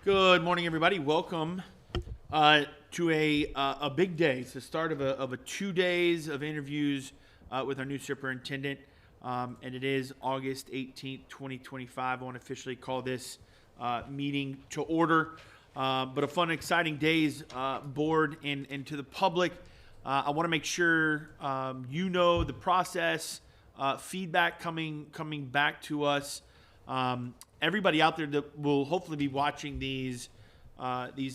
Good morning, everybody. Welcome to a big day. It's the start of a 2 days of interviews with our new superintendent, and it is August 18th, 2025. I want to officially call this meeting to order. But a fun, exciting days, board and to the public. I want to make sure you know the process, feedback coming back to us. Everybody out there that will hopefully be watching these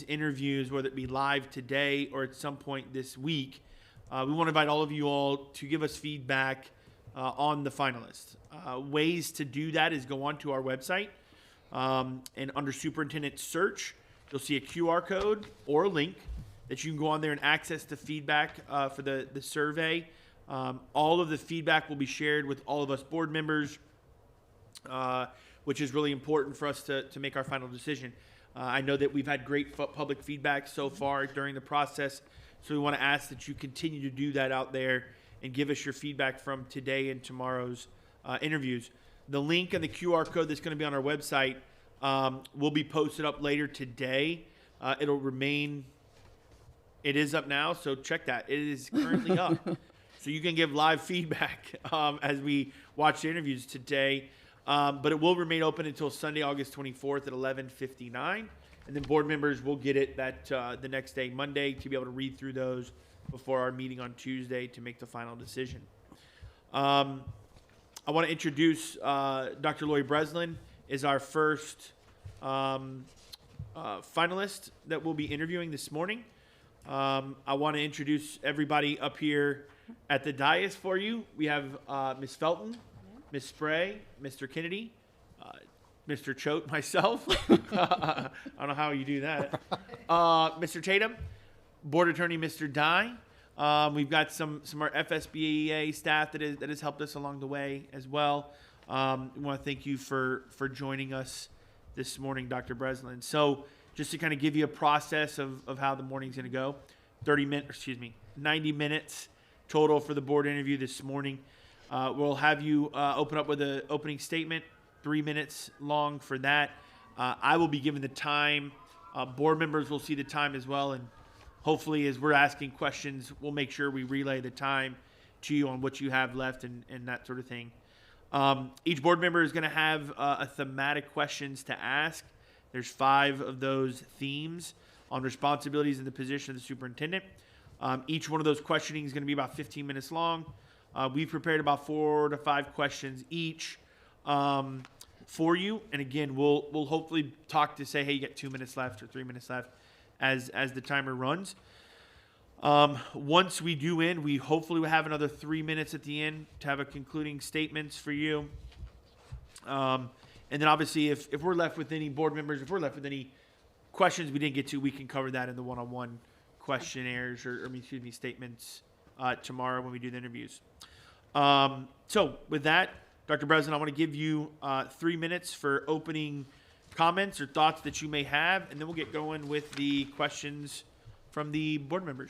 interviews, whether it be live today or at some point this week, we want to invite all of you all to give us feedback on the finalists. Ways to do that is go onto our website, and under Superintendent Search, you'll see a QR code or a link that you can go on there and access the feedback for the survey. All of the feedback will be shared with all of us board members, which is really important for us to make our final decision. I know that we've had great public feedback so far during the process, so we want to ask that you continue to do that out there and give us your feedback from today and tomorrow's interviews. The link and the QR code that's going to be on our website will be posted up later today. It'll remain, it is up now, so check that. It is currently up. So you can give live feedback as we watch the interviews today. But it will remain open until Sunday, August 24th at 11:59. And then board members will get it the next day, Monday, to be able to read through those before our meeting on Tuesday to make the final decision. I want to introduce Dr. Lori Breslin is our first finalist that we'll be interviewing this morning. I want to introduce everybody up here at the dais for you. We have Ms. Felton, Ms. Spray, Mr. Kennedy, Mr. Choate, myself. I don't know how you do that. Mr. Tatum, Board Attorney Mr. Dye. We've got some of our FSBA staff that has helped us along the way as well. We want to thank you for joining us this morning, Dr. Breslin. So just to kind of give you a process of how the morning's going to go, 90 minutes total for the board interview this morning. We'll have you open up with an opening statement, 3 minutes long for that. I will be given the time. Board members will see the time as well. And hopefully, as we're asking questions, we'll make sure we relay the time to you on what you have left and that sort of thing. Each board member is going to have a thematic questions to ask. There's 5 of those themes on responsibilities in the position of the superintendent. Each one of those questioning is going to be about 15 minutes long. We've prepared about 4 to 5 questions each for you. And again, we'll hopefully talk to say, hey, you got 2 minutes left or 3 minutes left as the timer runs. Once we do end, we hopefully will have another 3 minutes at the end to have a concluding statements for you. And then obviously if we're left with any board members, if we're left with any questions we didn't get to, we can cover that in the one-on-one questionnaires or statements tomorrow when we do the interviews. So with that, Dr. Breslin, I want to give you 3 minutes for opening comments or thoughts that you may have, and then we'll get going with the questions from the board members.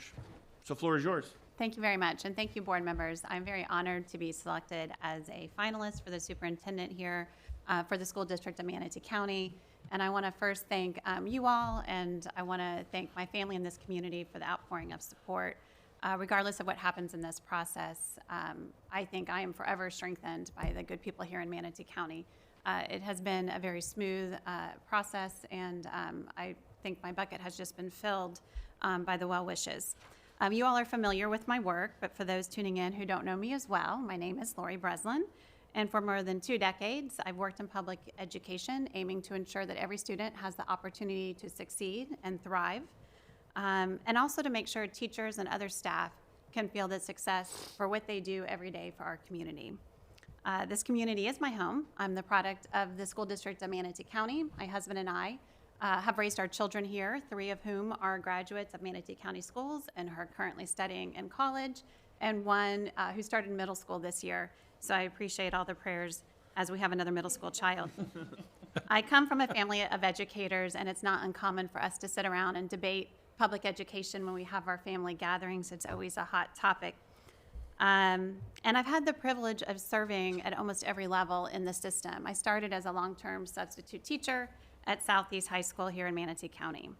So floor is yours. Thank you very much, and thank you, board members. I'm very honored to be selected as a finalist for the superintendent here for the school district of Manatee County. And I want to first thank you all, and I want to thank my family in this community for the outpouring of support. Regardless of what happens in this process, I think I am forever strengthened by the good people here in Manatee County. It has been a very smooth process, and I think my bucket has just been filled by the well wishes. You all are familiar with my work, but for those tuning in who don't know me as well, my name is Lori Breslin, and for more than 2 decades, I've worked in public education, aiming to ensure that every student has the opportunity to succeed and thrive. And also to make sure teachers and other staff can feel the success for what they do every day for our community. This community is my home. I'm the product of the school district of Manatee County. My husband and I have raised our children here, 3 of whom are graduates of Manatee County schools and are currently studying in college, and 1 who started middle school this year. So I appreciate all the prayers as we have another middle school child. I come from a family of educators, and it's not uncommon for us to sit around and debate public education when we have our family gatherings. It's always a hot topic. And I've had the privilege of serving at almost every level in the system. I started as a long-term substitute teacher at Southeast High School here in Manatee County.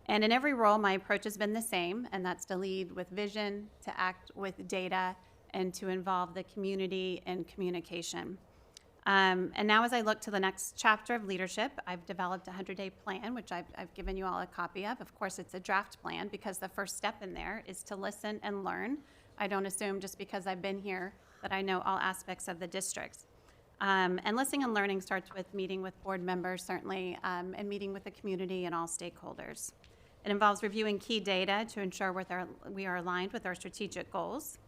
And in every role, my approach has been the same, and that's to lead with vision, to act with data, and to involve the community in communication. And now as I look to the next chapter of leadership, I've developed a 100-day plan, which I've given you all a copy of. Of course, it's a draft plan because the first step in there is to listen and learn. I don't assume just because I've been here that I know all aspects of the districts. And listening and learning starts with meeting with board members, certainly, and meeting with the community and all stakeholders. It involves reviewing key data to ensure we are aligned with our strategic goals.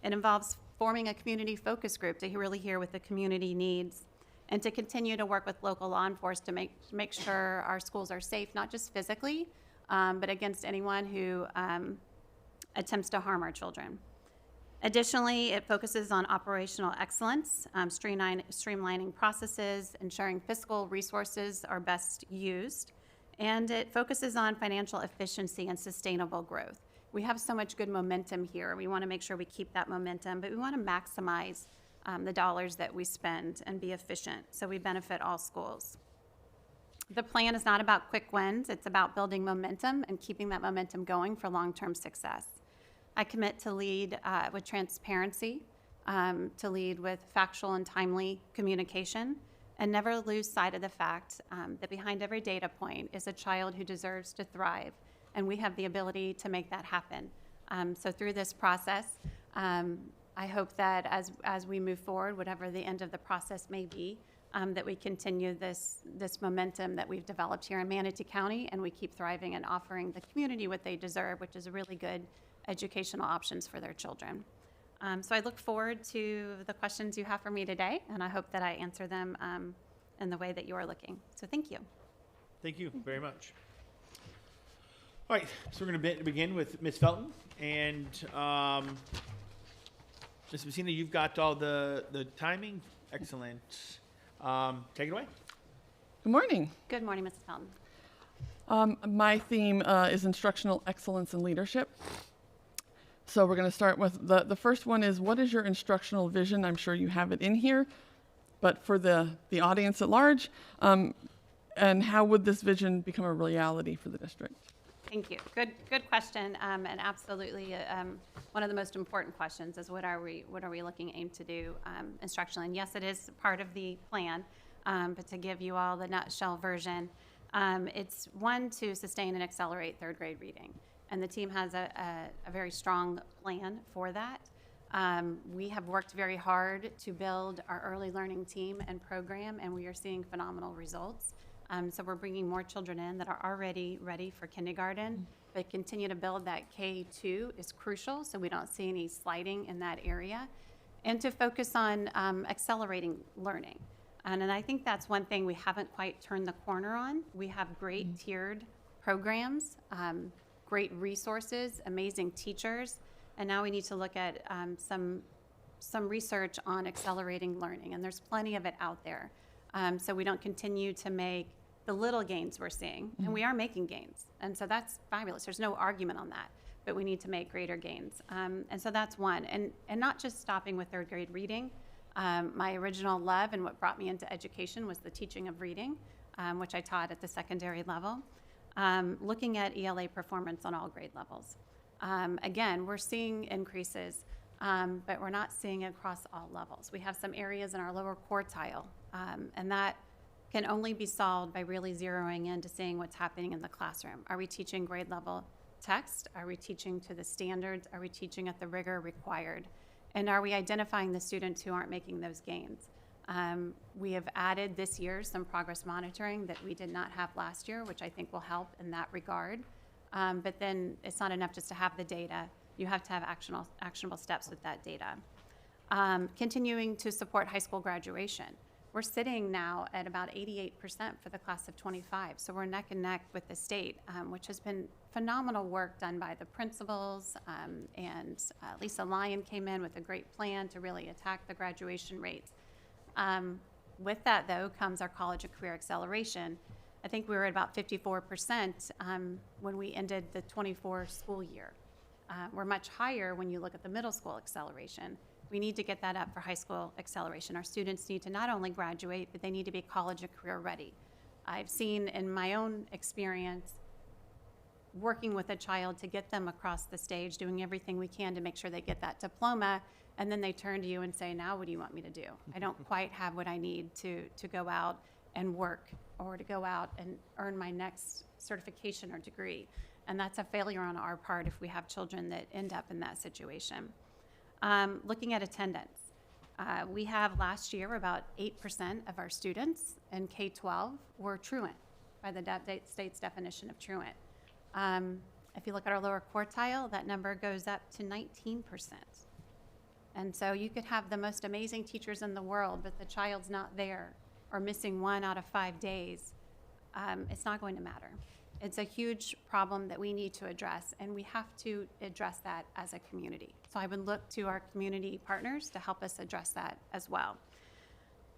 It involves forming a community focus group to really hear what the community needs, and to continue to work with local law enforcement to make sure our schools are safe, not just physically, but against anyone who attempts to harm our children. Additionally, it focuses on operational excellence, streamlining processes, ensuring fiscal resources are best used, and it focuses on financial efficiency and sustainable growth. We have so much good momentum here. We want to make sure we keep that momentum, but we want to maximize the dollars that we spend and be efficient so we benefit all schools. The plan is not about quick wins. It's about building momentum and keeping that momentum going for long-term success. I commit to lead with transparency, to lead with factual and timely communication, and never lose sight of the fact that behind every data point is a child who deserves to thrive, and we have the ability to make that happen. So through this process, I hope that as we move forward, whatever the end of the process may be, that we continue this momentum that we've developed here in Manatee County, and we keep thriving and offering the community what they deserve, which is really good educational options for their children. So I look forward to the questions you have for me today, and I hope that I answer them in the way that you are looking. So thank you. Thank you very much. All right, so we're going to begin with Ms. Felton, and Ms. Messina, you've got all the timing. Excellent. Take it away. Good morning. Good morning, Mrs. Felton. My theme is instructional excellence and leadership. So we're going to start with the first one is, what is your instructional vision? I'm sure you have it in here, but for the audience at large, and how would this vision become a reality for the district? Thank you. Good question, and absolutely one of the most important questions is what are we aim to do instructionally? And yes, it is part of the plan, but to give you all the nutshell version, it's one, to sustain and accelerate third grade reading. And the team has a very strong plan for that. We have worked very hard to build our early learning team and program, and we are seeing phenomenal results. So we're bringing more children in that are already ready for kindergarten, but continue to build that K-2 is crucial, so we don't see any sliding in that area. And to focus on accelerating learning. And I think that's one thing we haven't quite turned the corner on. We have great tiered programs, great resources, amazing teachers, and now we need to look at some research on accelerating learning, and there's plenty of it out there. So we don't continue to make the little gains we're seeing, and we are making gains, and so that's fabulous. There's no argument on that, but we need to make greater gains. And so that's one, and not just stopping with third grade reading. My original love and what brought me into education was the teaching of reading, which I taught at the secondary level. Looking at ELA performance on all grade levels. Again, we're seeing increases, but we're not seeing it across all levels. We have some areas in our lower quartile, and that can only be solved by really zeroing in to seeing what's happening in the classroom. Are we teaching grade level text? Are we teaching to the standards? Are we teaching at the rigor required? And are we identifying the students who aren't making those gains? We have added this year some progress monitoring that we did not have last year, which I think will help in that regard. But then it's not enough just to have the data. You have to have actionable steps with that data. Continuing to support high school graduation. We're sitting now at about 88% for the class of 25. So we're neck and neck with the state, which has been phenomenal work done by the principals. And Lisa Lyon came in with a great plan to really attack the graduation rates. With that, though, comes our college and career acceleration. I think we were at about 54% when we ended the 24 school year. We're much higher when you look at the middle school acceleration. We need to get that up for high school acceleration. Our students need to not only graduate, but they need to be college and career ready. I've seen in my own experience working with a child to get them across the stage, doing everything we can to make sure they get that diploma, and then they turn to you and say, now what do you want me to do? I don't quite have what I need to go out and work or to go out and earn my next certification or degree. And that's a failure on our part if we have children that end up in that situation. Looking at attendance. We have last year about 8% of our students in K-12 were truant by the state's definition of truant. If you look at our lower quartile, that number goes up to 19%. And so you could have the most amazing teachers in the world, but the child's not there or missing 1 out of 5 days. It's not going to matter. It's a huge problem that we need to address, and we have to address that as a community. So I would look to our community partners to help us address that as well.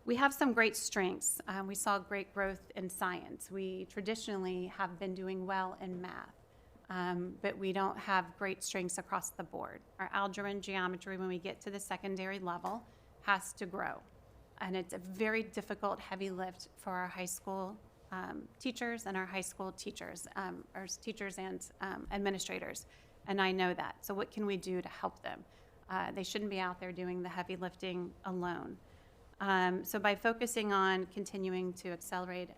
We have some great strengths. We saw great growth in science. We traditionally have been doing well in math, but we don't have great strengths across the board. Our algebra and geometry, when we get to the secondary level, has to grow. And it's a very difficult, heavy lift for our high school teachers and our high school teachers, or teachers and administrators. And I know that. So what can we do to help them? They shouldn't be out there doing the heavy lifting alone. So by focusing on continuing to accelerate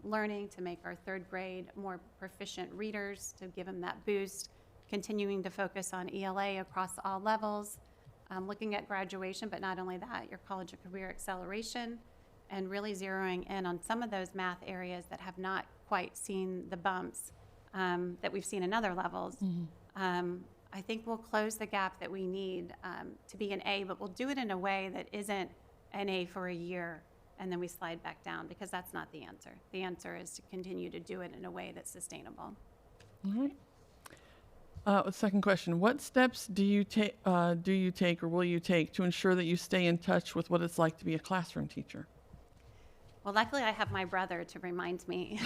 learning, to make our 3rd grade more proficient readers, to give them that boost, continuing to focus on ELA across all levels, looking at graduation, but not only that, your college and career acceleration, and really zeroing in on some of those math areas that have not quite seen the bumps that we've seen in other levels. I think we'll close the gap that we need to be an A, but we'll do it in a way that isn't an A for a year and then we slide back down, because that's not the answer. The answer is to continue to do it in a way that's sustainable. All right. Second question: what steps do you take, or will you take to ensure that you stay in touch with what it's like to be a classroom teacher? Well, luckily I have my brother to remind me.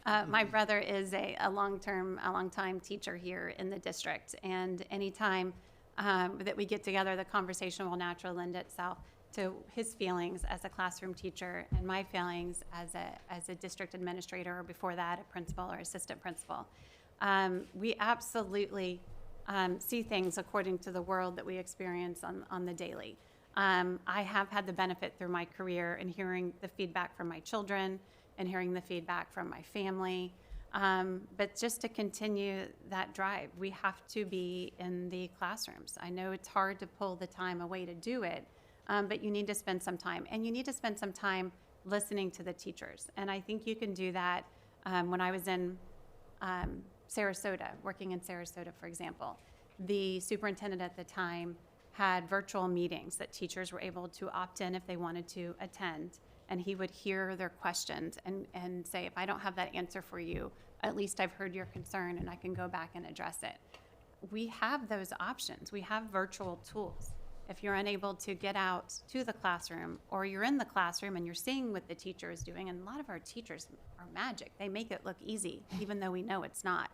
My brother is a long time teacher here in the district, and anytime that we get together, the conversation will naturally lend itself to his feelings as a classroom teacher and my feelings as a district administrator, or before that, a principal or assistant principal. We absolutely see things according to the world that we experience on the daily. I have had the benefit through my career in hearing the feedback from my children and hearing the feedback from my family. But just to continue that drive, we have to be in the classrooms. I know it's hard to pull the time away to do it, but you need to spend some time. And you need to spend some time listening to the teachers. And I think you can do that when I was in Sarasota, working in Sarasota, for example. The superintendent at the time had virtual meetings that teachers were able to opt in if they wanted to attend. And he would hear their questions and say, if I don't have that answer for you, at least I've heard your concern and I can go back and address it. We have those options. We have virtual tools. If you're unable to get out to the classroom, or you're in the classroom and you're seeing what the teacher is doing, and a lot of our teachers are magic. They make it look easy, even though we know it's not.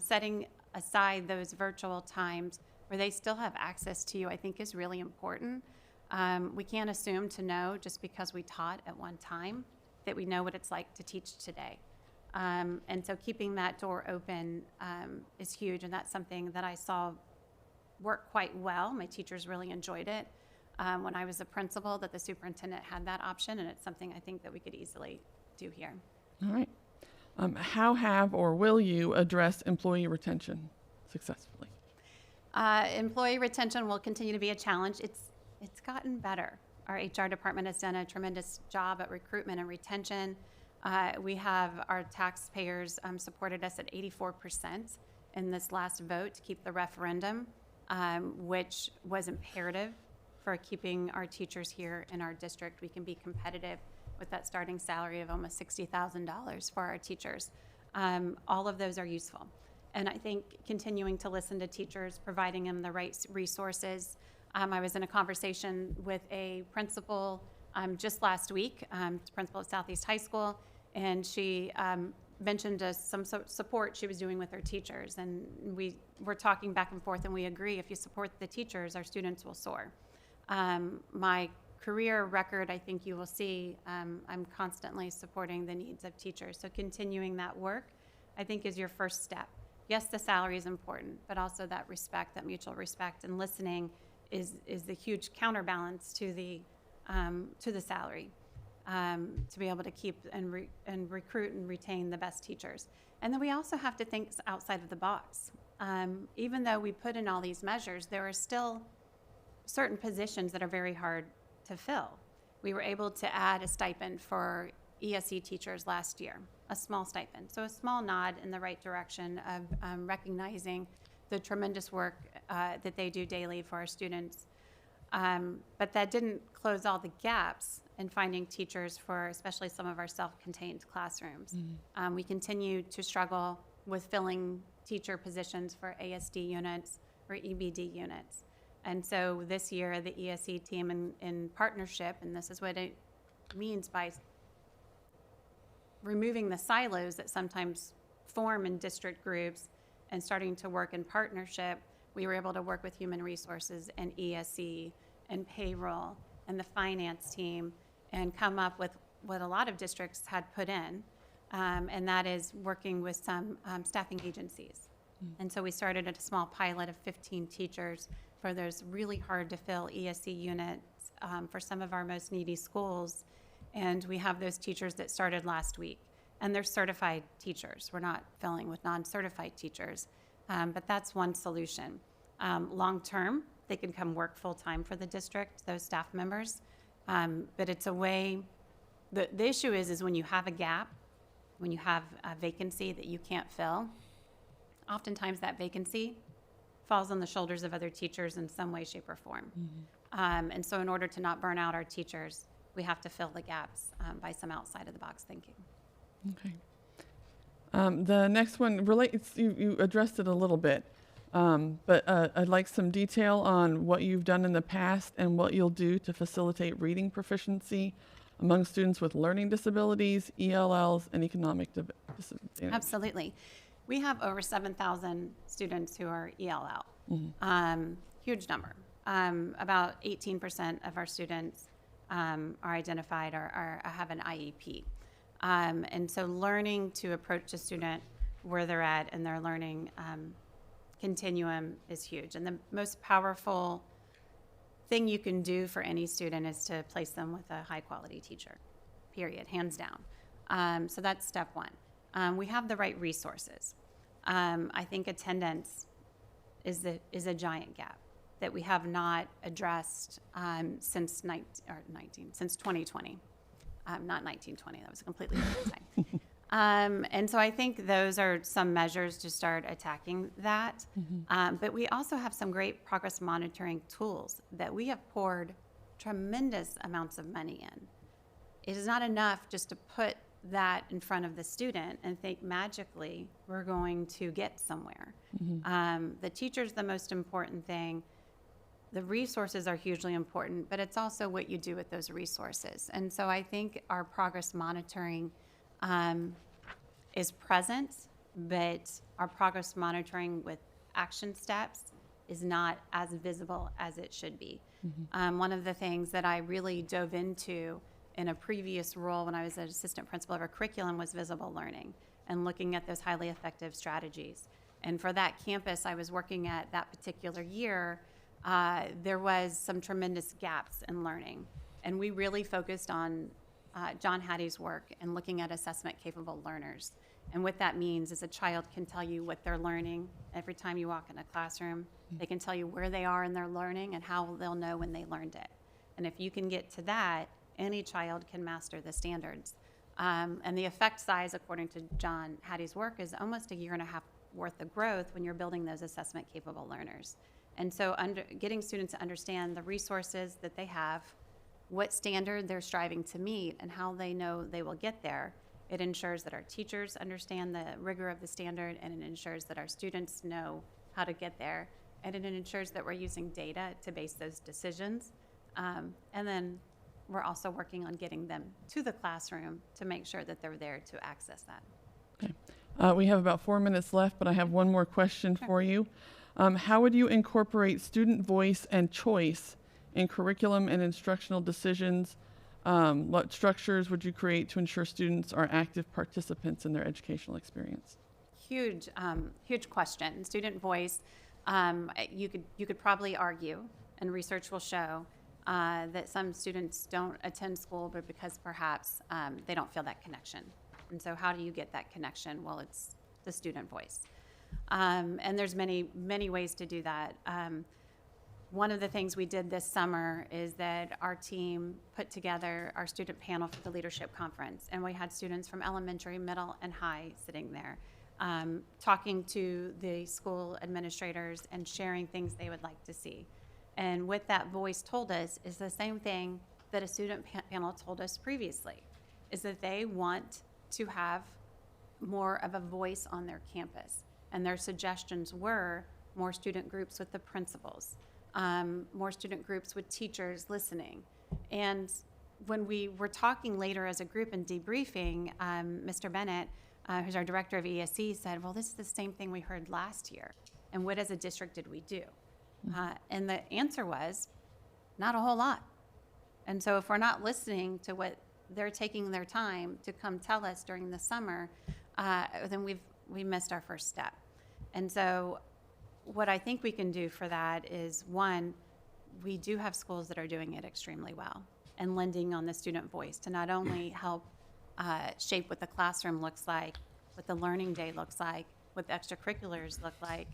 Setting aside those virtual times where they still have access to you, I think, is really important. We can't assume to know, just because we taught at one time, that we know what it's like to teach today. And so keeping that door open is huge, and that's something that I saw work quite well. My teachers really enjoyed it. When I was a principal, that the superintendent had that option, and it's something I think that we could easily do here. All right. How have or will you address employee retention successfully? Employee retention will continue to be a challenge. It's gotten better. Our HR department has done a tremendous job at recruitment and retention. We have our taxpayers supported us at 84% in this last vote to keep the referendum, which was imperative for keeping our teachers here in our district. We can be competitive with that starting salary of almost $60,000 for our teachers. All of those are useful. And I think continuing to listen to teachers, providing them the right resources. I was in a conversation with a principal just last week, principal at Southeast High School, and she mentioned some support she was doing with her teachers. And we were talking back and forth, and we agree, if you support the teachers, our students will soar. My career record, I think you will see I'm constantly supporting the needs of teachers. So continuing that work, I think, is your first step. Yes, the salary is important, but also that respect, that mutual respect, and listening is the huge counterbalance to the salary, to be able to keep and recruit and retain the best teachers. And then we also have to think outside of the box. Even though we put in all these measures, there are still certain positions that are very hard to fill. We were able to add a stipend for ESE teachers last year, a small stipend. So a small nod in the right direction of recognizing the tremendous work that they do daily for our students. But that didn't close all the gaps in finding teachers for especially some of our self-contained classrooms. Mm-hmm. We continue to struggle with filling teacher positions for ASD units or EBD units. And so this year, the ESE team in partnership, and this is what it means by removing the silos that sometimes form in district groups and starting to work in partnership, we were able to work with human resources and ESE and payroll and the finance team and come up with what a lot of districts had put in, and that is working with some staffing agencies. And so we started at a small pilot of 15 teachers for those really hard to fill ESE units for some of our most needy schools. And we have those teachers that started last week, and they're certified teachers. We're not filling with non-certified teachers, but that's one solution. Long term, they can come work full time for the district, those staff members. But it's a way, the issue is when you have a gap, when you have a vacancy that you can't fill, oftentimes that vacancy falls on the shoulders of other teachers in some way, shape, or form. Mm-hmm. And so in order to not burn out our teachers, we have to fill the gaps by some outside of the box thinking. Okay. The next one relates, you addressed it a little bit, but I'd like some detail on what you've done in the past and what you'll do to facilitate reading proficiency among students with learning disabilities, ELLs, and economic disadvantage. Absolutely. We have over 7,000 students who are ELL. Mm-hmm. Huge number. About 18% of our students are identified or have an IEP. And so learning to approach a student where they're at in their learning continuum is huge. And the most powerful thing you can do for any student is to place them with a high quality teacher, period, hands down. So that's step one. We have the right resources. I think attendance is a giant gap that we have not addressed since 2020. Not 1920, that was a completely different time. And so I think those are some measures to start attacking that. Mm-hmm. But we also have some great progress monitoring tools that we have poured tremendous amounts of money in. It is not enough just to put that in front of the student and think magically we're going to get somewhere. Mm-hmm. The teacher's the most important thing. The resources are hugely important, but it's also what you do with those resources. And so I think our progress monitoring is present, but our progress monitoring with action steps is not as visible as it should be. Mm-hmm. One of the things that I really dove into in a previous role when I was an assistant principal of a curriculum was visible learning and looking at those highly effective strategies. And for that campus I was working at that particular year, there was some tremendous gaps in learning. And we really focused on John Hattie's work and looking at assessment-capable learners. And what that means is a child can tell you what they're learning every time you walk in a classroom. They can tell you where they are in their learning and how they'll know when they learned it. And if you can get to that, any child can master the standards. And the effect size, according to John Hattie's work, is almost a year and a half worth of growth when you're building those assessment-capable learners. And so getting students to understand the resources that they have, what standard they're striving to meet, and how they know they will get there, it ensures that our teachers understand the rigor of the standard, and it ensures that our students know how to get there, and it ensures that we're using data to base those decisions. And then we're also working on getting them to the classroom to make sure that they're there to access that. Okay. We have about 4 minutes left, but I have one more question for you. How would you incorporate student voice and choice In curriculum and instructional decisions, what structures would you create to ensure students are active participants in their educational experience? Huge, huge question. Student voice, you could probably argue, and research will show, that some students don't attend school, but because perhaps they don't feel that connection. And so how do you get that connection? Well, it's the student voice. And there's many ways to do that. One of the things we did this summer is that our team put together our student panel for the leadership conference, and we had students from elementary, middle, and high sitting there, talking to the school administrators and sharing things they would like to see. And what that voice told us is the same thing that a student panel told us previously, is that they want to have more of a voice on their campus. And their suggestions were more student groups with the principals, more student groups with teachers listening. And when we were talking later as a group and debriefing, Mr. Bennett, who's our director of ESE, said, well, this is the same thing we heard last year. And what as a district did we do? And the answer was, not a whole lot. And so if we're not listening to what they're taking their time to come tell us during the summer, then we missed our first step. And so what I think we can do for that is, one, we do have schools that are doing it extremely well and lending on the student voice to not only help shape what the classroom looks like, what the learning day looks like, what the extracurriculars look like,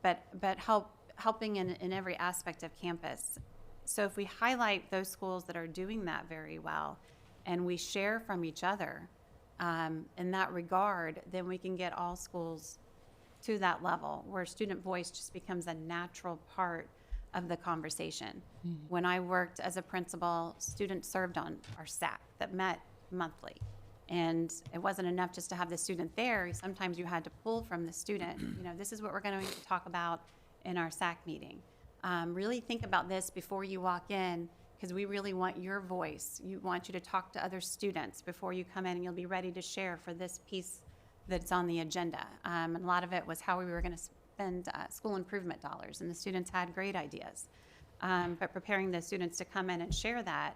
but helping in every aspect of campus. So if we highlight those schools that are doing that very well and we share from each other in that regard, then we can get all schools to that level where student voice just becomes a natural part of the conversation. When I worked as a principal, students served on our SAC that met monthly. And it wasn't enough just to have the student there. Sometimes you had to pull from the student, this is what we're going to talk about in our SAC meeting. Really think about this before you walk in, because we really want your voice. We want you to talk to other students before you come in, and you'll be ready to share for this piece that's on the agenda. And a lot of it was how we were going to spend school improvement dollars, and the students had great ideas. But preparing the students to come in and share that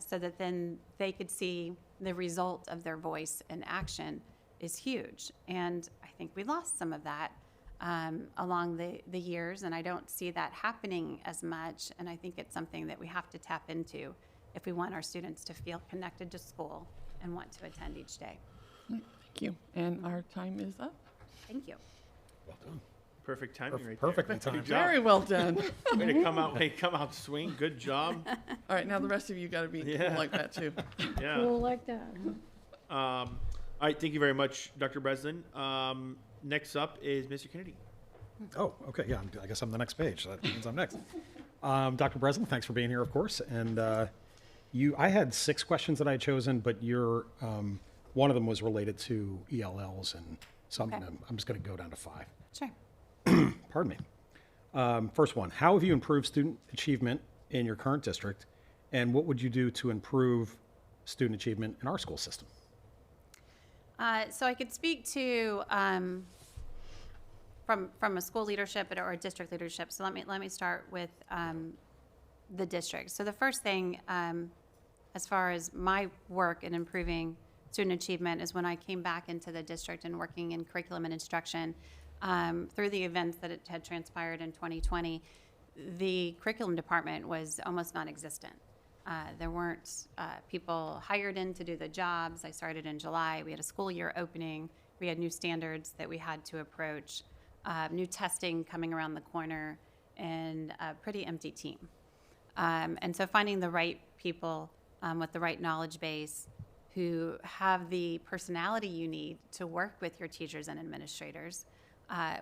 so that then they could see the result of their voice in action is huge. And I think we lost some of that along the years, and I don't see that happening as much. And I think it's something that we have to tap into if we want our students to feel connected to school and want to attend each day. Thank you. And our time is up. Thank you. Well done. Perfect timing right Perfectly there. timed. Good job. Very well done. Way to come out swing. Good job. All right, now the rest of you got to be Yeah. cool like that too. Yeah. Cool like that. All right. Thank you very much, Dr. Breslin. Next up is Mr. Kennedy. Oh, okay. Yeah, I guess I'm the next page. That means I'm next. Dr. Breslin, thanks for being here, of course. And I had 6 questions that I had chosen, but one of them was related to ELLs, and so Okay. I'm just going to go down to 5. Sure. Pardon me. First one, how have you improved student achievement in your current district, and what would you do to improve student achievement in our school system? So I could speak to from a school leadership or a district leadership. So let me start with the district. So the first thing, as far as my work in improving student achievement, is when I came back into the district and working in curriculum and instruction. Through the events that had transpired in 2020, the curriculum department was almost non-existent. There weren't people hired in to do the jobs. I started in July. We had a school year opening. We had new standards that we had to approach, new testing coming around the corner, and a pretty empty team. And so finding the right people with the right knowledge base who have the personality you need to work with your teachers and administrators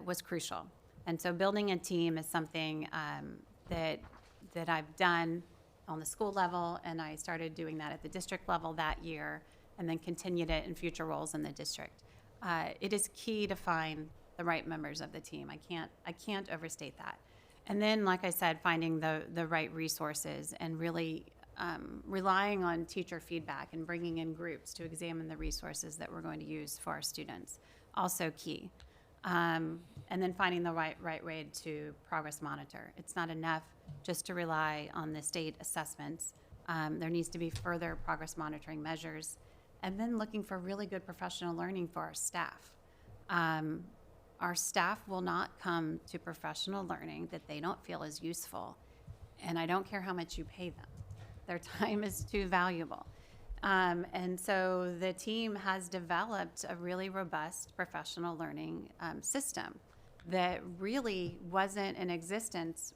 was crucial. And so building a team is something that I've done on the school level, and I started doing that at the district level that year, and then continued it in future roles in the district. It is key to find the right members of the team. I can't overstate that. And then, like I said, finding the right resources and really relying on teacher feedback and bringing in groups to examine the resources that we're going to use for our students, also key. And then finding the right way to progress monitor. It's not enough just to rely on the state assessments. There needs to be further progress monitoring measures. And then looking for really good professional learning for our staff. Our staff will not come to professional learning that they don't feel is useful. And I don't care how much you pay them. Their time is too valuable. And so the team has developed a really robust professional learning system that really wasn't in existence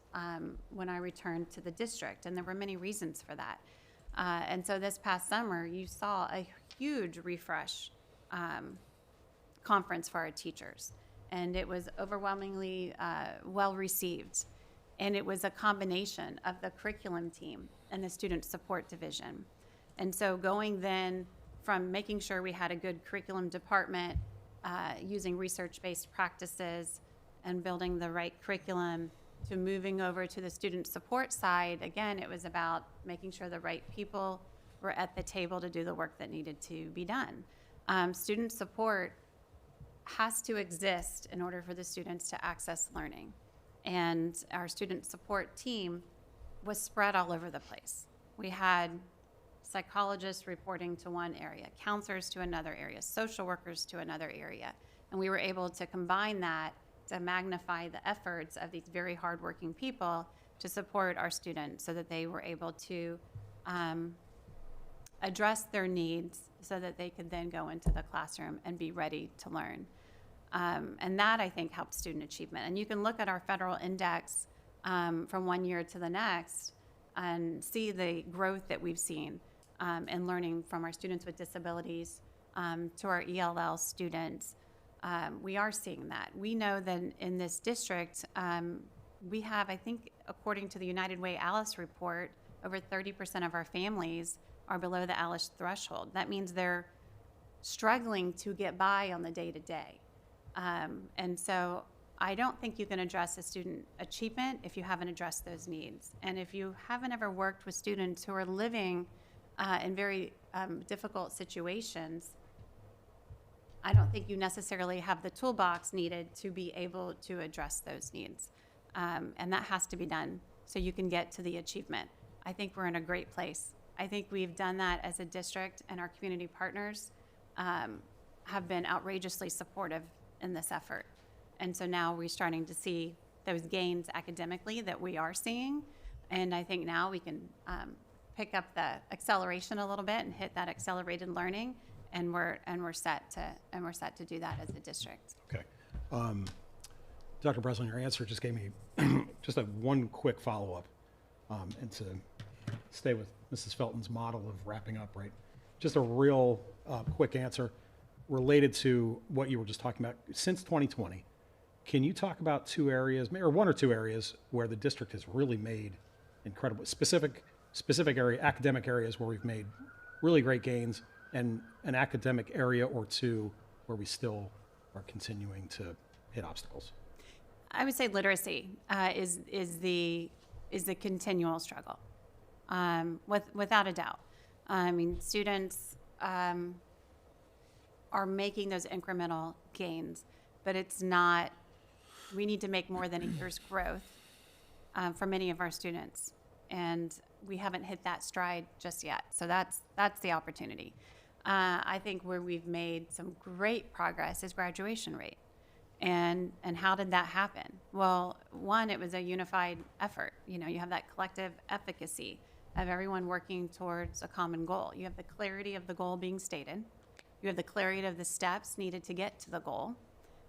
when I returned to the district, and there were many reasons for that. And so this past summer, you saw a huge refresh conference for our teachers, and it was overwhelmingly well received. And it was a combination of the curriculum team and the student support division. And so going then from making sure we had a good curriculum department, using research-based practices and building the right curriculum, to moving over to the student support side, again, it was about making sure the right people were at the table to do the work that needed to be done. Student support has to exist in order for the students to access learning. And our student support team was spread all over the place. We had psychologists reporting to one area, counselors to another area, social workers to another area. And we were able to combine that to magnify the efforts of these very hardworking people to support our students so that they were able to address their needs so that they could then go into the classroom and be ready to learn. And that, I think, helped student achievement. And you can look at our federal index from one year to the next and see the growth that we've seen in learning from our students with disabilities to our ELL students. We are seeing that. We know that in this district, we have, I think, according to the United Way ALICE report, over 30% of our families are below the ALICE threshold. That means they're struggling to get by on the day-to-day. And so I don't think you can address a student achievement if you haven't addressed those needs. And if you haven't ever worked with students who are living in very difficult situations, I don't think you necessarily have the toolbox needed to be able to address those needs. And that has to be done so you can get to the achievement. I think we're in a great place. I think we've done that as a district, and our community partners have been outrageously supportive in this effort. And so now we're starting to see those gains academically that we are seeing. And I think now we can pick up the acceleration a little bit and hit that accelerated learning. And we're set to do that as a district. Okay. Dr. Breslin, your answer just gave me just one quick follow-up, and to stay with Mrs. Felton's model of wrapping up, right? Just a real quick answer related to what you were just talking about. Since 2020, can you talk about two areas, or one or two areas, where the district has really made incredible, specific area, academic areas where we've made really great gains, and an academic area or two where we still are continuing to hit obstacles? I would say literacy is the continual struggle, without a doubt. I mean, students are making those incremental gains, but it's not. We need to make more than a year's growth for many of our students, and we haven't hit that stride just yet. So that's the opportunity. I think where we've made some great progress is graduation rate. And how did that happen? Well, one, it was a unified effort. You know, you have that collective efficacy of everyone working towards a common goal. You have the clarity of the goal being stated. You have the clarity of the steps needed to get to the goal.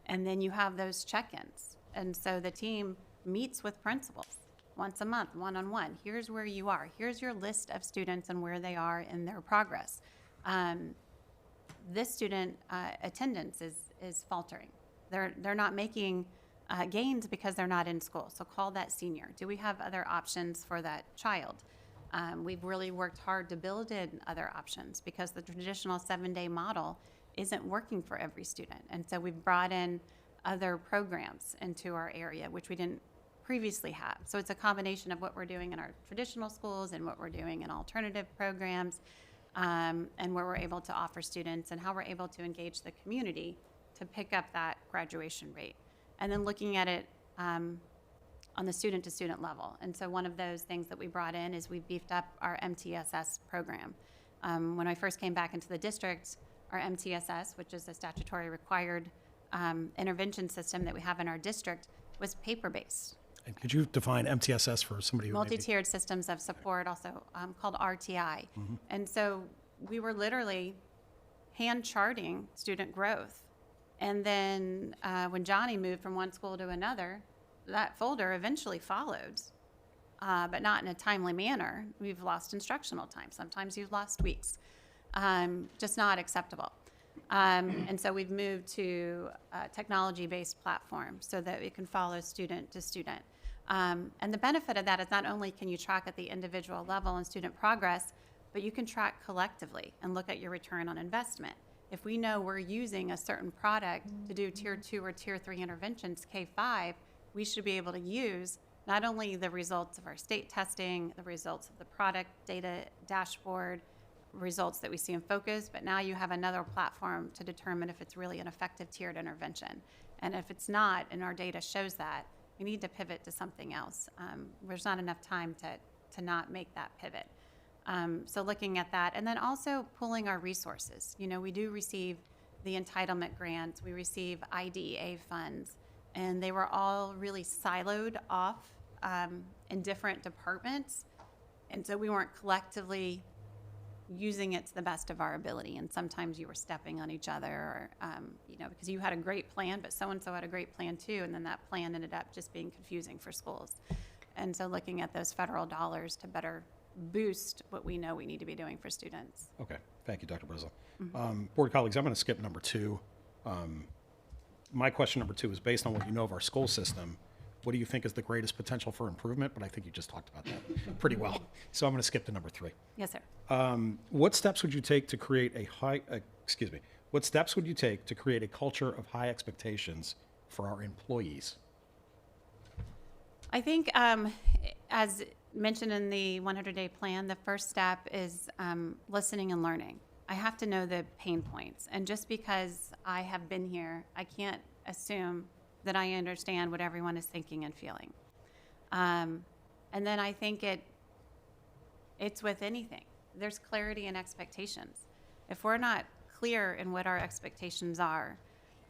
And then you have those check-ins. And so the team meets with principals once a month, one-on-one. Here's where you are. Here's your list of students and where they are in their progress. This student attendance is faltering. They're not making gains because they're not in school. So call that senior. Do we have other options for that child? We've really worked hard to build in other options because the traditional 7-day model isn't working for every student. And so we've brought in other programs into our area, which we didn't previously have. So it's a combination of what we're doing in our traditional schools and what we're doing in alternative programs, and where we're able to offer students and how we're able to engage the community to pick up that graduation rate. And then looking at it on the student-to-student level. And so one of those things that we brought in is we beefed up our MTSS program. When I first came back into the district, our MTSS, which is a statutory required intervention system that we have in our district, was paper-based. And could you define MTSS for somebody who may be- Multi-tiered systems of support, also called RTI. And so we were literally hand charting student growth. And then when Johnny moved from one school to another, that folder eventually followed, but not in a timely manner. We've lost instructional time. Sometimes you've lost weeks. Just not acceptable. And so we've moved to a technology-based platform so that we can follow student to student. And the benefit of that is not only can you track at the individual level and student progress, but you can track collectively and look at your return on investment. If we know we're using a certain product to do tier 2 or tier 3 interventions, K-5, we should be able to use not only the results of our state testing, the results of the product data dashboard, results that we see in focus, but now you have another platform to determine if it's really an effective tiered intervention. And if it's not, and our data shows that, we need to pivot to something else. There's not enough time to not make that pivot. So looking at that, and then also pulling our resources. You know, we do receive the entitlement grants, we receive IDEA funds, and they were all really siloed off in different departments. And so we weren't collectively using it to the best of our ability. And sometimes you were stepping on each other, or, you know, because you had a great plan, but so-and-so had a great plan too. And then that plan ended up just being confusing for schools. And so looking at those federal dollars to better boost what we know we need to be doing for students. Okay, thank you, Dr. Breslow. Board colleagues, I'm going to skip number 2. My question number 2 is based on what you know of our school system. What do you think is the greatest potential for improvement? But I think you just talked about that pretty well. So I'm going to skip to number 3. Yes, sir. What steps would you take to create what steps would you take to create a culture of high expectations for our employees? I think, as mentioned in the 100-day plan, the first step is listening and learning. I have to know the pain points. And just because I have been here, I can't assume that I understand what everyone is thinking and feeling. And then I think it's with anything. There's clarity and expectations. If we're not clear in what our expectations are,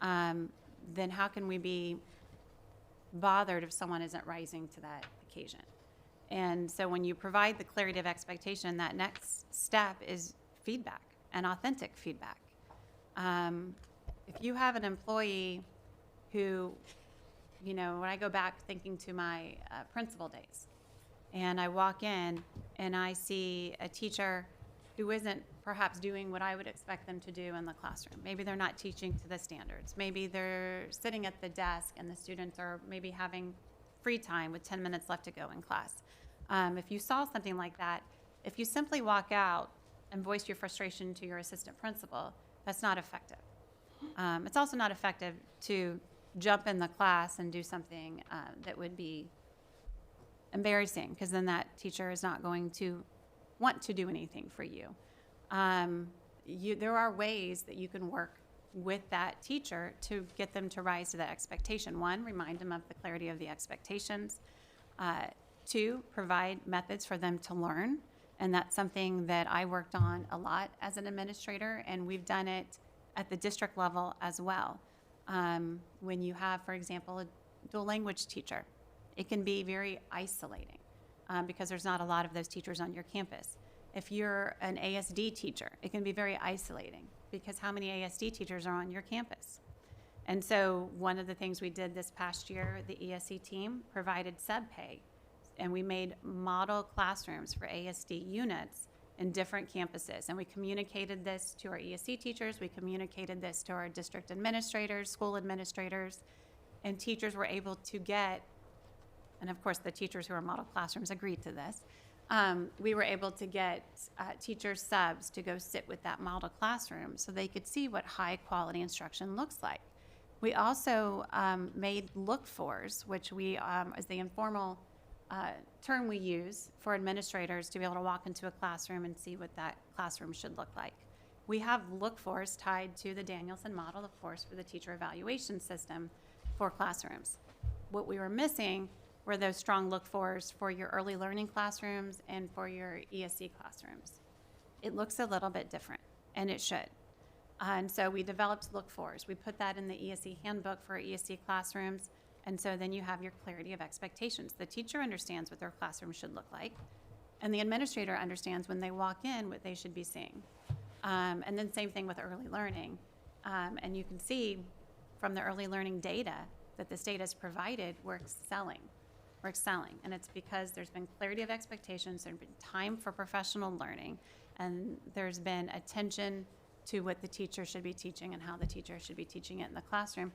then how can we be bothered if someone isn't rising to that occasion? And so when you provide the clarity of expectation, that next step is feedback and authentic feedback. If you have an employee who, you know, when I go back thinking to my principal days, and I walk in and I see a teacher who isn't perhaps doing what I would expect them to do in the classroom. Maybe they're not teaching to the standards. Maybe they're sitting at the desk and the students are maybe having free time with 10 minutes left to go in class. If you saw something like that, if you simply walk out and voice your frustration to your assistant principal, that's not effective. It's also not effective to jump in the class and do something that would be embarrassing, because then that teacher is not going to want to do anything for you. There are ways that you can work with that teacher to get them to rise to that expectation. 1, remind them of the clarity of the expectations. 2, provide methods for them to learn. And that's something that I worked on a lot as an administrator, and we've done it at the district level as well. When you have, for example, a dual language teacher, it can be very isolating because there's not a lot of those teachers on your campus. If you're an ASD teacher, it can be very isolating because how many ASD teachers are on your campus? And so one of the things we did this past year, the ESC team provided sub-pay, and we made model classrooms for ASD units in different campuses. And we communicated this to our ESC teachers, we communicated this to our district administrators, school administrators, and teachers were able to get, and of course the teachers who are model classrooms agreed to this, we were able to get teacher subs to go sit with that model classroom so they could see what high quality instruction looks like. We also made look-fors, which we, is the informal term we use for administrators to be able to walk into a classroom and see what that classroom should look like. we have look-fors tied to the Danielson model, of course, for the teacher evaluation system for classrooms. What we were missing were those strong look-fors for your early learning classrooms and for your ESC classrooms. It looks a little bit different, and it should. And so we developed look-fors. We put that in the ESC handbook for ESC classrooms, and so then you have your clarity of expectations. The teacher understands what their classroom should look like, and the administrator understands when they walk in what they should be seeing. And then same thing with early learning. And you can see from the early learning data that the state has provided, we're excelling. We're excelling. And it's because there's been clarity of expectations, there's been time for professional learning, and there's been attention to what the teacher should be teaching and how the teacher should be teaching it in the classroom.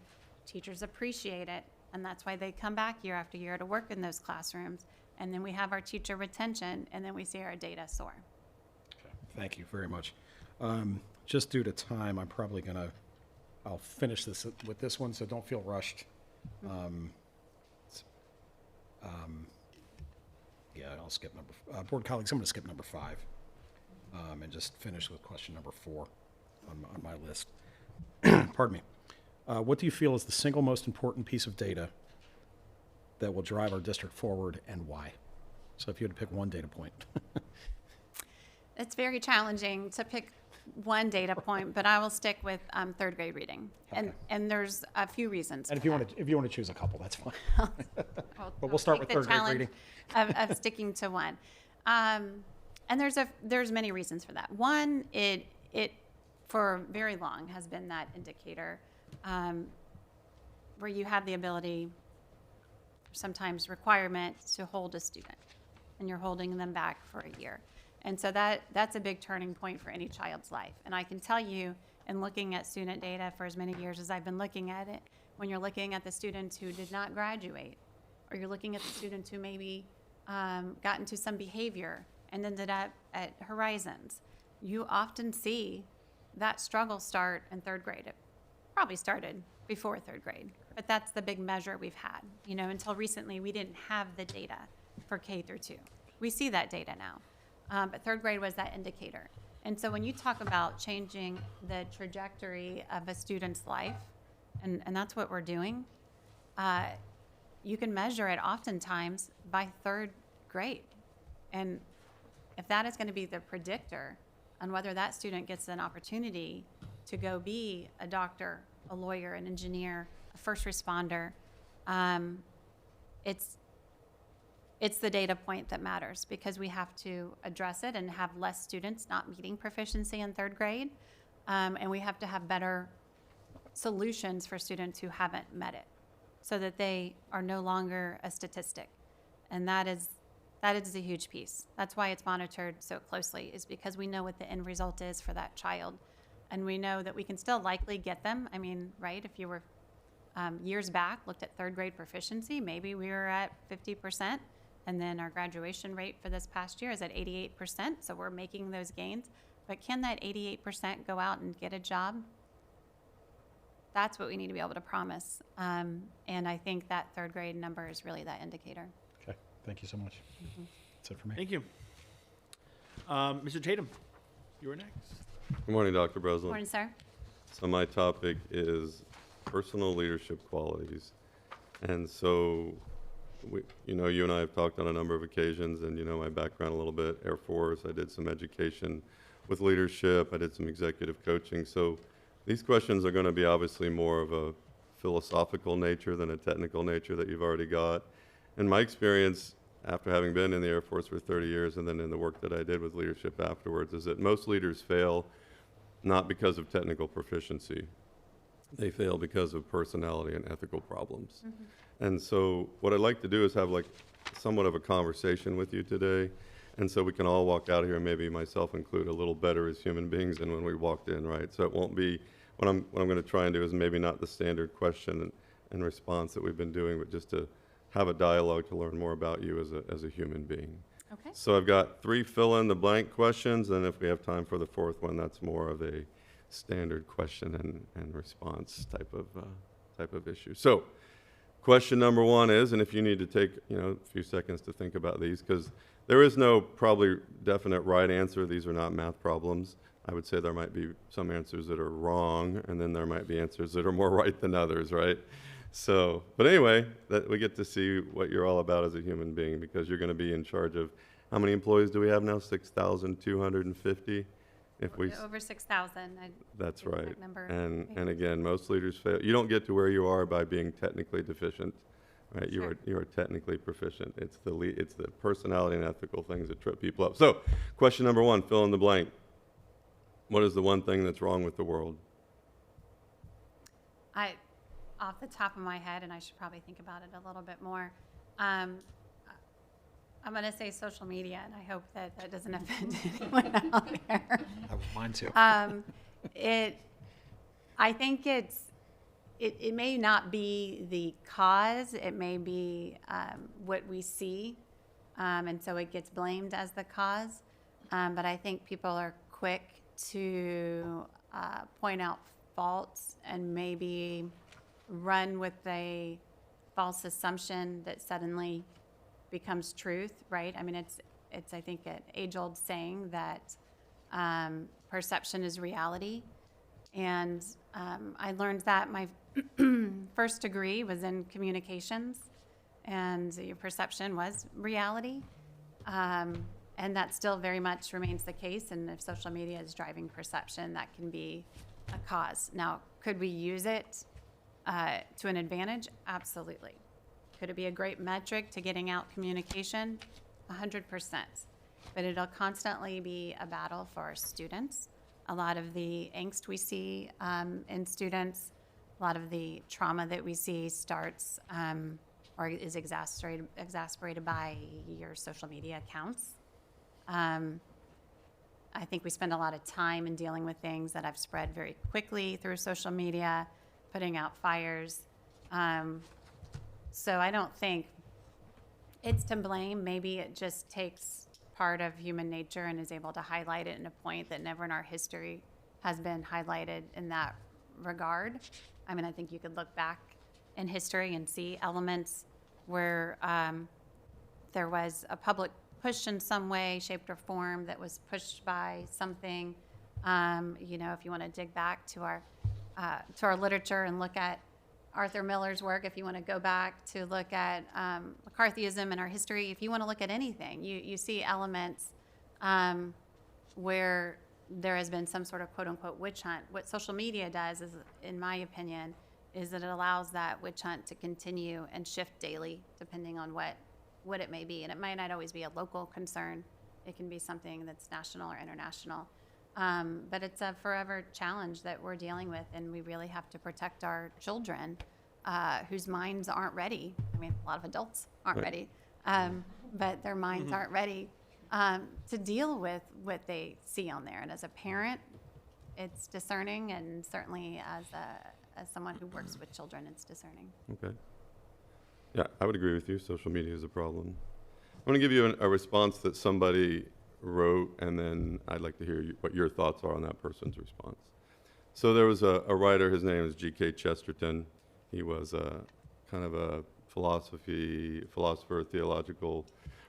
Teachers appreciate it, and that's why they come back year after year to work in those classrooms. And then we have our teacher retention, and then we see our data soar. Okay, thank you very much. Just due to time, I'm probably I'll finish this with this one, so don't feel rushed. Yeah, I'll skip board colleagues, I'm going to skip number 5 and just finish with question number 4 on my list. Pardon me. What do you feel is the single most important piece of data that will drive our district forward, and why? So if you had to pick one data point. It's very challenging to pick one data point, but I will stick with third grade reading. Okay. And there's a few reasons. And for that. if you want to choose a couple, that's fine. I'll we'll start take with third grade the reading. challenge of sticking to one. And there's many reasons for that. One, it for very long has been that indicator where you have the ability, sometimes requirement, to hold a student, and you're holding them back for a year. And so that's a big turning point for any child's life. And I can tell you, in looking at student data for as many years as I've been looking at it, when you're looking at the students who did not graduate, or you're looking at the students who maybe got into some behavior and ended up at Horizons, you often see that struggle start in third grade. It probably started before third grade, but that's the big measure we've had. You know, until recently, we didn't have the data for K through 2. We see that data now. But third grade was that indicator. And so when you talk about changing the trajectory of a student's life, and that's what we're doing, you can measure it oftentimes by third grade. And if that is going to be the predictor on whether that student gets an opportunity to go be a doctor, a lawyer, an engineer, a first responder, it's the data point that matters, because we have to address it and have less students not meeting proficiency in third grade. And we have to have better solutions for students who haven't met it, so that they are no longer a statistic. And that is a huge piece. That's why it's monitored so closely, is because we know what the end result is for that child. And we know that we can still likely get them. I mean, right, if you were years back, looked at third grade proficiency, maybe we were at 50%. And then our graduation rate for this past year is at 88%, so we're making those gains. But can that 88% go out and get a job? That's what we need to be able to promise. And I think that third grade number is really that indicator. Okay, thank you so much. That's it for me. Thank you. Mr. Tatum, you were next. Good morning, Dr. Breslin. Morning, sir. So my topic is personal leadership qualities. And so, you and I have talked on a number of occasions, and you know my background a little bit, Air Force. I did some education with leadership. I did some executive coaching. So these questions are going to be obviously more of a philosophical nature than a technical nature that you've already got. In my experience, after having been in the Air Force for 30 years and then in the work that I did with leadership afterwards, is that most leaders fail not because of technical proficiency. They fail because of personality and ethical problems. And so what I'd like to do is have like somewhat of a conversation with you today. And so we can all walk out of here, and maybe myself include, a little better as human beings than when we walked in, right? So it won't be, what I'm going to try and do is maybe not the standard question and response that we've been doing, but just to have a dialogue to learn more about you as a human being. Okay. So I've got 3 fill-in-the-blank questions, and if we have time for the 4th one, that's more of a standard question and response type of issue. So question number 1 is, and if you need to take a few seconds to think about these, because there is no probably definite right answer. These are not math problems. I would say there might be some answers that are wrong, and then there might be answers that are more right than others, right? So, but anyway, that we get to see what you're all about as a human being, because you're going to be in charge of, how many employees do we have now? 6,250? If we, Over 6,000. that's the exact right. number. And again, most leaders fail. You don't get to where you are by being technically deficient, right? Sure. You are technically proficient. It's the personality and ethical things that trip people up. So, question number 1, fill in the blank. What is the one thing that's wrong with the world? Off the top of my head, and I should probably think about it a little bit more, I'm going to say social media, and I hope that that doesn't offend anyone out there. That was mine too. I think it may not be the cause, it may be what we see, and so it gets blamed as the cause. But I think people are quick to point out faults and maybe run with a false assumption that suddenly becomes truth, right? I mean, it's I think an age-old saying that perception is reality, and I learned that my first degree was in communications, and your perception was reality, and that still very much remains the case. And if social media is driving perception, that can be a cause. Now, could we use it to an advantage? Absolutely. Could it be a great metric to getting out communication? 100%. But it'll constantly be a battle for our students. A lot of the angst we see in students, a lot of the trauma that we see starts or is exasperated by your social media accounts. I think we spend a lot of time in dealing with things that have spread very quickly through social media, putting out fires. So I don't think it's to blame. Maybe it just takes part of human nature and is able to highlight it in a point that never in our history has been highlighted in that regard. I mean, I think you could look back in history and see elements where there was a public push in some way, shaped or form, that was pushed by something. You know, if you want to dig back to our literature and look at Arthur Miller's work, if you want to go back to look at McCarthyism in our history, if you want to look at anything, you see elements where there has been some sort of quote-unquote witch hunt. What social media does, is, in my opinion, is that it allows that witch hunt to continue and shift daily, depending on what it may be. And it might not always be a local concern. It can be something that's national or international. But it's a forever challenge that we're dealing with, and we really have to protect our children whose minds aren't ready. I mean, a lot of adults aren't ready, but their minds aren't ready to deal with what they see on there. And as a parent, it's discerning, and certainly as someone who works with children, it's discerning. Okay. Yeah, I would agree with you. Social media is a problem. I'm going to give you a response that somebody wrote, and then I'd like to hear what your thoughts are on that person's response. So there was a writer, his name is G.K. Chesterton. He was kind of a philosopher, theological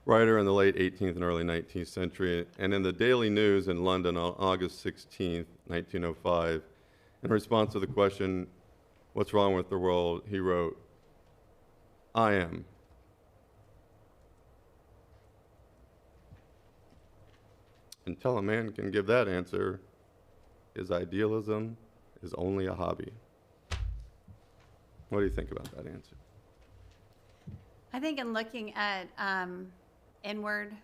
writer in the late 18th and early 19th century. And in the Daily News in London on August 16th, 1905, in response to the question, "What's wrong with the world?" he wrote, "I am." Until a man can give that answer, his idealism is only a hobby. What do you think about that answer? I think in looking at inward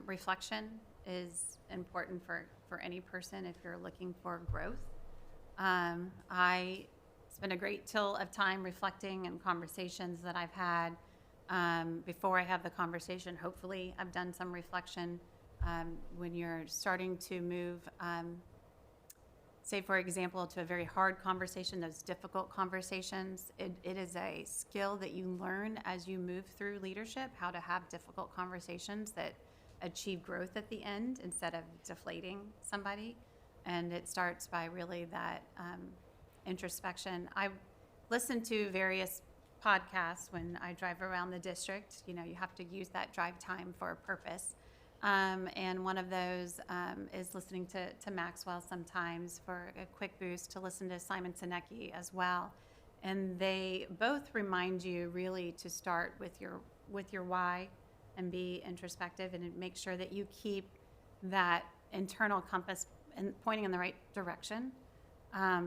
reflection is important for any person if you're looking for growth. I spend a great deal of time reflecting in conversations that I've had. Before I have the conversation, hopefully I've done some reflection. When you're starting to move, say, for example, to a very hard conversation, those difficult conversations, it is a skill that you learn as you move through leadership, how to have difficult conversations that achieve growth at the end instead of deflating somebody. And it starts by really that introspection. I listen to various podcasts when I drive around the district. You know, you have to use that drive time for a purpose. And one of those is listening to Maxwell sometimes for a quick boost, to listen to Simon Sinecki as well. And they both remind you really to start with your why and be introspective and make sure that you keep that internal compass and pointing in the right direction.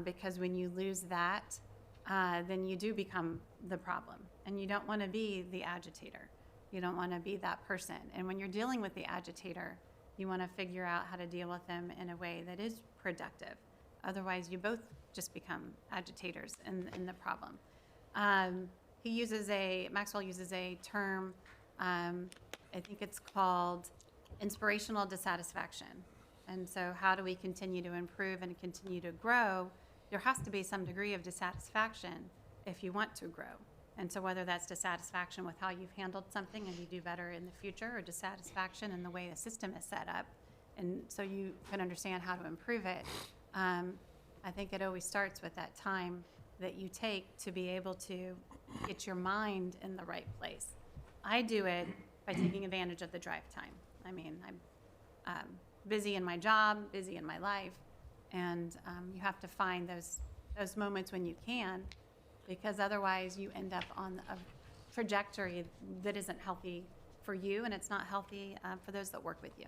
Because when you lose that, then you do become the problem. And you don't want to be the agitator. You don't want to be that person. And when you're dealing with the agitator, you want to figure out how to deal with them in a way that is productive. Otherwise, you both just become agitators in the problem. Maxwell uses a term, I think it's called inspirational dissatisfaction. And so how do we continue to improve and continue to grow? There has to be some degree of dissatisfaction if you want to grow. And so whether that's dissatisfaction with how you've handled something and you do better in the future, or dissatisfaction in the way the system is set up, and so you can understand how to improve it, I think it always starts with that time that you take to be able to get your mind in the right place. I do it by taking advantage of the drive time. I mean, I'm busy in my job, busy in my life, and you have to find those moments when you can, because otherwise you end up on a trajectory that isn't healthy for you, and it's not healthy for those that work with you.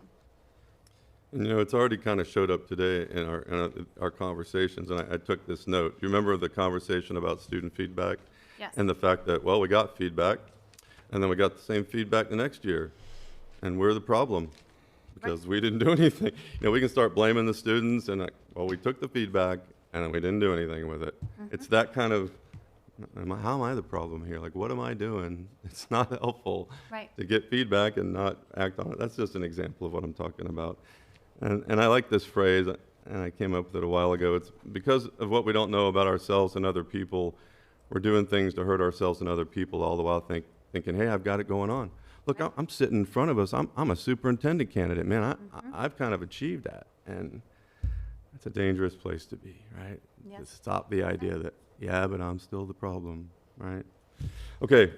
And, you know, it's already kind of showed up today in our conversations, and I took this note. You remember the conversation about student feedback? Yes. And the fact that, well, we got feedback, and then we got the same feedback the next year, and we're the problem because we didn't do anything. You know, we can start blaming the students, and well, we took the feedback, and then we didn't do anything with it. Mm-hmm. It's that kind of, how am I the problem here? Like, what am I doing? It's not helpful to get feedback and not act on it. That's just an example of what I'm talking about. And I like this phrase, and I came up with it a while ago. It's because of what we don't know about ourselves and other people, we're doing things to hurt ourselves and other people, all the while thinking, hey, I've got it going on. Look, I'm sitting in front of us. I'm a superintendent candidate, man. I've kind of achieved that. And it's a dangerous place to be, right? Yes. To stop the idea that, yeah, but I'm still the problem, right? Okay.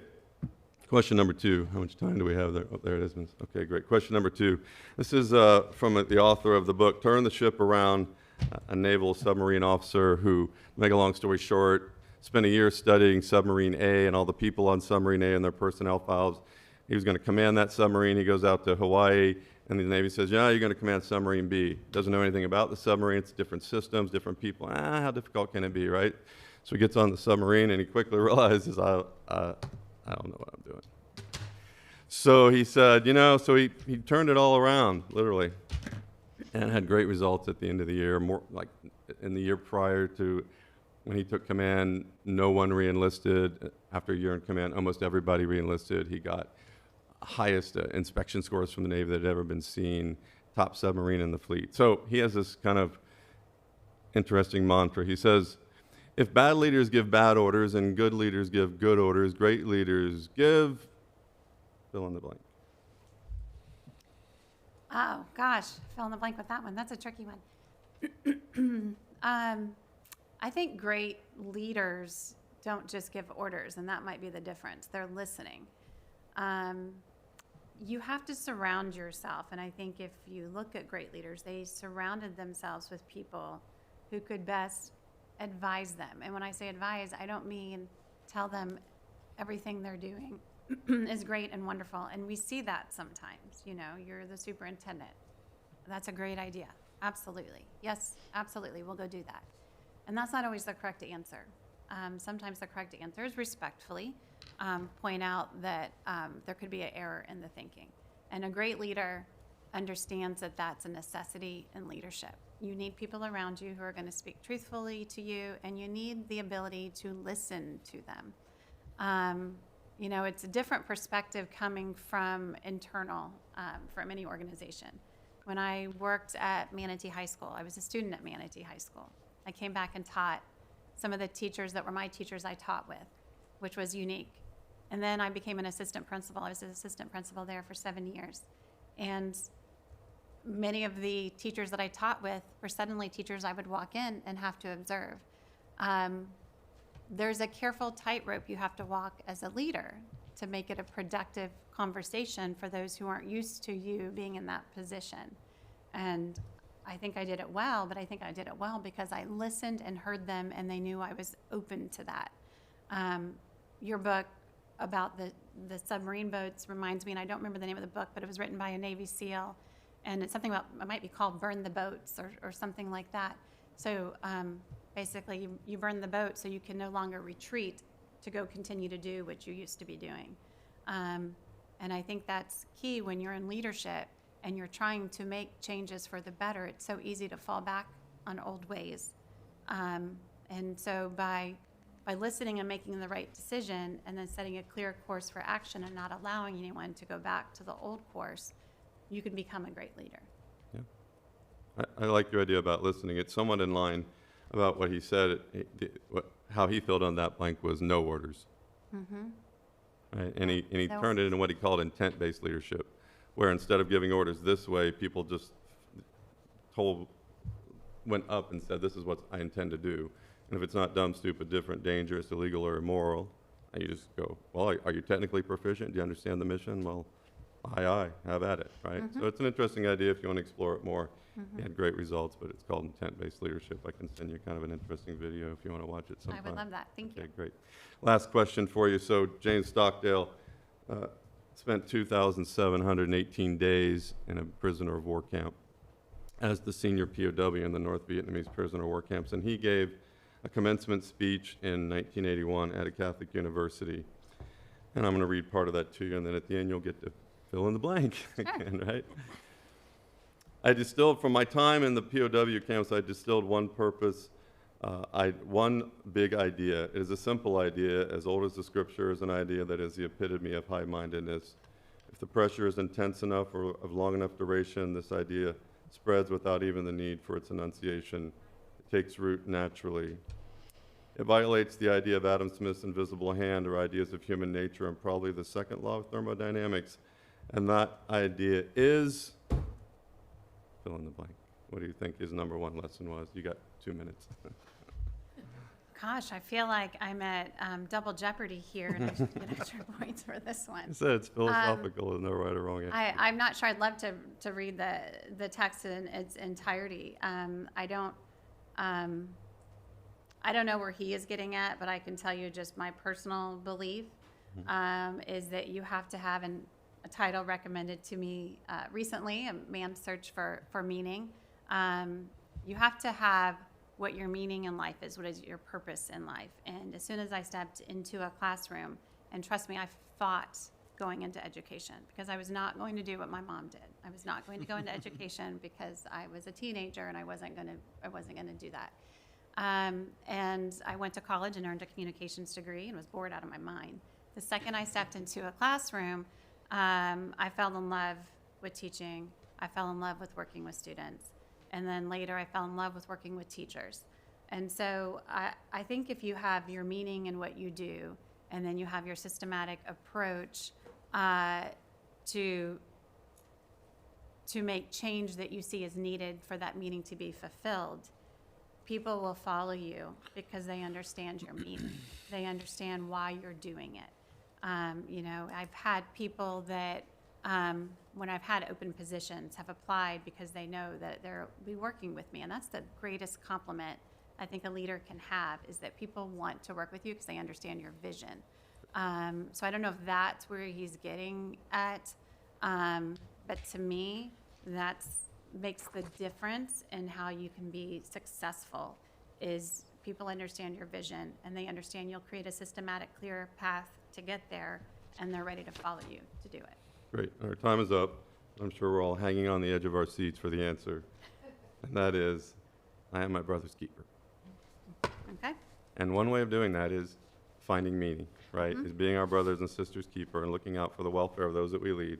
Question number 2. How much time do we have there? Oh, there it is. Okay, great. Question number 2. This is from the author of the book, Turn the Ship Around, a naval submarine officer who, to make a long story short, spent a year studying Submarine A and all the people on Submarine A and their personnel files. He was going to command that submarine. He goes out to Hawaii, and the Navy says, yeah, you're going to command Submarine B. Doesn't know anything about the submarine. It's different systems, different people. How difficult can it be, right? So he gets on the submarine, and he quickly realizes, I don't know what I'm doing. So he said, so he turned it all around, literally, and had great results at the end of the year. More like in the year prior to when he took command, no one re-enlisted. After a year in command, almost everybody re-enlisted. He got highest inspection scores from the Navy that had ever been seen, top submarine in the fleet. So he has this kind of interesting mantra. He says, if bad leaders give bad orders and good leaders give good orders, great leaders give fill in the blank. Oh, gosh, fill in the blank with that one. That's a tricky one. I think great leaders don't just give orders, and that might be the difference. They're listening. You have to surround yourself, and I think if you look at great leaders, they surrounded themselves with people who could best advise them. And when I say advise, I don't mean tell them everything they're doing is great and wonderful. And we see that sometimes. You're the superintendent. That's a great idea. Absolutely. Yes, absolutely. We'll go do that. And that's not always the correct answer. Sometimes the correct answer is respectfully point out that there could be an error in the thinking. And a great leader understands that that's a necessity in leadership. You need people around you who are going to speak truthfully to you, and you need the ability to listen to them. It's a different perspective coming from internal, from any organization. When I worked at Manatee High School, I was a student at Manatee High School. I came back and taught some of the teachers that were my teachers I taught with, which was unique. And then I became an assistant principal. I was an assistant principal there for 7 years. And many of the teachers that I taught with were suddenly teachers I would walk in and have to observe. There's a careful tightrope you have to walk as a leader to make it a productive conversation for those who aren't used to you being in that position. And I think I did it well, but I think I did it well because I listened and heard them, and they knew I was open to that. Your book about the submarine boats reminds me, and I don't remember the name of the book, but it was written by a Navy SEAL, and it's something about, it might be called Burn the Boats or something like that. So basically, you burn the boat so you can no longer retreat to go continue to do what you used to be doing. And I think that's key when you're in leadership and you're trying to make changes for the better. It's so easy to fall back on old ways. And so by listening and making the right decision and then setting a clear course for action and not allowing anyone to go back to the old course, you can become a great leader. Yeah. I like your idea about listening. It's somewhat in line about what he said. How he filled on that blank was no orders. Right? And he No. turned it into what he called intent-based leadership, where instead of giving orders this way, people just went up and said, this is what I intend to do. And if it's not dumb, stupid, different, dangerous, illegal, or immoral, you just go, well, are you technically proficient? Do you understand the mission? Well, aye, have at it, right? So it's an interesting idea if you want to explore it more. He had great results, but it's called intent-based leadership. I can send you kind of an interesting video if you want to watch it sometime. I would love that. Thank you. Okay, great. Last question for you. So James Stockdale spent 2,718 days in a prisoner of war camp as the senior POW in the North Vietnamese prisoner of war camps, and he gave a commencement speech in 1981 at a Catholic university. And I'm going to read part of that to you, and then at the end you'll get to fill in the blank again, right? I distilled from my time in the POW camps, I distilled one purpose, one big idea. It is a simple idea, as old as the scripture, is an idea that is the epitome of high-mindedness. If the pressure is intense enough or of long enough duration, this idea spreads without even the need for its enunciation. It takes root naturally. It violates the idea of Adam Smith's invisible hand or ideas of human nature and probably the second law of thermodynamics. And that idea is, fill in the blank. What do you think his number one lesson was? You got 2 minutes. Gosh, I feel like I'm at double jeopardy here, and I should get extra points for this one. I said it's philosophical, there's no right or wrong answer. I'm not sure. I'd love to read the text in its entirety. I don't know where he is getting at, but I can tell you just my personal belief is that you have to have a title recommended to me recently, a man's search for meaning. You have to have what your meaning in life is, what is your purpose in life. And as soon as I stepped into a classroom, and trust me, I fought going into education because I was not going to do what my mom did. I was not going to go into education because I was a teenager and I wasn't going to do that. And I went to college and earned a communications degree and was bored out of my mind. The second I stepped into a classroom, I fell in love with teaching. I fell in love with working with students. And then later I fell in love with working with teachers. And so I think if you have your meaning in what you do, and then you have your systematic approach to make change that you see as needed for that meaning to be fulfilled, people will follow you because they understand your meaning. They understand why you're doing it. I've had people that, when I've had open positions, have applied because they know that they'll be working with me. And that's the greatest compliment I think a leader can have, is that people want to work with you because they understand your vision. So I don't know if that's where he's getting at, but to me, that makes the difference in how you can be successful, is people understand your vision and they understand you'll create a systematic, clear path to get there, and they're ready to follow you to do it. Great. Our time is up. I'm sure we're all hanging on the edge of our seats for the answer. And that is, I am my brother's keeper. Okay? And one way of doing that is finding meaning, right? Is being our brothers and sisters' keeper and looking out for the welfare of those that we lead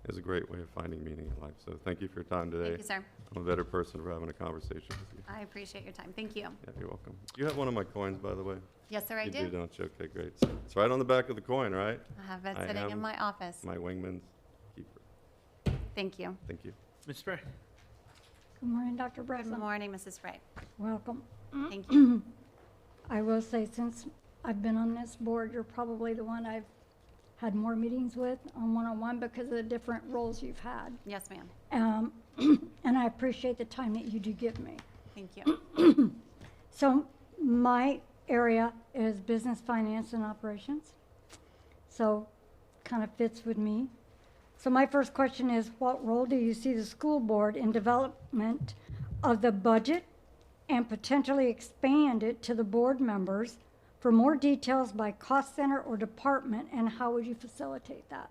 is a great way of finding meaning in life. So thank you for your time today. Thank you, sir. I'm a better person for having a conversation with you. I appreciate your time. Thank you. Yeah, you're welcome. Do you have one of my coins, by the way? Yes, sir, I You do. don't you? Okay, great. So it's right on the back of the coin, right? I have it I sitting in am my office. My wingman's keeper. Thank you. Thank you. Ms. Spray. Good morning, Dr. Good Breslin. morning, Mrs. Spray. Welcome. Thank you. I will say, since I've been on this board, you're probably the one I've had more meetings with on one-on-one because of the different roles you've had. Yes, ma'am. And I appreciate the time that you do give me. Thank you. So my area is business, finance, and operations. So kind of fits with me. So my first question is, what role do you see the school board in development of the budget and potentially expand it to the board members for more details by cost center or department, and how would you facilitate that?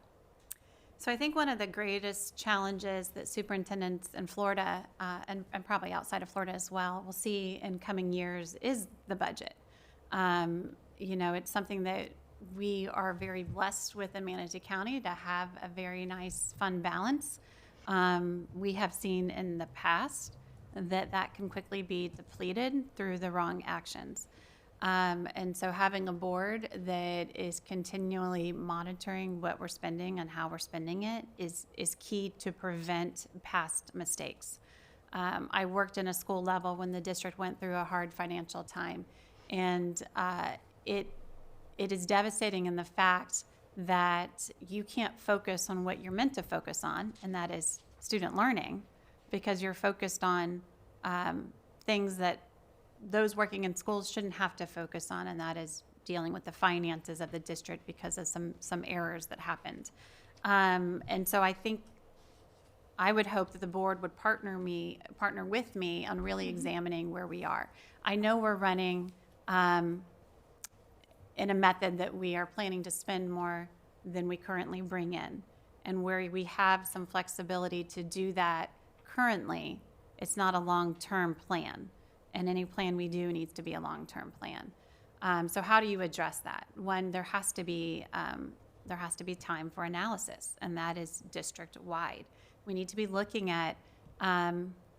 So I think one of the greatest challenges that superintendents in Florida, and probably outside of Florida as well, will see in coming years is the budget. It's something that we are very blessed with in Manatee County to have a very nice fund balance. We have seen in the past that can quickly be depleted through the wrong actions. And so having a board that is continually monitoring what we're spending and how we're spending it is key to prevent past mistakes. I worked in a school level when the district went through a hard financial time, and it is devastating in the fact that you can't focus on what you're meant to focus on, and that is student learning, because you're focused on things that those working in schools shouldn't have to focus on, and that is dealing with the finances of the district because of some errors that happened. And so I think I would hope that the board would partner with me on really examining where we are. I know we're running in a method that we are planning to spend more than we currently bring in, and where we have some flexibility to do that currently. It's not a long-term plan, and any plan we do needs to be a long-term plan. So how do you address that? One, there has to be time for analysis, and that is district-wide. We need to be looking at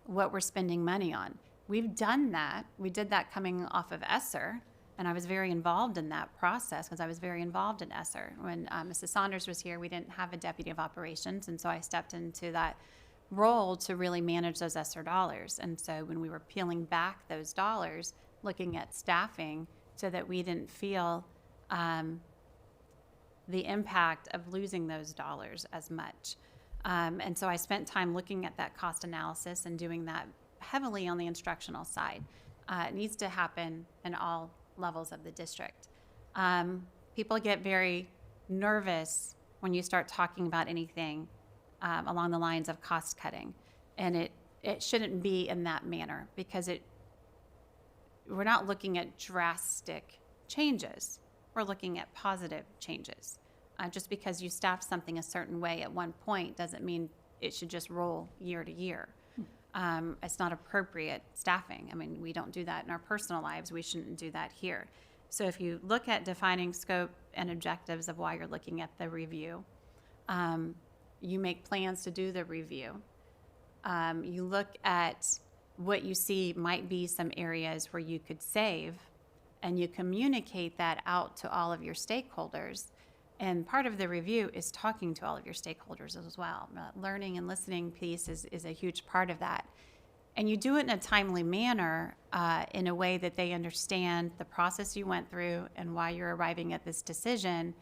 what we're spending money on. We've done that. We did that coming off of ESSER, and I was very involved in that process because I was very involved in ESSER. When Mrs. Saunders was here, we didn't have a deputy of operations, and so I stepped into that role to really manage those ESSER dollars. And so when we were peeling back those dollars, looking at staffing so that we didn't feel the impact of losing those dollars as much. And so I spent time looking at that cost analysis and doing that heavily on the instructional side. It needs to happen in all levels of the district. People get very nervous when you start talking about anything along the lines of cost cutting, and it shouldn't be in that manner, because we're not looking at drastic changes. We're looking at positive changes. Just because you staff something a certain way at one point doesn't mean it should just roll year to year. It's not appropriate staffing. I mean, we don't do that in our personal lives. We shouldn't do that here. So if you look at defining scope and objectives of why you're looking at the review, you make plans to do the review. You look at what you see might be some areas where you could save, and you communicate that out to all of your stakeholders. And part of the review is talking to all of your stakeholders as well. Learning and listening piece is a huge part of that. And you do it in a timely manner, in a way that they understand the process you went through and why you're arriving at this decision.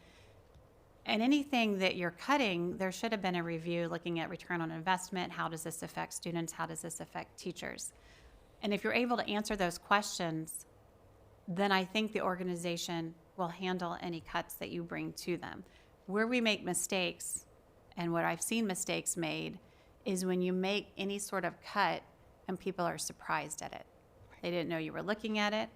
And anything that you're cutting, there should have been a review looking at return on investment. How does this affect students? How does this affect teachers? And if you're able to answer those questions, then I think the organization will handle any cuts that you bring to them. Where we make mistakes, and what I've seen mistakes made, is when you make any sort of cut and people are surprised at it. They didn't know you were looking at it.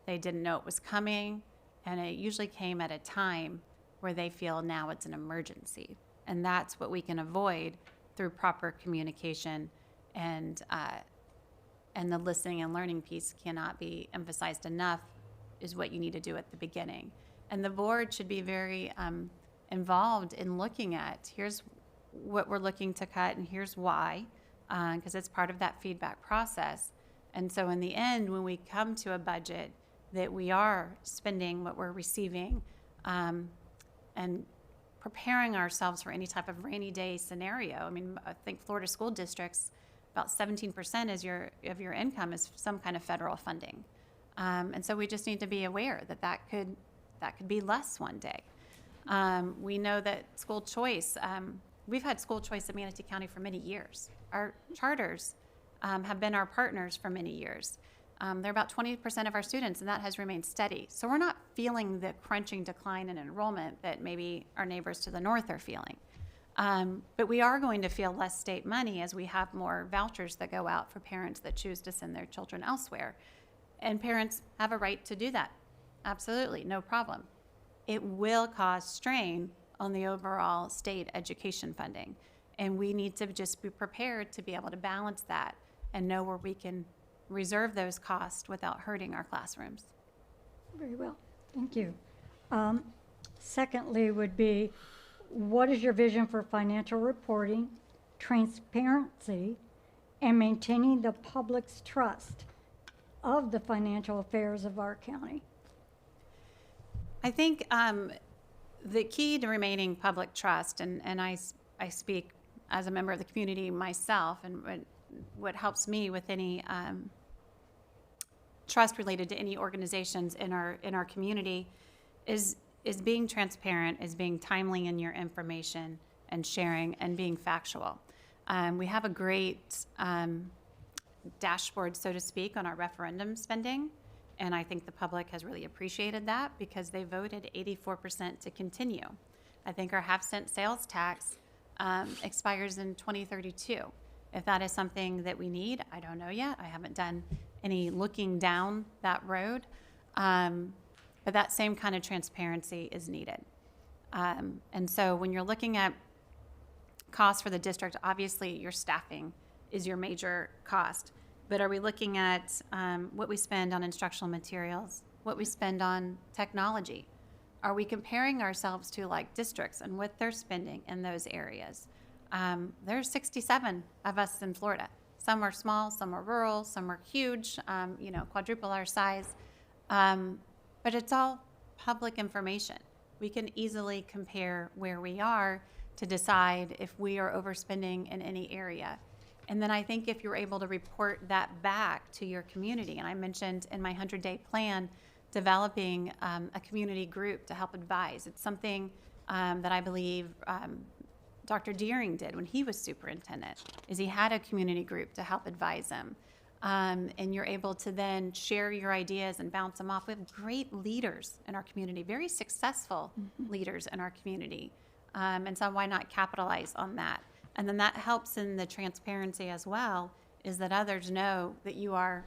They didn't know it was coming. And it usually came at a time where they feel now it's an emergency. And that's what we can avoid through proper communication, and the listening and learning piece cannot be emphasized enough, is what you need to do at the beginning. And the board should be very involved in looking at, here's what we're looking to cut and here's why, because it's part of that feedback process. And so in the end, when we come to a budget, that we are spending what we're receiving, and preparing ourselves for any type of rainy day scenario. I mean, I think Florida school districts, about 17% of your income is some kind of federal funding. And so we just need to be aware that could be less one day. We know that school choice, we've had school choice in Manatee County for many years. Our charters have been our partners for many years. They're about 20% of our students, and that has remained steady. So we're not feeling the crunching decline in enrollment that maybe our neighbors to the north are feeling. But we are going to feel less state money as we have more vouchers that go out for parents that choose to send their children elsewhere. And parents have a right to do that. Absolutely, no problem. It will cause strain on the overall state education funding. And we need to just be prepared to be able to balance that and know where we can reserve those costs without hurting our classrooms. Very well, thank you. Secondly would be, what is your vision for financial reporting, transparency, and maintaining the public's trust of the financial affairs of our county? I think the key to remaining public trust, and I speak as a member of the community myself, and what helps me with any trust related to any organizations in our community is being transparent, is being timely in your information and sharing and being factual. We have a great dashboard, so to speak, on our referendum spending. And I think the public has really appreciated that because they voted 84% to continue. I think our half-cent sales tax expires in 2032. If that is something that we need, I don't know yet. I haven't done any looking down that road. But that same kind of transparency is needed. And so when you're looking at costs for the district, obviously your staffing is your major cost. But are we looking at what we spend on instructional materials, what we spend on technology? Are we comparing ourselves to like districts and what they're spending in those areas? There's 67 of us in Florida. Some are small, some are rural, some are huge, quadruple our size. But it's all public information. We can easily compare where we are to decide if we are overspending in any area. And then I think if you're able to report that back to your community, and I mentioned in my 100-day plan, developing a community group to help advise. It's something that I believe Dr. Deering did when he was superintendent, is he had a community group to help advise him. And you're able to then share your ideas and bounce them off. We have great leaders in our community, very successful leaders in our community. And so why not capitalize on that? And then that helps in the transparency as well, is that others know that you are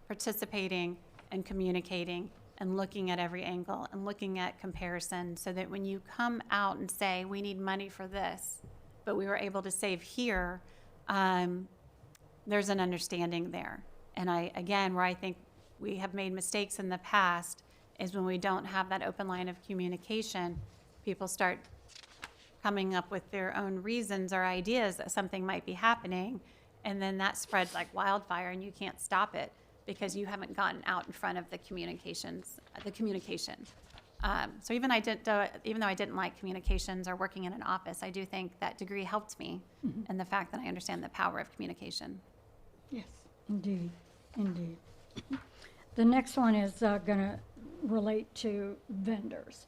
participating and communicating and looking at every angle and looking at comparison, so that when you come out and say, we need money for this, but we were able to save here, there's an understanding there. And where I think we have made mistakes in the past is when we don't have that open line of communication, people start coming up with their own reasons or ideas that something might be happening, and then that spreads like wildfire and you can't stop it because you haven't gotten out in front of the communication. So even though I didn't like communications or working in an office, I do think that degree helped me in the fact that I understand the power of communication. Yes, indeed, indeed. The next one is going to relate to vendors.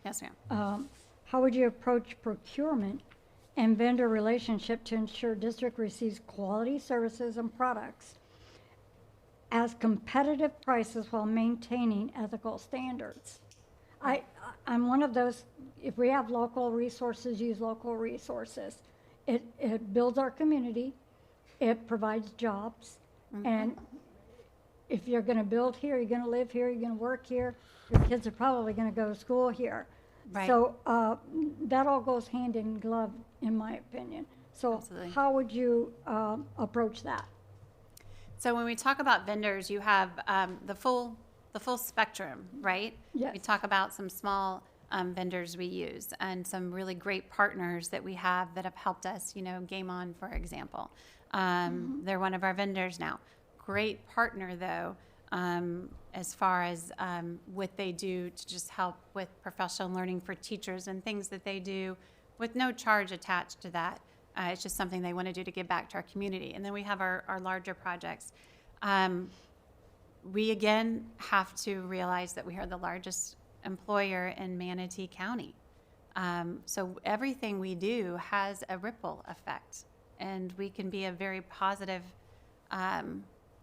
Yes, ma'am. How would you approach procurement and vendor relationship to ensure district receives quality services and products as competitive prices while maintaining ethical standards? I'm one of those, if we have local resources, use local resources. It builds our community, it provides jobs, and if you're going to build here, you're going to live here, you're going to work here, your kids are probably going to go to school here. Right. So that all goes hand in glove, in my opinion. So Absolutely. How would you approach that? So when we talk about vendors, you have the full spectrum, right? Yes. We talk about some small vendors we use and some really great partners that we have that have helped us, Game On, for example. They're one of our vendors now. Great partner, though, as far as what they do to just help with professional learning for teachers and things that they do with no charge attached to that. It's just something they want to do to give back to our community. And then we have our larger projects. We, again, have to realize that we are the largest employer in Manatee County. So everything we do has a ripple effect, and we can be a very positive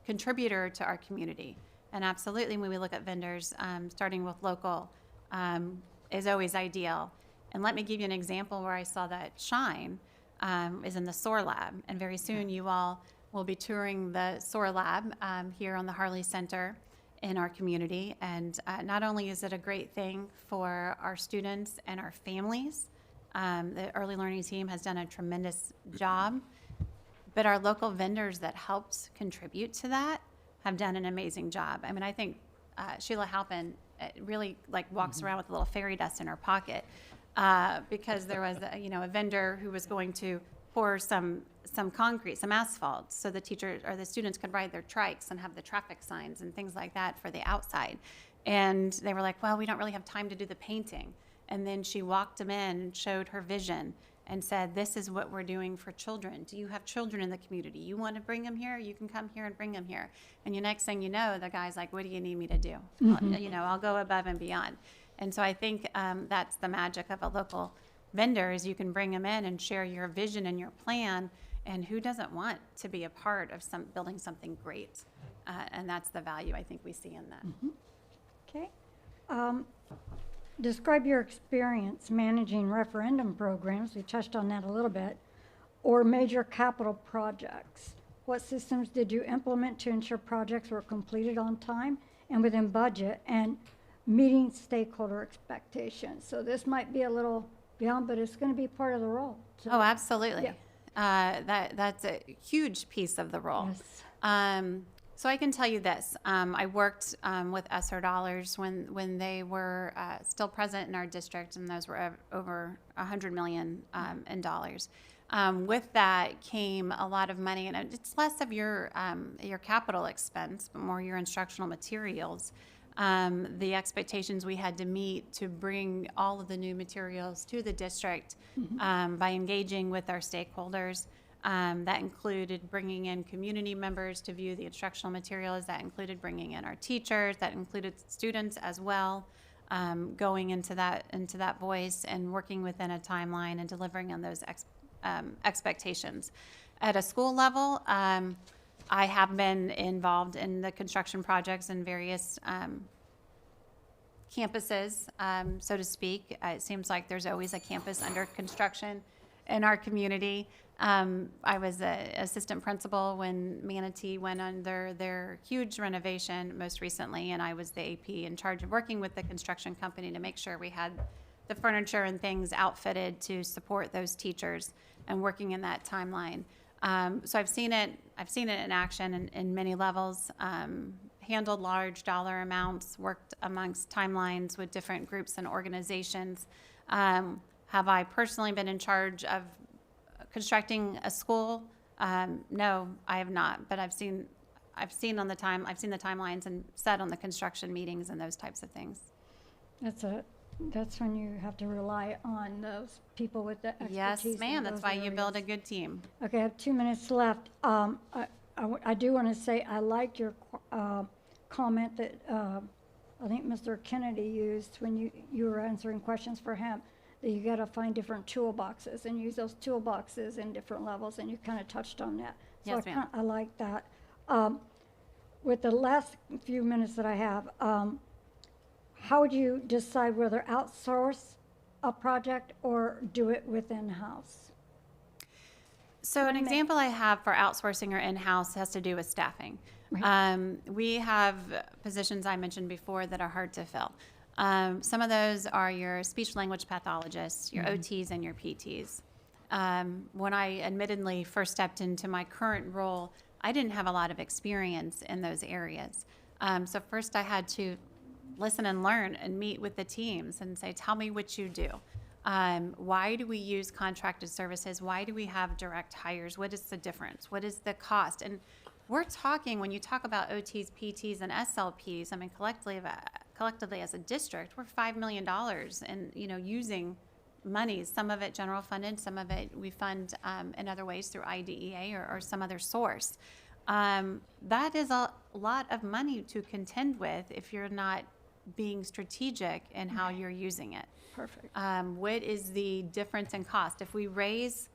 contributor to our community. And absolutely, when we look at vendors, starting with local is always ideal. And let me give you an example where I saw that shine is in the SOAR Lab. And very soon you all will be touring the SOAR Lab here on the Harley Center in our community. And not only is it a great thing for our students and our families, the early learning team has done a tremendous job, but our local vendors that helped contribute to that have done an amazing job. I mean, I think Sheila Halpin really like walks around with a little fairy dust in her pocket because there was a vendor who was going to pour some concrete, some asphalt, so the teachers or the students could ride their trikes and have the traffic signs and things like that for the outside. And they were like, well, we don't really have time to do the painting. And then she walked them in and showed her vision and said, this is what we're doing for children. Do you have children in the community? You want to bring them here? You can come here and bring them here. And the next thing you know, the guy's like, what do you need me to do? I'll go above and beyond. And so I think that's the magic of a local vendor is you can bring them in and share your vision and your plan. And who doesn't want to be a part of building something great? And that's the value I think we see in that. Okay. Describe your experience managing referendum programs, we touched on that a little bit, or major capital projects. What systems did you implement to ensure projects were completed on time and within budget and meeting stakeholder expectations? So this might be a little beyond, but it's going to be part of the role. So, Oh, absolutely. Yeah. That's a huge piece of the role. yes. So I can tell you this. I worked with ESSER dollars when they were still present in our district, and those were over $100 million in dollars. With that came a lot of money, and it's less of your capital expense, but more your instructional materials. The expectations we had to meet to bring all of the new materials to the district by engaging with our stakeholders. That included bringing in community members to view the instructional materials. That included bringing in our teachers. That included students as well, going into that voice and working within a timeline and delivering on those expectations. At a school level, I have been involved in the construction projects in various campuses, so to speak. It seems like there's always a campus under construction in our community. I was an assistant principal when Manatee went under their huge renovation most recently, and I was the AP in charge of working with the construction company to make sure we had the furniture and things outfitted to support those teachers and working in that timeline. So I've seen it in action in many levels, handled large dollar amounts, worked amongst timelines with different groups and organizations. Have I personally been in charge of constructing a school? No, I have not, but I've seen the timelines and sat on the construction meetings and those types of things. That's when you have to rely on those people with the expertise. Yes, ma'am. in That's those why you build a areas. good team. Okay, I have 2 minutes left. I do want to say I liked your comment that I think Mr. Kennedy used when you were answering questions for him, that you got to find different toolboxes and use those toolboxes in different levels, and you kind of touched on that. So Yes, ma'am. I like that. With the last few minutes that I have, how would you decide whether outsource a project or do it within house? So an example I have for outsourcing or in-house has to do with staffing. Right. We have positions I mentioned before that are hard to fill. Some of those are your speech language pathologists, your OTs, and your PTs. When I admittedly first stepped into my current role, I didn't have a lot of experience in those areas. So first I had to listen and learn and meet with the teams and say, tell me what you do. Why do we use contracted services? Why do we have direct hires? What is the difference? What is the cost? And we're talking, when you talk about OTs, PTs, and SLPs, I mean, collectively as a district, we're $5 million in, using money, some of it general funded, some of it we fund in other ways through IDEA or some other source. That is a lot of money to contend with if you're not being strategic in how you're using it. Perfect. What is the difference in cost? If we raise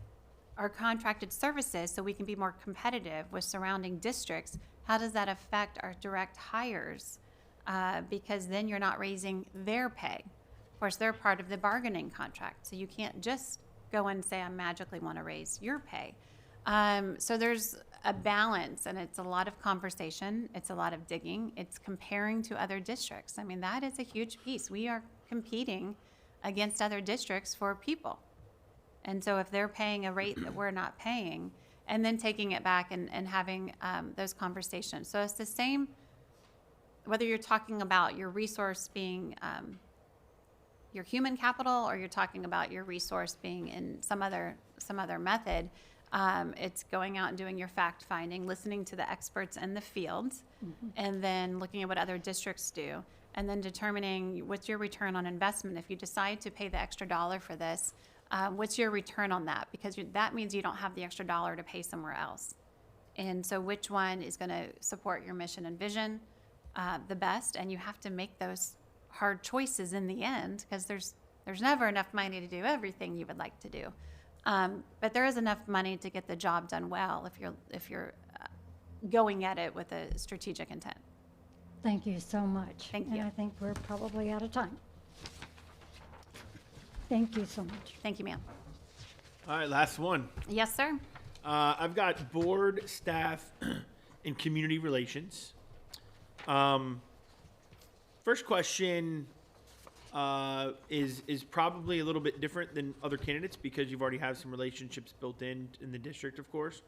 our contracted services so we can be more competitive with surrounding districts, how does that affect our direct hires? Because then you're not raising their pay. Of course, they're part of the bargaining contract, so you can't just go and say, I magically want to raise your pay. So there's a balance, and it's a lot of conversation. It's a lot of digging. It's comparing to other districts. I mean, that is a huge piece. We are competing against other districts for people. And so if they're paying a rate that we're not paying, and then taking it back and having those conversations. So it's the same, whether you're talking about your resource being your human capital, or you're talking about your resource being in some other method. It's going out and doing your fact finding, listening to the experts in the field, and then looking at what other districts do, and then determining what's your return on investment. If you decide to pay the extra dollar for this, what's your return on that? Because that means you don't have the extra dollar to pay somewhere else. And so which one is going to support your mission and vision the best? And you have to make those hard choices in the end, because there's never enough money to do everything you would like to do. But there is enough money to get the job done well if you're going at it with a strategic intent. Thank you so much. Thank you. And I think we're probably out of time. Thank you so much. Thank you, ma'am. All right, last one. Yes, sir. I've got board, staff, and community relations. First question is probably a little bit different than other candidates because you've already have some relationships built in the district, of course.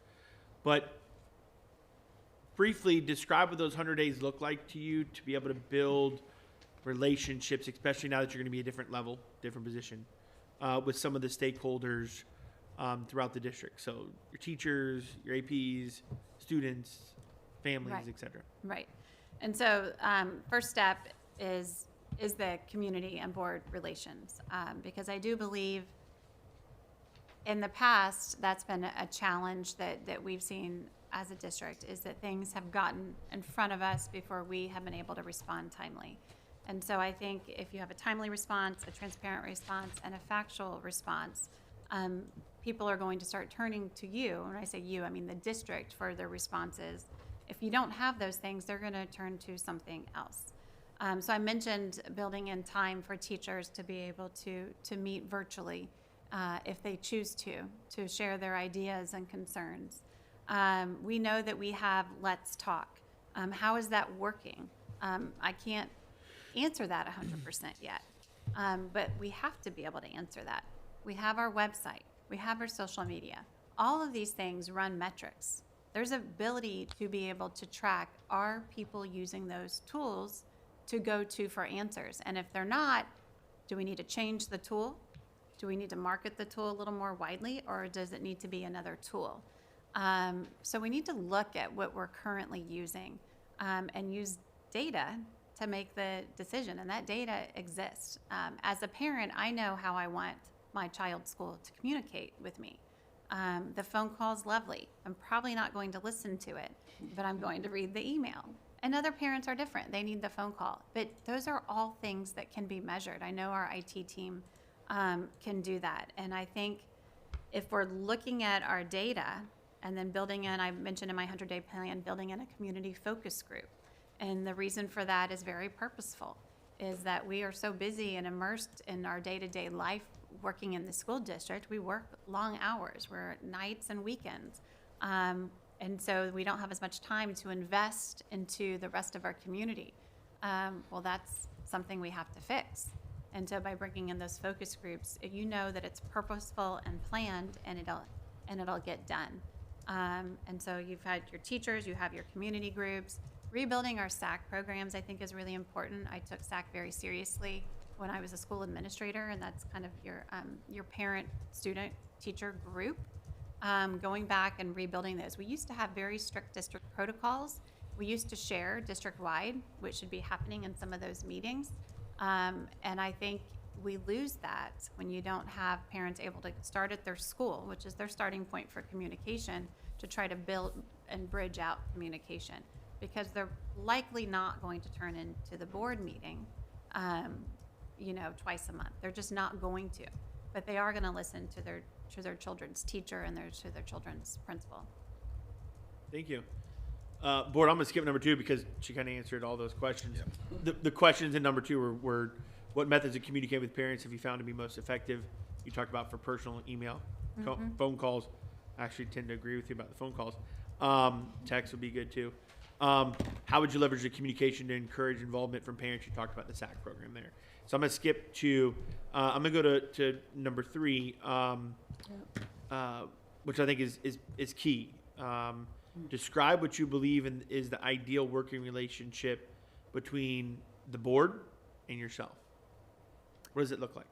But briefly describe what those 100 days look like to you to be able to build relationships, especially now that you're going to be a different level, different position, with some of the stakeholders throughout the district. So your teachers, your APs, students, families, Right. etc. Right. And so first step is the community and board relations, because I do believe in the past that's been a challenge that we've seen as a district, is that things have gotten in front of us before we have been able to respond timely. And so I think if you have a timely response, a transparent response, and a factual response, people are going to start turning to you. When I say you, I mean the district, for their responses. If you don't have those things, they're going to turn to something else. So I mentioned building in time for teachers to be able to meet virtually if they choose to share their ideas and concerns. We know that we have Let's Talk. How is that working? I can't answer that 100% yet, but we have to be able to answer that. We have our website. We have our social media. All of these things run metrics. There's ability to be able to track, are people using those tools to go to for answers? And if they're not, do we need to change the tool? Do we need to market the tool a little more widely, or does it need to be another tool? So we need to look at what we're currently using and use data to make the decision, and that data exists. As a parent, I know how I want my child's school to communicate with me. The phone call's lovely. I'm probably not going to listen to it, but I'm going to read the email. And other parents are different. They need the phone call. But those are all things that can be measured. I know our IT team can do that. And I think if we're looking at our data and then building in, I mentioned in my 100-day plan, building in a community focus group. And the reason for that is very purposeful, is that we are so busy and immersed in our day-to-day life working in the school district. We work long hours. We're nights and weekends. And so we don't have as much time to invest into the rest of our community. Well, that's something we have to fix. And so by bringing in those focus groups, you know that it's purposeful and planned, and it'll get done. And so you've had your teachers, you have your community groups. Rebuilding our SAC programs, I think, is really important. I took SAC very seriously when I was a school administrator, and that's kind of your parent, student, teacher group. Going back and rebuilding those. We used to have very strict district protocols. We used to share district-wide, which should be happening in some of those meetings. And I think we lose that when you don't have parents able to start at their school, which is their starting point for communication, to try to build and bridge out communication. Because they're likely not going to turn into the board meeting twice a month. They're just not going to, but they are going to listen to their children's teacher and to their children's principal. Thank you. Board, I'm going to skip number 2 because she kind of answered all those questions. The questions in number 2 were what methods of communicating with parents have you found to be most effective? You talked about for personal email, phone calls. I actually tend to agree with you about the phone calls. Text would be good too. How would you leverage the communication to encourage involvement from parents? You talked about the SAC program there. So I'm going to skip to, I'm going to go to number 3, which I think is key. Describe what you believe is the ideal working relationship between the board and yourself. What does it look like?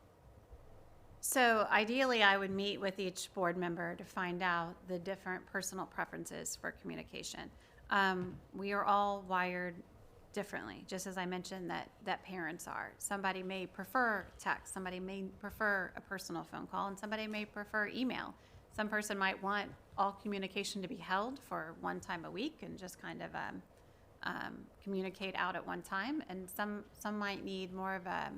So ideally, I would meet with each board member to find out the different personal preferences for communication. We are all wired differently, just as I mentioned that parents are. Somebody may prefer text, somebody may prefer a personal phone call, and somebody may prefer email. Some person might want all communication to be held for one time a week and just kind of communicate out at one time, and some might need more of a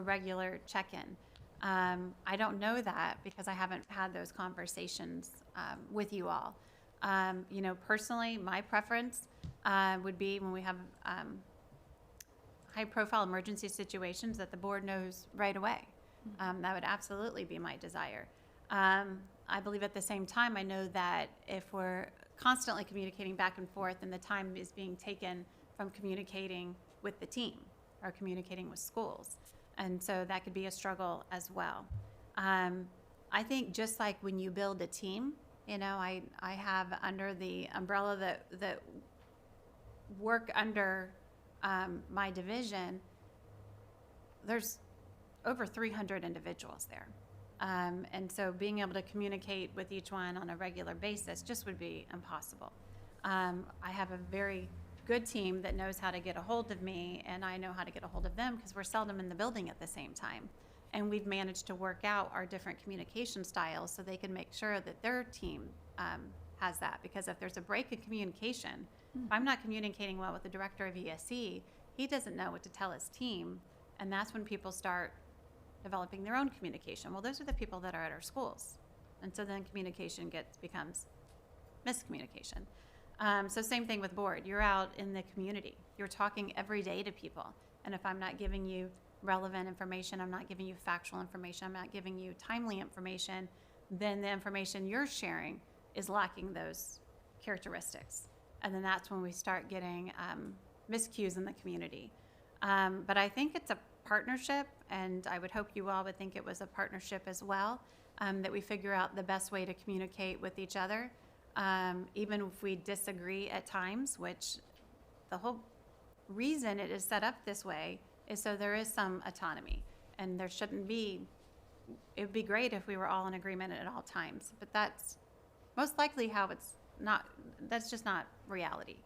regular check-in. I don't know that because I haven't had those conversations with you all. Personally, my preference would be when we have high-profile emergency situations that the board knows right away. That would absolutely be my desire. I believe at the same time, I know that if we're constantly communicating back and forth and the time is being taken from communicating with the team or communicating with schools. And so that could be a struggle as well. I think just like when you build a team, I have under the umbrella that work under my division, there's over 300 individuals there. And so being able to communicate with each one on a regular basis just would be impossible. I have a very good team that knows how to get a hold of me, and I know how to get a hold of them because we're seldom in the building at the same time. And we've managed to work out our different communication styles so they can make sure that their team has that. Because if there's a break in communication, if I'm not communicating well with the director of ESE, he doesn't know what to tell his team, and that's when people start developing their own communication. Well, those are the people that are at our schools. And so then communication becomes miscommunication. So same thing with board. You're out in the community. You're talking every day to people. And if I'm not giving you relevant information, I'm not giving you factual information, I'm not giving you timely information, then the information you're sharing is lacking those characteristics. And then that's when we start getting miscues in the community. But I think it's a partnership, and I would hope you all would think it was a partnership as well, that we figure out the best way to communicate with each other. Even if we disagree at times, which the whole reason it is set up this way is so there is some autonomy, and there shouldn't be. It would be great if we were all in agreement at all times, but that's most likely how it's not. That's just not reality.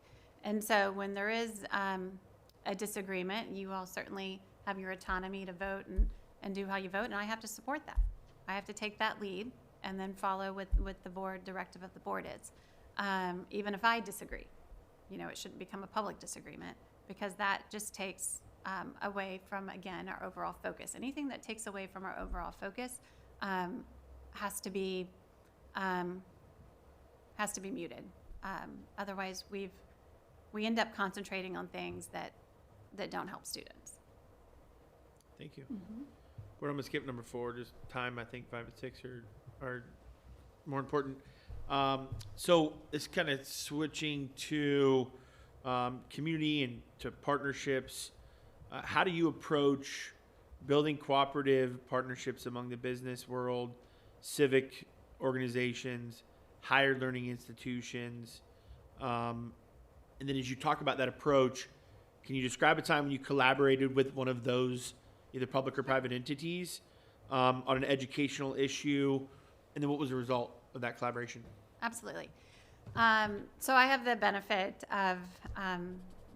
And so when there is a disagreement, you all certainly have your autonomy to vote and do how you vote, and I have to support that. I have to take that lead and then follow with the board directive of the board is. Even if I disagree, it shouldn't become a public disagreement, because that just takes away from, again, our overall focus. Anything that takes away from our overall focus has to be muted. Otherwise, we end up concentrating on things that don't help students. Thank you. Board, I'm going to skip number 4. Just time, I think 5 and 6 are more important. So it's kind of switching to community and to partnerships. How do you approach building cooperative partnerships among the business world, civic organizations, higher learning institutions? And then as you talk about that approach, can you describe a time when you collaborated with one of those either public or private entities on an educational issue, and then what was the result of that collaboration? Absolutely. So I have the benefit of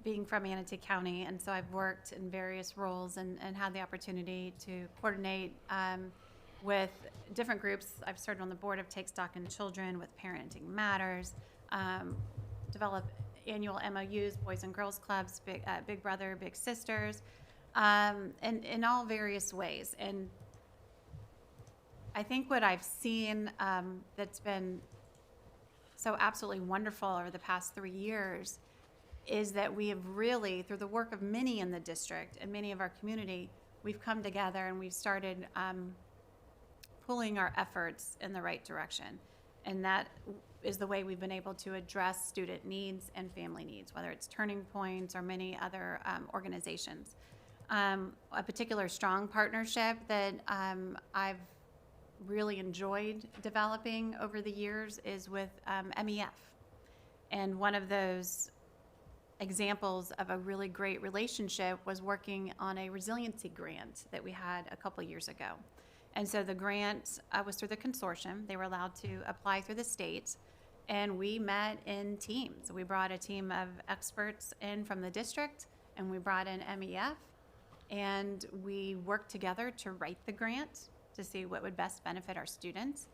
being from Manatee County, and so I've worked in various roles and had the opportunity to coordinate with different groups. I've served on the board of Take Stock in Children with Parenting Matters, develop annual MOUs, Boys and Girls Clubs, Big Brother, Big Sisters. in all various ways. And I think what I've seen that's been so absolutely wonderful over the past 3 years is that we have really, through the work of many in the district and many of our community, we've come together and we've started pulling our efforts in the right direction. And that is the way we've been able to address student needs and family needs, whether it's Turning Points or many other organizations. A particular strong partnership that I've really enjoyed developing over the years is with MEF. And one of those examples of a really great relationship was working on a resiliency grant that we had a couple years ago. And so the grant was through the consortium. They were allowed to apply through the state. And we met in teams. We brought a team of experts in from the district, and we brought in MEF. And we worked together to write the grant to see what would best benefit our students.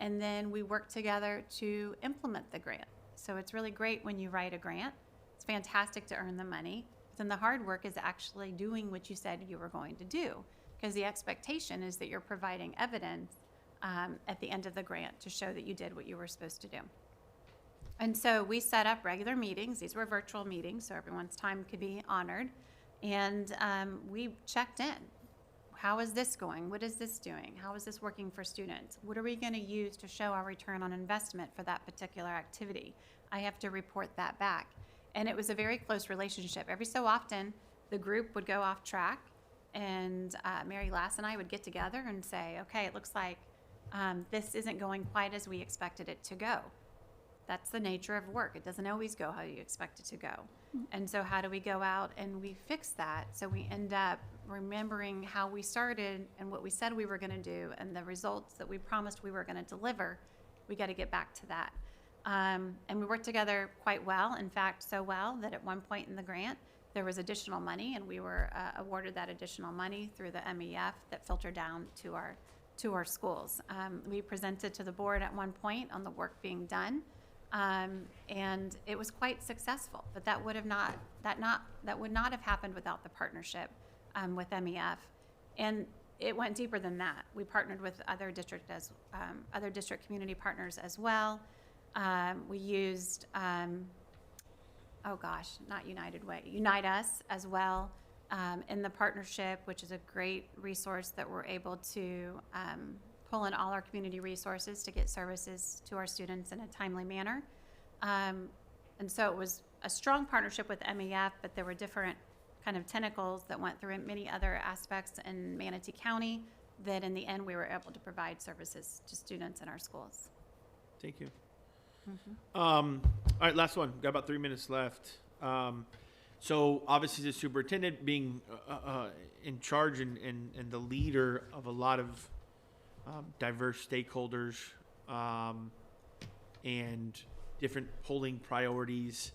And then we worked together to implement the grant. So it's really great when you write a grant. It's fantastic to earn the money. But then the hard work is actually doing what you said you were going to do, because the expectation is that you're providing evidence at the end of the grant to show that you did what you were supposed to do. And so we set up regular meetings. These were virtual meetings, so everyone's time could be honored. And we checked in. How is this going? What is this doing? How is this working for students? What are we going to use to show our return on investment for that particular activity? I have to report that back. And it was a very close relationship. Every so often, the group would go off track, and Mary Lass and I would get together and say, okay, it looks like this isn't going quite as we expected it to go. That's the nature of work. It doesn't always go how you expect it to go. And so how do we go out and we fix that so we end up remembering how we started and what we said we were going to do and the results that we promised we were going to deliver? We got to get back to that. And we worked together quite well. In fact, so well that at one point in the grant, there was additional money, and we were awarded that additional money through the MEF that filtered down to our schools. We presented to the board at one point on the work being done. And it was quite successful, but that would not have happened without the partnership with MEF, and it went deeper than that. We partnered with other district community partners as well. We used, Unite Us as well in the partnership, which is a great resource that we're able to pull in all our community resources to get services to our students in a timely manner. And so it was a strong partnership with MEF, but there were different kind of tentacles that went through many other aspects in Manatee County that in the end we were able to provide services to students in our schools. Thank you. All right, last one. Got about 3 minutes left. So obviously the superintendent being in charge and the leader of a lot of diverse stakeholders and different polling priorities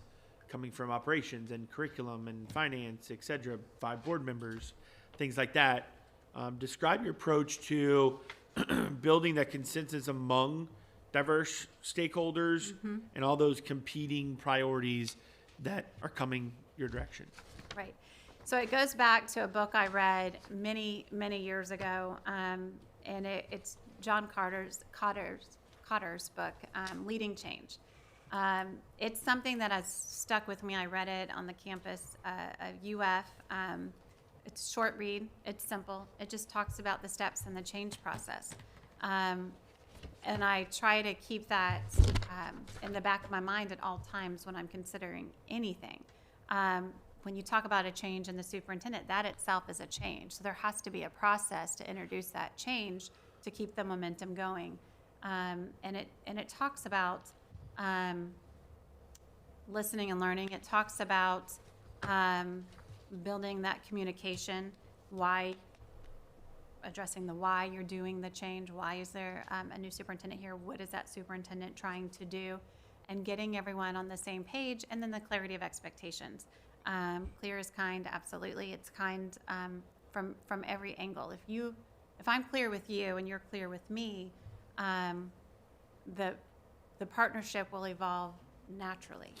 coming from operations and curriculum and finance, et cetera, 5 board members, things like that. Describe your approach to building that consensus among diverse stakeholders and all those competing priorities that are coming your direction. Right. So it goes back to a book I read many, many years ago, and it's John Cotter's book, Leading Change. It's something that has stuck with me. I read it on the campus of UF. It's a short read. It's simple. It just talks about the steps in the change process. And I try to keep that in the back of my mind at all times when I'm considering anything. When you talk about a change in the superintendent, that itself is a change. So there has to be a process to introduce that change to keep the momentum going. And it talks about listening and learning. It talks about building that communication, addressing the why you're doing the change. Why is there a new superintendent here? What is that superintendent trying to do? And getting everyone on the same page, and then the clarity of expectations. Clear is kind, absolutely. It's kind from every angle. If I'm clear with you and you're clear with me, the partnership will evolve naturally.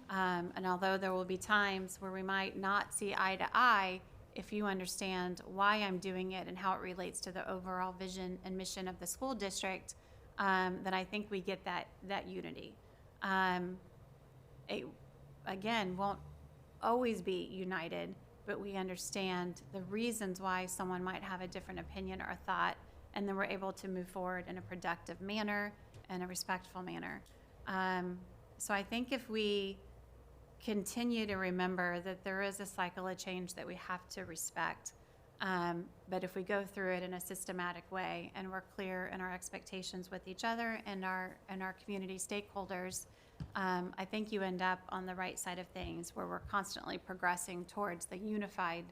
And although there will be times where we might not see eye to eye, if you understand why I'm doing it and how it relates to the overall vision and mission of the school district, then I think we get that unity. It, again, won't always be united, but we understand the reasons why someone might have a different opinion or thought, and then we're able to move forward in a productive manner and a respectful manner. So I think if we continue to remember that there is a cycle of change that we have to respect, but if we go through it in a systematic way and we're clear in our expectations with each other and our community stakeholders, I think you end up on the right side of things, where we're constantly progressing towards the unified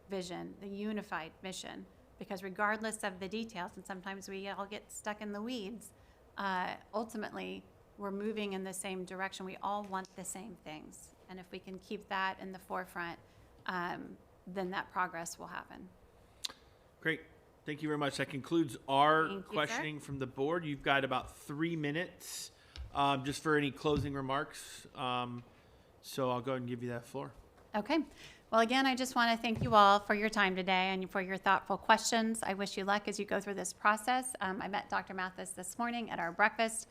vision, the unified mission. Because regardless of the details, and sometimes we all get stuck in the weeds, ultimately we're moving in the same direction. We all want the same things. And if we can keep that in the forefront, then that progress will happen. Great. Thank you very much. That concludes our Thank you, sir. questioning from the board. You've got about 3 minutes just for any closing remarks. So I'll go ahead and give you that floor. Okay. Well, again, I just want to thank you all for your time today and for your thoughtful questions. I wish you luck as you go through this process. I met Dr. Mathis this morning at our breakfast.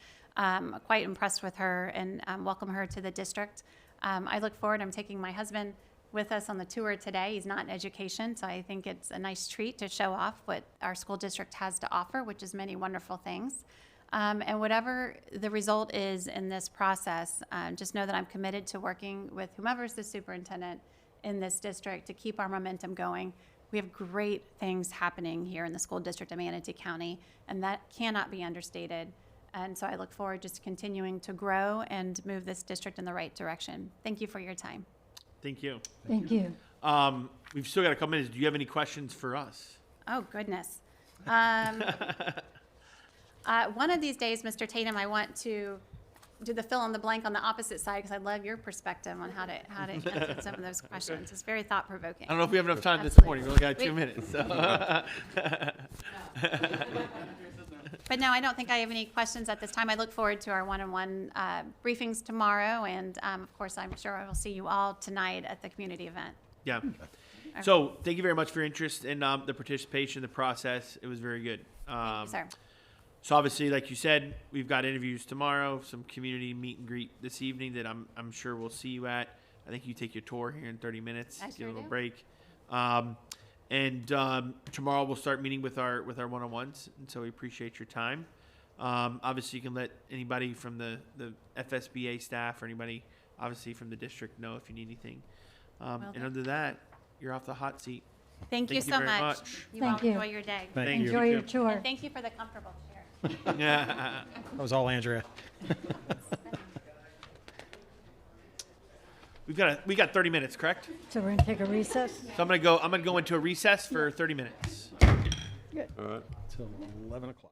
Quite impressed with her, and welcome her to the district. I look forward. I'm taking my husband with us on the tour today. He's not in education, so I think it's a nice treat to show off what our school district has to offer, which is many wonderful things. And whatever the result is in this process, just know that I'm committed to working with whomever's the superintendent in this district to keep our momentum going. We have great things happening here in the school district of Manatee County, and that cannot be understated. And so I look forward just continuing to grow and move this district in the right direction. Thank you for your time. Thank you. Thank you. We've still got a couple minutes. Do you have any questions for us? Oh, goodness. One of these days, Mr. Tatum, I want to do the fill in the blank on the opposite side, because I love your perspective on how to answer some of those questions. It's very thought provoking. I don't know if we have enough time this Absolutely. morning. We only got 2 Wait. minutes. So. But no, I don't think I have any questions at this time. I look forward to our one-on-one briefings tomorrow, and of course, I'm sure I will see you all tonight at the community event. Yeah. So thank you very much for your interest in the participation, the process. It was very good. Thank you, sir. So obviously, like you said, we've got interviews tomorrow, some community meet and greet this evening that I'm sure we'll see you at. I think you take your tour here in 30 minutes. I Get sure a little do. break. And tomorrow we'll start meeting with our one-on-ones, and so we appreciate your time. Obviously, you can let anybody from the FSBA staff or anybody, obviously, from the district know if you need anything. And do. other than that, you're off the hot seat. Thank you Thank you so very much. much. You Thank all you. enjoy your day. Thank you. Enjoy your tour. And thank you for the comfortable chair. Yeah. That was all Andrea. we got 30 minutes, correct? So we're gonna take a recess? So I'm gonna go into a recess for 30 minutes. All right. Till 11 o'clock.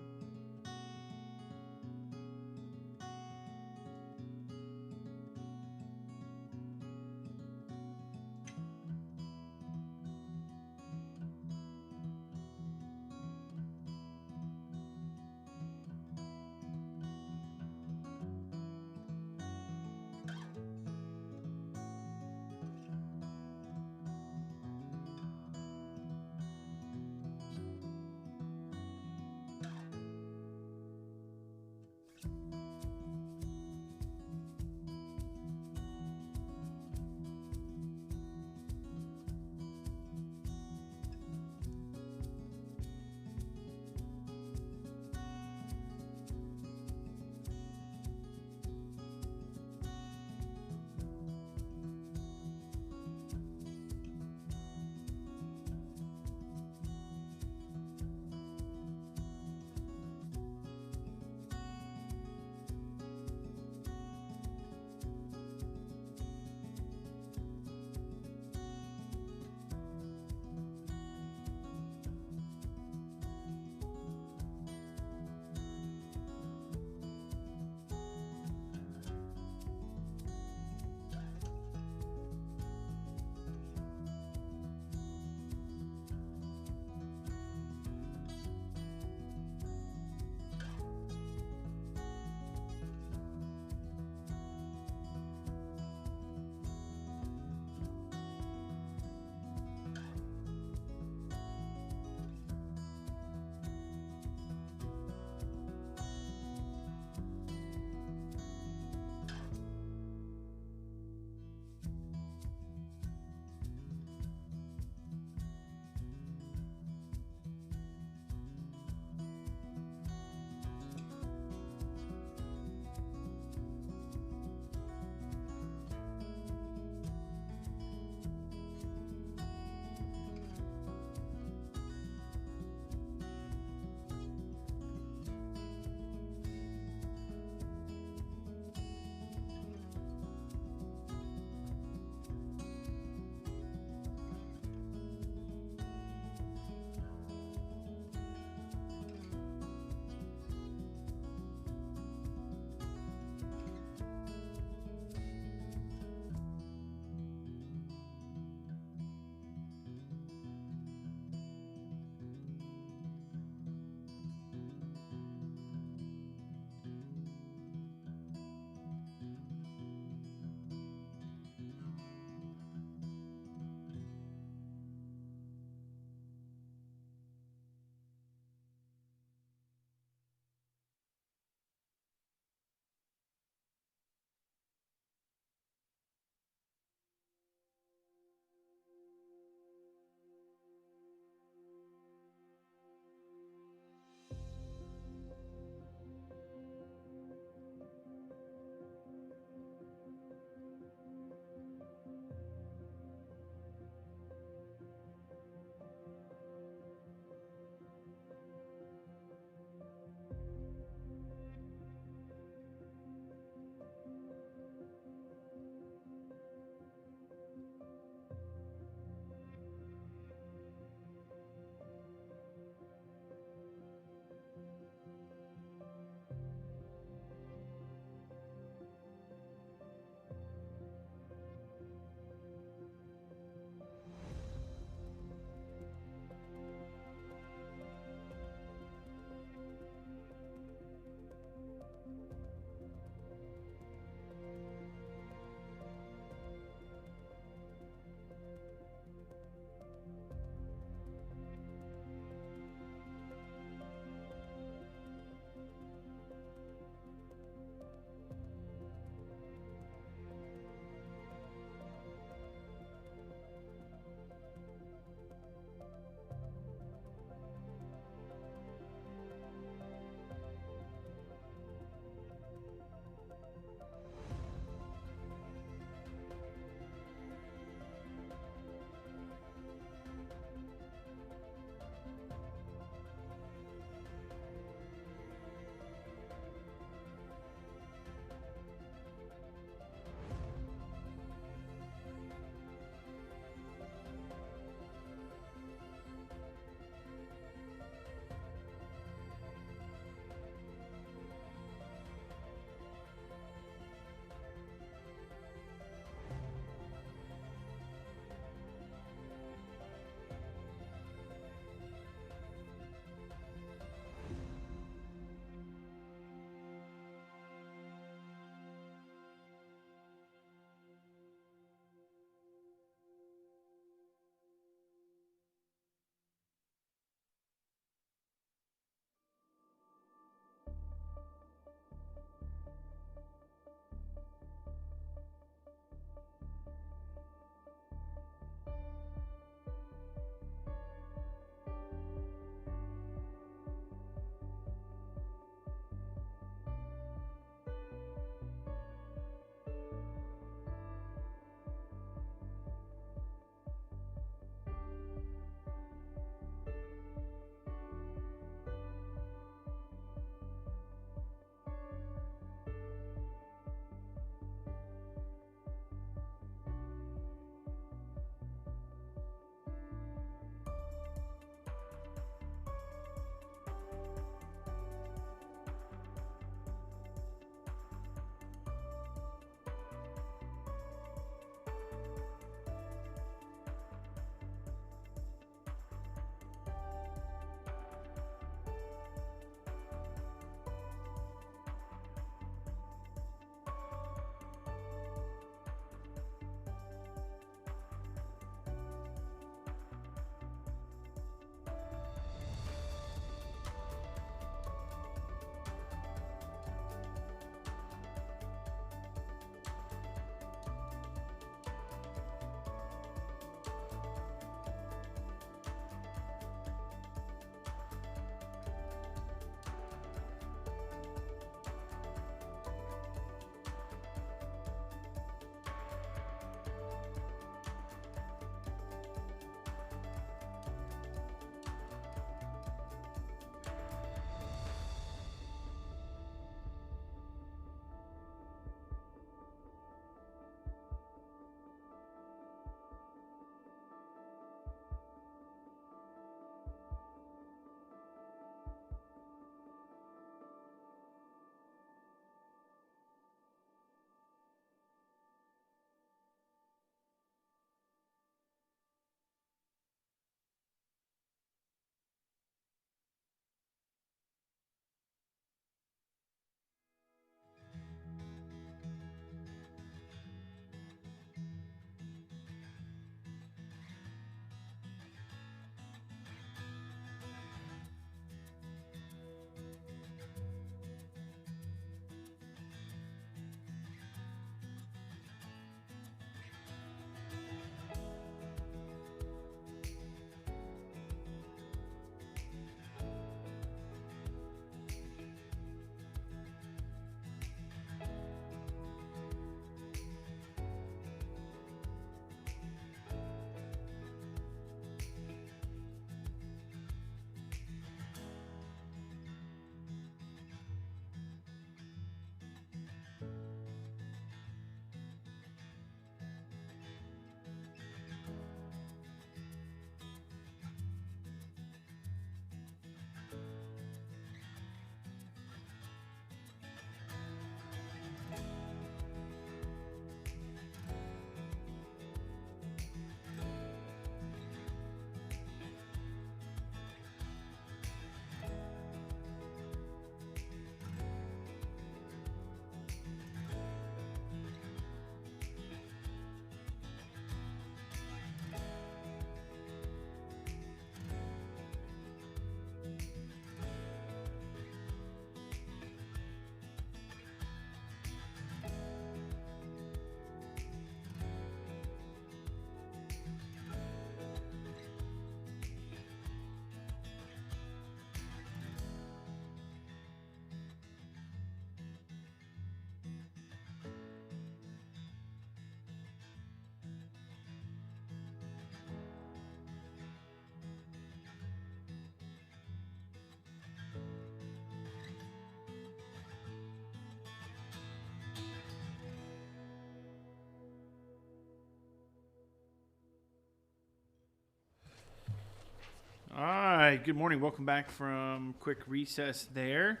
good morning. Welcome back from quick recess there.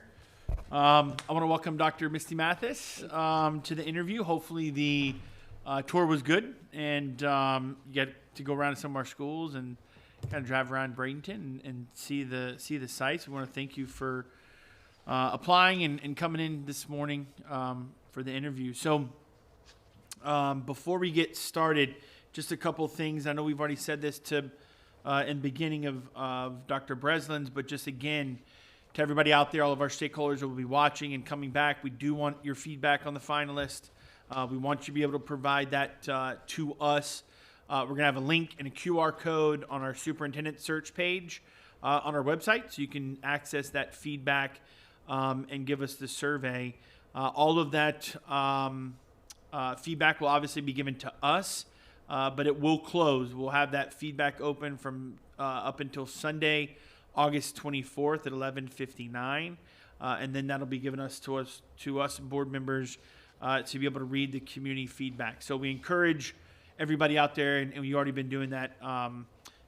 I want to welcome Dr. Misty Mathis to the interview. Hopefully the tour was good, and you get to go around to some of our schools and kind of drive around Bradenton and see the sites. We want to thank you for applying and coming in this morning for the interview. So before we get started, just a couple things. I know we've already said this in the beginning of Dr. Breslin's, but just again, to everybody out there, all of our stakeholders who will be watching and coming back, we do want your feedback on the finalist. We want you to be able to provide that to us. We're going to have a link and a QR code on our superintendent search page on our website, so you can access that feedback and give us the survey. All of that feedback will obviously be given to us, but it will close. We'll have that feedback open from up until Sunday, August 24th at 11:59, and then that'll be given to us board members to be able to read the community feedback. So we encourage everybody out there, and we've already been doing that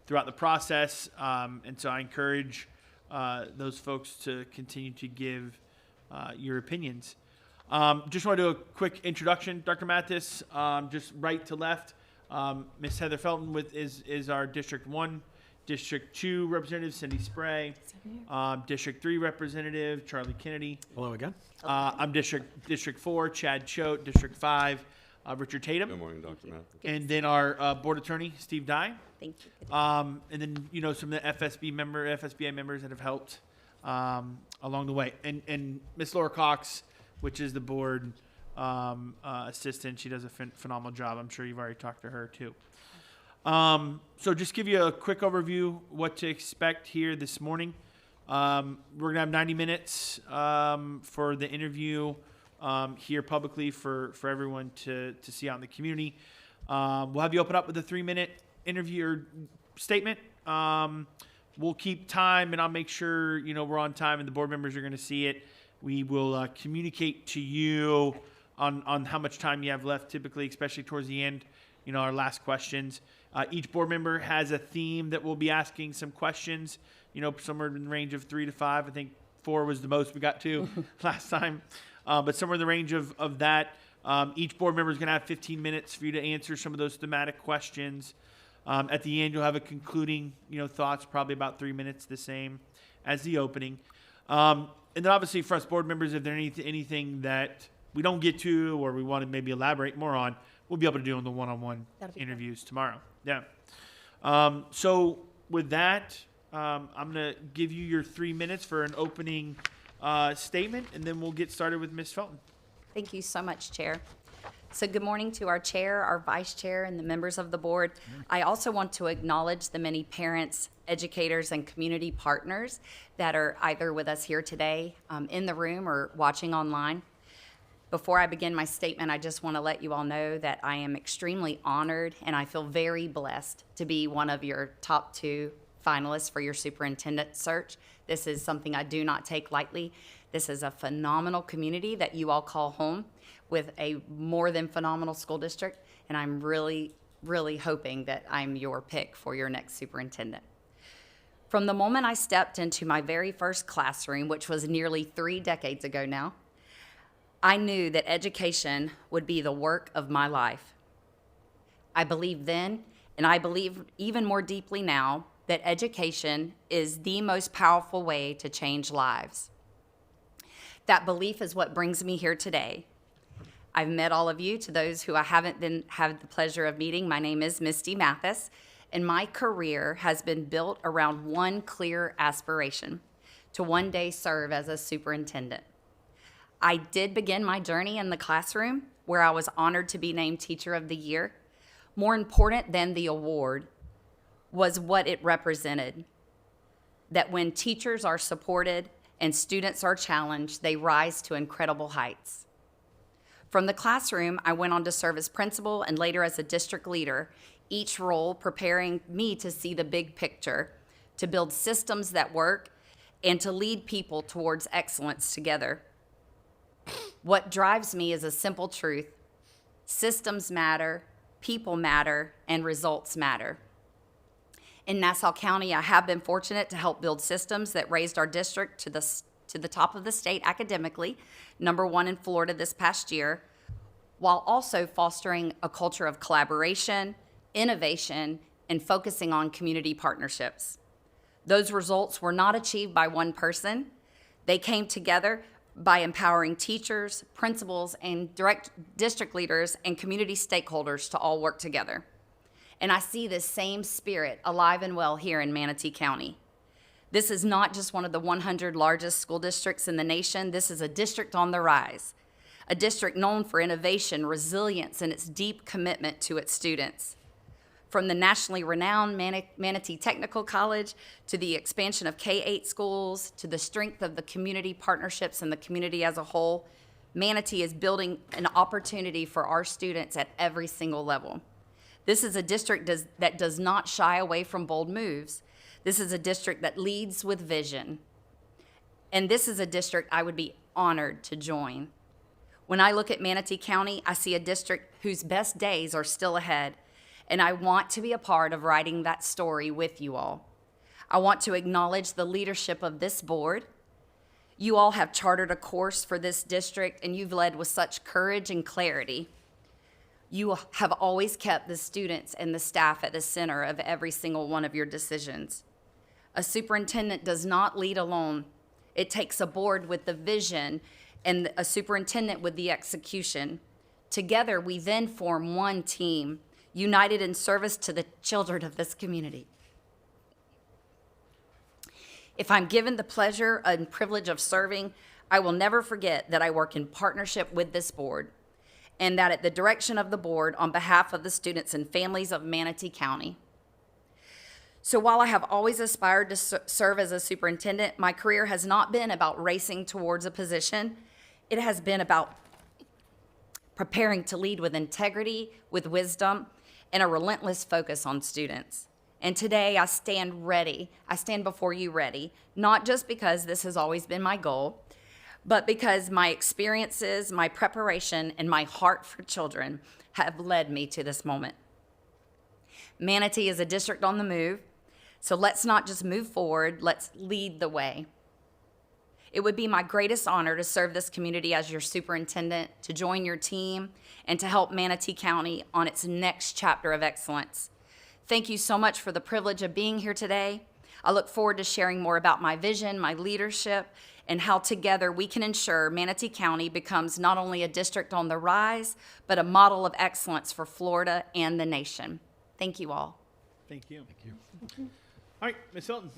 throughout the process, and so I encourage those folks to continue to give your opinions. Just want to do a quick introduction, Dr. Mathis. Just right to left, Ms. Heather Felton is our District 1. District 2 Representative Cindy Spray. District 3 Representative Charlie Kennedy. Hello again. I'm District 4 Chad Choate. District 5 Richard Tatum. Good morning, Dr. Mathis. And then our Board Attorney Steve Dye. Thank you. And then some of the FSBA members that have helped along the way. And Miss Laura Cox, which is the board assistant, she does a phenomenal job. I'm sure you've already talked to her too. So just give you a quick overview what to expect here this morning. We're gonna have 90 minutes for the interview here publicly for everyone to see out in the community. We'll have you open up with a 3-minute interview or statement. We'll keep time, and I'll make sure we're on time and the board members are going to see it. We will communicate to you on how much time you have left, typically, especially towards the end. Our last questions. Each board member has a theme that we'll be asking some questions. Somewhere in the range of 3 to 5. I think 4 was the most we got to last time. But somewhere in the range of that. Each board member is going to have 15 minutes for you to answer some of those thematic questions. At the end, you'll have a concluding, thoughts, probably about 3 minutes, the same as the opening. And then obviously for us board members, if there's anything that we don't get to or we want to maybe elaborate more on, we'll be able to do on the one-on-one interviews tomorrow. Yeah. So with that, I'm going to give you your 3 minutes for an opening statement, and then we'll get started with Ms. Felton. Thank you so much, Chair. So good morning to our chair, our vice chair, and the members of the board. I also want to acknowledge the many parents, educators, and community partners that are either with us here today in the room or watching online. Before I begin my statement, I just want to let you all know that I am extremely honored and I feel very blessed to be one of your top 2 finalists for your superintendent search. This is something I do not take lightly. This is a phenomenal community that you all call home with a more than phenomenal school district, and I'm really, really hoping that I'm your pick for your next superintendent. From the moment I stepped into my very first classroom, which was nearly 3 decades ago now, I knew that education would be the work of my life. I believed then, and I believe even more deeply now, that education is the most powerful way to change lives. That belief is what brings me here today. I've met all of you. To those who I haven't had the pleasure of meeting, my name is Misty Mathis, and my career has been built around one clear aspiration: to one day serve as a superintendent. I did begin my journey in the classroom, where I was honored to be named Teacher of the Year. More important than the award was what it represented: that when teachers are supported and students are challenged, they rise to incredible heights. From the classroom, I went on to serve as principal and later as a district leader, each role preparing me to see the big picture, to build systems that work, and to lead people towards excellence together. What drives me is a simple truth: systems matter, people matter, and results matter. In Nassau County, I have been fortunate to help build systems that raised our district to the top of the state academically, #1 in Florida this past year, while also fostering a culture of collaboration, innovation, and focusing on community partnerships. Those results were not achieved by one person. They came together by empowering teachers, principals, and direct district leaders and community stakeholders to all work together. And I see this same spirit alive and well here in Manatee County. This is not just one of the 100 largest school districts in the nation. This is a district on the rise, a district known for innovation, resilience, and its deep commitment to its students. From the nationally renowned Manatee Technical College to the expansion of K-8 schools to the strength of the community partnerships and the community as a whole, Manatee is building an opportunity for our students at every single level. This is a district that does not shy away from bold moves. This is a district that leads with vision. And this is a district I would be honored to join. When I look at Manatee County, I see a district whose best days are still ahead. And I want to be a part of writing that story with you all. I want to acknowledge the leadership of this board. You all have chartered a course for this district, and you've led with such courage and clarity. You have always kept the students and the staff at the center of every single one of your decisions. A superintendent does not lead alone. It takes a board with the vision and a superintendent with the execution. Together, we then form one team, united in service to the children of this community. If I'm given the pleasure and privilege of serving, I will never forget that I work in partnership with this board, and that at the direction of the board on behalf of the students and families of Manatee County. So while I have always aspired to serve as a superintendent, my career has not been about racing towards a position. It has been about preparing to lead with integrity, with wisdom, and a relentless focus on students. And today I stand ready. I stand before you ready, not just because this has always been my goal, but because my experiences, my preparation, and my heart for children have led me to this moment. Manatee is a district on the move, so let's not just move forward, let's lead the way. It would be my greatest honor to serve this community as your superintendent, to join your team, and to help Manatee County on its next chapter of excellence. Thank you so much for the privilege of being here today. I look forward to sharing more about my vision, my leadership, and how together we can ensure Manatee County becomes not only a district on the rise, but a model of excellence for Florida and the nation. Thank you all. Thank you. Thank you. All right, Ms. Hilton,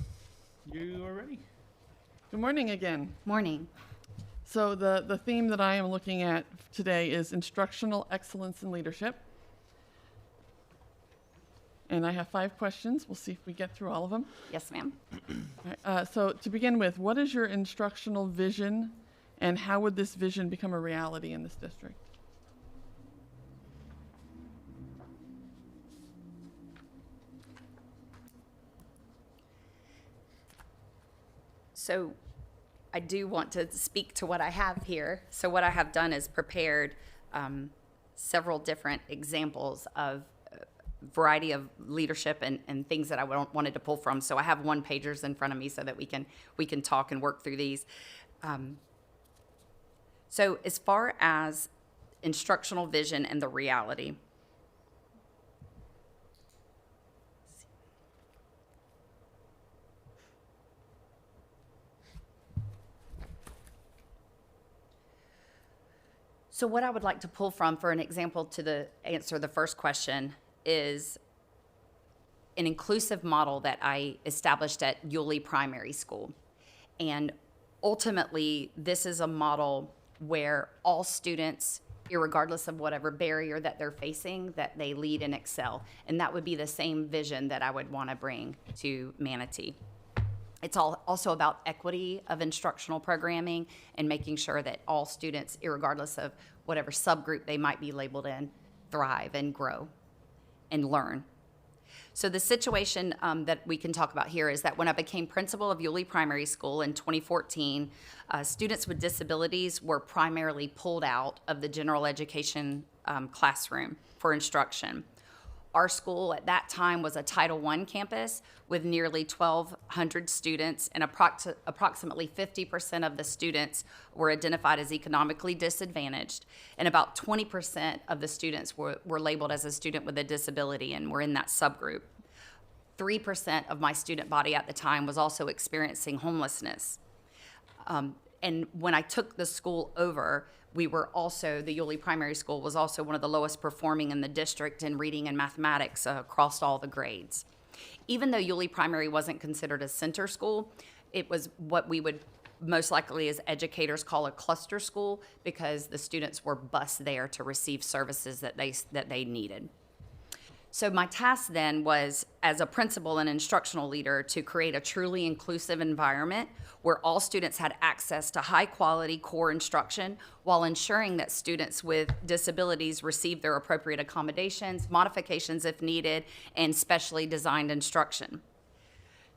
you are ready. Good morning again. Morning. So the theme that I am looking at today is instructional excellence and leadership. And I have 5 questions. We'll see if we get through all of them. Yes, ma'am. All right, so to begin with, what is your instructional vision, and how would this vision become a reality in this district? So I do want to speak to what I have here. So what I have done is prepared several different examples of variety of leadership and things that I wanted to pull from. So I have 1-pagers in front of me so that we can talk and work through these. So as far as instructional vision and the reality, so what I would like to pull from for an example to answer the first question is an inclusive model that I established at Yulee Primary School. And ultimately, this is a model where all students, irregardless of whatever barrier that they're facing, that they lead and excel. And that would be the same vision that I would want to bring to Manatee. It's also about equity of instructional programming and making sure that all students, irregardless of whatever subgroup they might be labeled in, thrive and grow and learn. So the situation that we can talk about here is that when I became principal of Yulee Primary School in 2014, students with disabilities were primarily pulled out of the general education classroom for instruction. Our school at that time was a Title I campus with nearly 1,200 students, and approximately 50% of the students were identified as economically disadvantaged, and about 20% of the students were labeled as a student with a disability and were in that subgroup. 3% of my student body at the time was also experiencing homelessness. And when I took the school over, we were also, the Yulee Primary School was also one of the lowest performing in the district in reading and mathematics across all the grades. Even though Yulee Primary wasn't considered a center school, it was what we would most likely as educators call a cluster school, because the students were bused there to receive services that they needed. So my task then was, as a principal and instructional leader, to create a truly inclusive environment where all students had access to high-quality core instruction while ensuring that students with disabilities received their appropriate accommodations, modifications if needed, and specially designed instruction.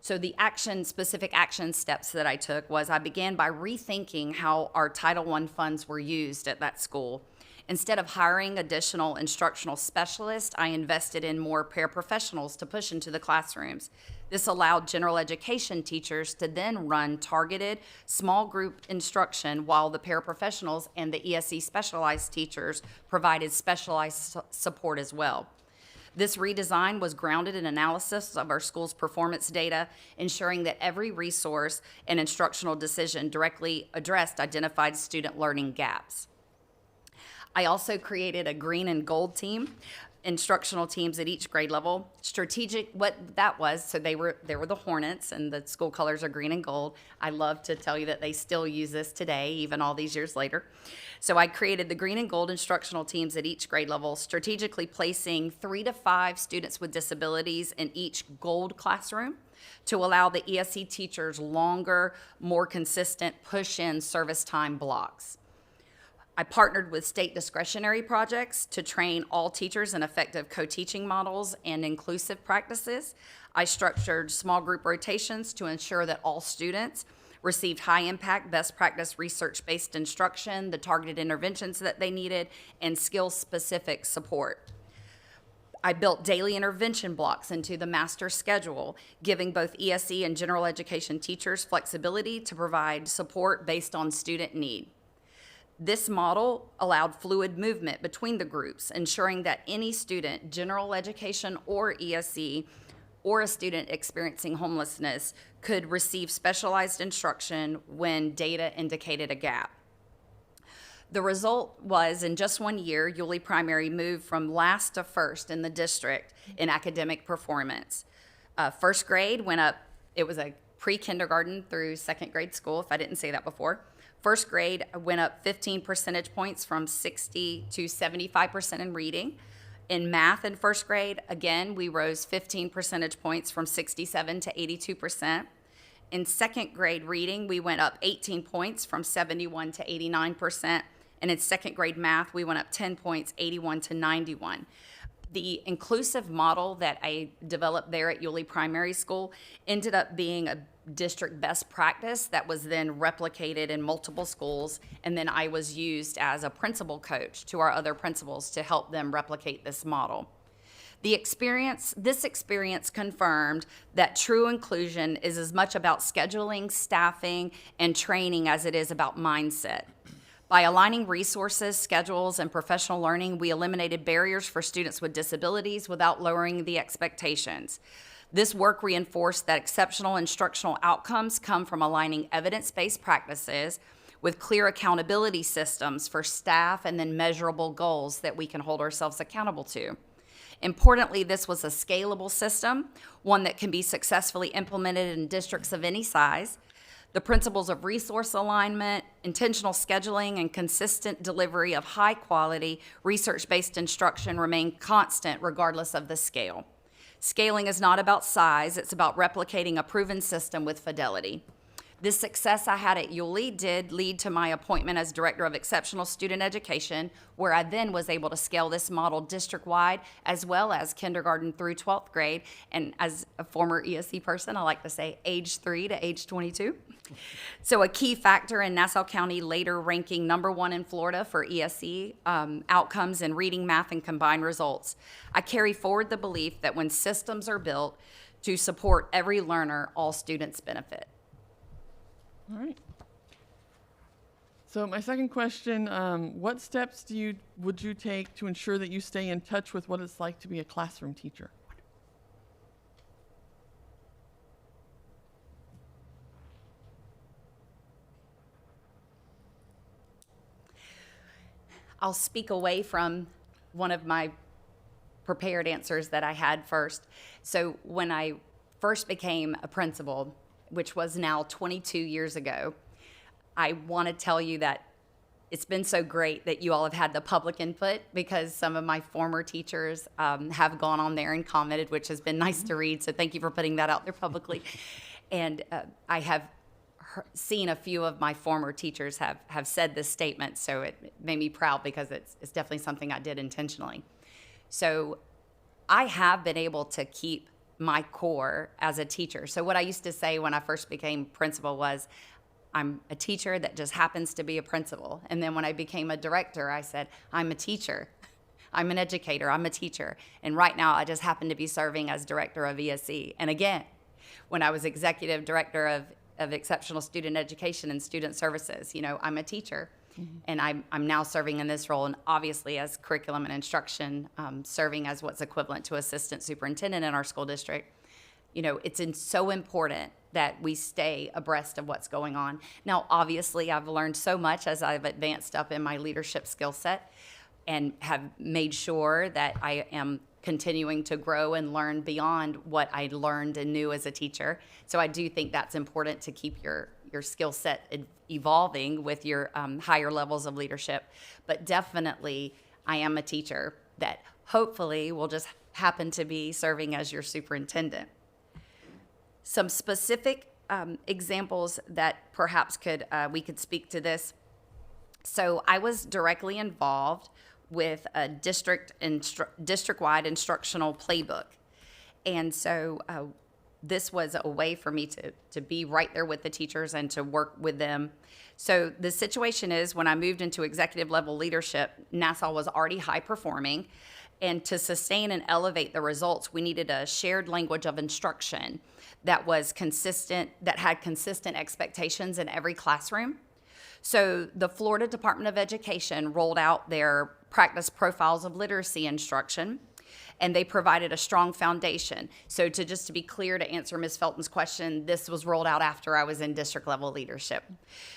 So the specific action steps that I took was I began by rethinking how our Title I funds were used at that school. Instead of hiring additional instructional specialists, I invested in more paraprofessionals to push into the classrooms. This allowed general education teachers to then run targeted small group instruction, while the paraprofessionals and the ESE specialized teachers provided specialized support as well. This redesign was grounded in analysis of our school's performance data, ensuring that every resource and instructional decision directly addressed identified student learning gaps. I also created a green and gold team, instructional teams at each grade level. Strategic, what that was, so they were the Hornets, and the school colors are green and gold. I love to tell you that they still use this today, even all these years later. So I created the green and gold instructional teams at each grade level, strategically placing 3 to 5 students with disabilities in each gold classroom to allow the ESE teachers longer, more consistent push-in service time blocks. I partnered with state discretionary projects to train all teachers in effective co-teaching models and inclusive practices. I structured small group rotations to ensure that all students received high-impact, best practice research-based instruction, the targeted interventions that they needed, and skill-specific support. I built daily intervention blocks into the master schedule, giving both ESE and general education teachers flexibility to provide support based on student need. This model allowed fluid movement between the groups, ensuring that any student, general education or ESE, or a student experiencing homelessness could receive specialized instruction when data indicated a gap. The result was, in just 1 year, Yulee Primary moved from last to first in the district in academic performance. First grade went up, it was a pre-kindergarten through second grade school, if I didn't say that before. First grade went up 15 percentage points from 60 to 75% in reading. In math in first grade, again, we rose 15 percentage points from 67 to 82%. In second grade reading, we went up 18 points from 71 to 89%. And in second grade math, we went up 10 points, 81 to 91. The inclusive model that I developed there at Yulee Primary School ended up being a district best practice that was then replicated in multiple schools, and then I was used as a principal coach to our other principals to help them replicate this model. This experience confirmed that true inclusion is as much about scheduling, staffing, and training as it is about mindset. By aligning resources, schedules, and professional learning, we eliminated barriers for students with disabilities without lowering the expectations. This work reinforced that exceptional instructional outcomes come from aligning evidence-based practices with clear accountability systems for staff and then measurable goals that we can hold ourselves accountable to. Importantly, this was a scalable system, one that can be successfully implemented in districts of any size. The principles of resource alignment, intentional scheduling, and consistent delivery of high-quality, research-based instruction remain constant regardless of the scale. Scaling is not about size, it's about replicating a proven system with fidelity. This success I had at Yulee did lead to my appointment as Director of Exceptional Student Education, where I then was able to scale this model district-wide as well as kindergarten through 12th grade. And as a former ESE person, I like to say age 3 to age 22. So a key factor in Nassau County later ranking #1 in Florida for ESE outcomes in reading, math, and combined results. I carry forward the belief that when systems are built to support every learner, all students benefit. All right. So my second question, what steps would you take to ensure that you stay in touch with what it's like to be a classroom teacher? I'll speak away from one of my prepared answers that I had first. So when I first became a principal, which was now 22 years ago, I want to tell you that it's been so great that you all have had the public input, because some of my former teachers have gone on there and commented, which has been nice to read. So thank you for putting that out there publicly. And I have seen a few of my former teachers have said this statement, so it made me proud, because it's definitely something I did intentionally. So I have been able to keep my core as a teacher. So what I used to say when I first became principal was, I'm a teacher that just happens to be a principal. And then when I became a director, I said, I'm a teacher. I'm an educator. I'm a teacher. And right now, I just happen to be serving as director of ESE. And again, when I was executive director of Exceptional Student Education and Student Services, I'm a teacher. Mm-hmm. And I'm now serving in this role, and obviously as curriculum and instruction, serving as what's equivalent to assistant superintendent in our school district. It's so important that we stay abreast of what's going on. Now, obviously, I've learned so much as I've advanced up in my leadership skill set, and have made sure that I am continuing to grow and learn beyond what I learned and knew as a teacher. So I do think that's important to keep your skill set evolving with your higher levels of leadership. But definitely, I am a teacher that hopefully will just happen to be serving as your superintendent. Some specific examples that perhaps we could speak to this. So I was directly involved with a district-wide instructional playbook. And so this was a way for me to be right there with the teachers and to work with them. So the situation is, when I moved into executive level leadership, Nassau was already high performing. And to sustain and elevate the results, we needed a shared language of instruction that was consistent, that had consistent expectations in every classroom. So the Florida Department of Education rolled out their practice profiles of literacy instruction, and they provided a strong foundation. So to be clear, to answer Ms. Felton's question, this was rolled out after I was in district level leadership.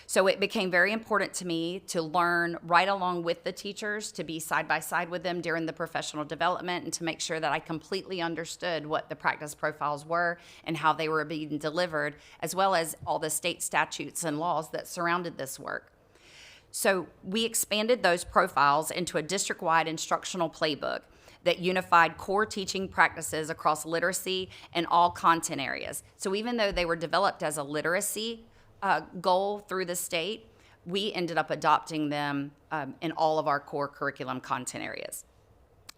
So it became very important to me to learn right along with the teachers, to be side by side with them during the professional development, and to make sure that I completely understood what the practice profiles were and how they were being delivered, as well as all the state statutes and laws that surrounded this work. So we expanded those profiles into a district-wide instructional playbook that unified core teaching practices across literacy and all content areas. So even though they were developed as a literacy goal through the state, we ended up adopting them in all of our core curriculum content areas.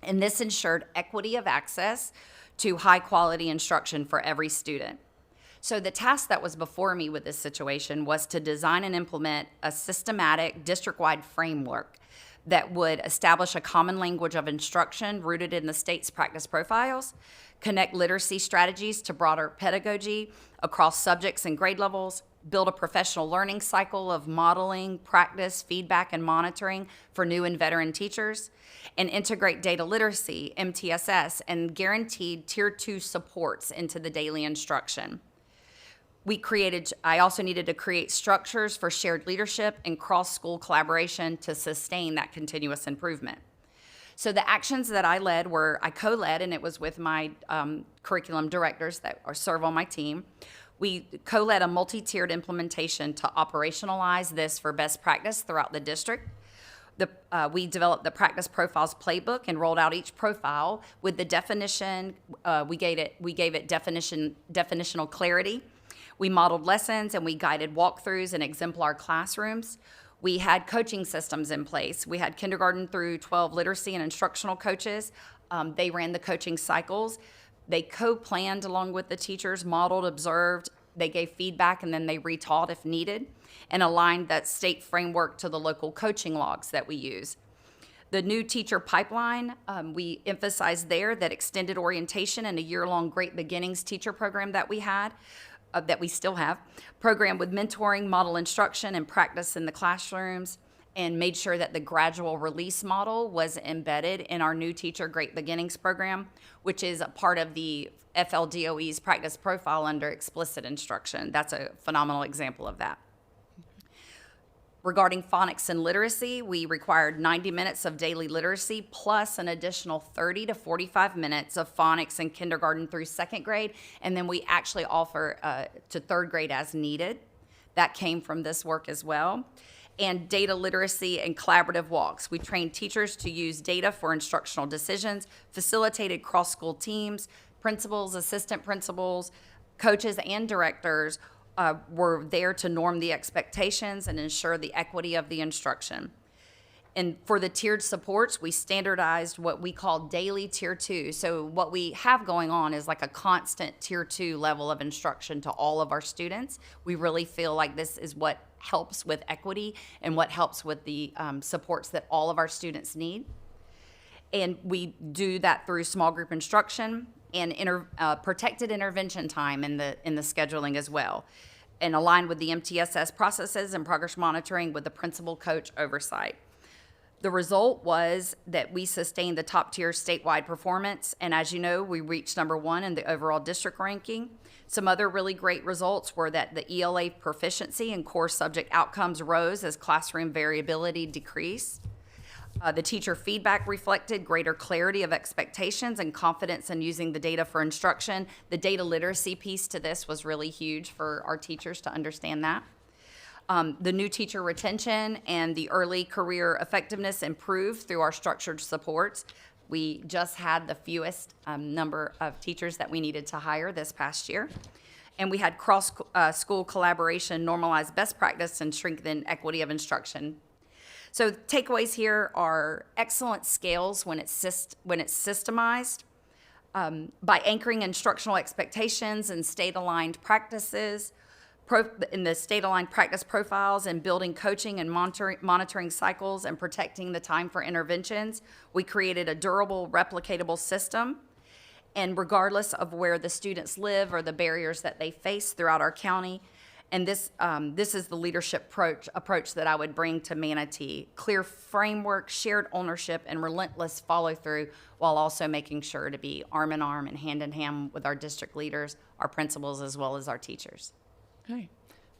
And this ensured equity of access to high-quality instruction for every student. So the task that was before me with this situation was to design and implement a systematic district-wide framework that would establish a common language of instruction rooted in the state's practice profiles, connect literacy strategies to broader pedagogy across subjects and grade levels, build a professional learning cycle of modeling, practice, feedback, and monitoring for new and veteran teachers, and integrate data literacy, MTSS, and guaranteed Tier 2 supports into the daily instruction. I also needed to create structures for shared leadership and cross-school collaboration to sustain that continuous improvement. So the actions that I co-led, and it was with my curriculum directors that serve on my team. We co-led a multi-tiered implementation to operationalize this for best practice throughout the district. We developed the practice profiles playbook and rolled out each profile with the definition. We gave it definitional clarity. We modeled lessons and we guided walkthroughs and exemplar classrooms. We had coaching systems in place. We had kindergarten through 12 literacy and instructional coaches. They ran the coaching cycles. They co-planned along with the teachers, modeled, observed. They gave feedback, and then they retaught if needed, and aligned that state framework to the local coaching logs that we use. The new teacher pipeline, we emphasized there that extended orientation and a year-long Great Beginnings teacher program that we had, that we still have, program with mentoring, model instruction, and practice in the classrooms, and made sure that the gradual release model was embedded in our new teacher Great Beginnings program, which is a part of the FLDOE's practice profile under explicit instruction. That's a phenomenal example of that. Regarding phonics and literacy, we required 90 minutes of daily literacy plus an additional 30 to 45 minutes of phonics in kindergarten through second grade, and then we actually offer to third grade as needed. That came from this work as well. And data literacy and collaborative walks. We trained teachers to use data for instructional decisions, facilitated cross-school teams, principals, assistant principals, coaches, and directors were there to norm the expectations and ensure the equity of the instruction. And for the tiered supports, we standardized what we call daily tier 2. So what we have going on is like a constant tier 2 level of instruction to all of our students. We really feel like this is what helps with equity and what helps with the supports that all of our students need. And we do that through small group instruction and protected intervention time in the scheduling as well, and aligned with the MTSS processes and progress monitoring with the principal coach oversight. The result was that we sustained the top tier statewide performance, and as you know, we reached #1 in the overall district ranking. Some other really great results were that the ELA proficiency and core subject outcomes rose as classroom variability decreased. The teacher feedback reflected greater clarity of expectations and confidence in using the data for instruction. The data literacy piece to this was really huge for our teachers to understand that. The new teacher retention and the early career effectiveness improved through our structured supports. We just had the fewest number of teachers that we needed to hire this past year. And we had cross-school collaboration, normalize best practice, and strengthen equity of instruction. So takeaways here are excellent scales when it's systemized, by anchoring instructional expectations and state-aligned practices, in the state-aligned practice profiles, and building coaching and monitoring cycles and protecting the time for interventions. We created a durable, replicatable system. And regardless of where the students live or the barriers that they face throughout our county, and this is the leadership approach that I would bring to Manatee. Clear framework, shared ownership, and relentless follow-through, while also making sure to be arm in arm and hand in hand with our district leaders, our principals, as well as our teachers. Okay.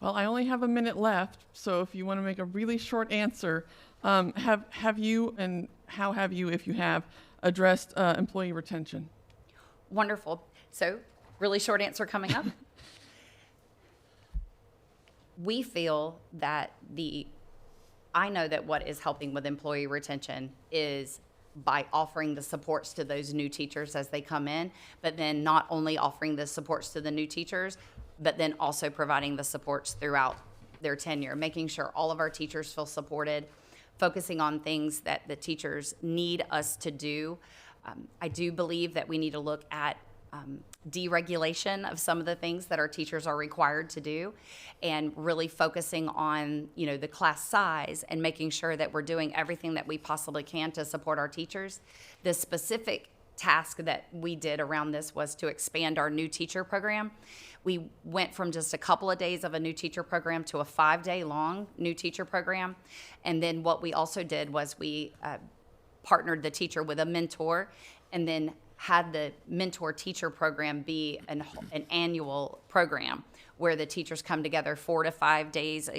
Well, I only have a minute left, so if you want to make a really short answer, have you, and how have you, if you have, addressed employee retention? Wonderful. So, really short answer coming up. We feel that I know that what is helping with employee retention is by offering the supports to those new teachers as they come in, but then not only offering the supports to the new teachers, but then also providing the supports throughout their tenure, making sure all of our teachers feel supported, focusing on things that the teachers need us to do. I do believe that we need to look at deregulation of some of the things that our teachers are required to do, and really focusing on, the class size and making sure that we're doing everything that we possibly can to support our teachers. The specific task that we did around this was to expand our new teacher program. We went from just a couple of days of a new teacher program to a 5-day long new teacher program. And then what we also did was we partnered the teacher with a mentor, and then had the mentor teacher program be an annual program where the teachers come together 4 to 5 days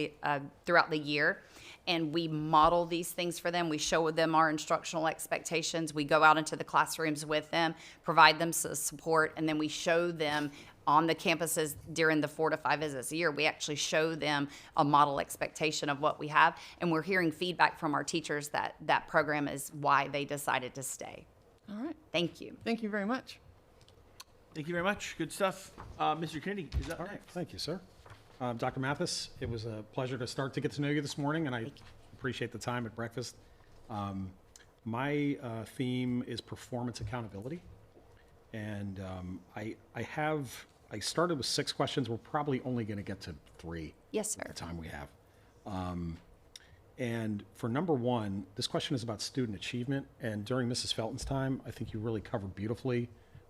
throughout the year. And we model these things for them. We show them our instructional expectations. We go out into the classrooms with them, provide them support, and then we show them on the campuses during the 4 to 5 visits a year. We actually show them a model expectation of what we have. And we're hearing feedback from our teachers that that program is why they decided to stay. All right. Thank you. Thank you very much. Thank you very much. Good stuff. Mr. Kennedy is up All right, next. thank you, sir. Dr. Mathis, it was a pleasure to start to get to know you this morning, and I appreciate the time at breakfast. My theme is performance accountability, and I started with 6 questions. We're probably only going to get to 3 Yes, sir. at the time we have. And for number 1, this question is about student achievement, and during Mrs. Felton's time, I think you really covered beautifully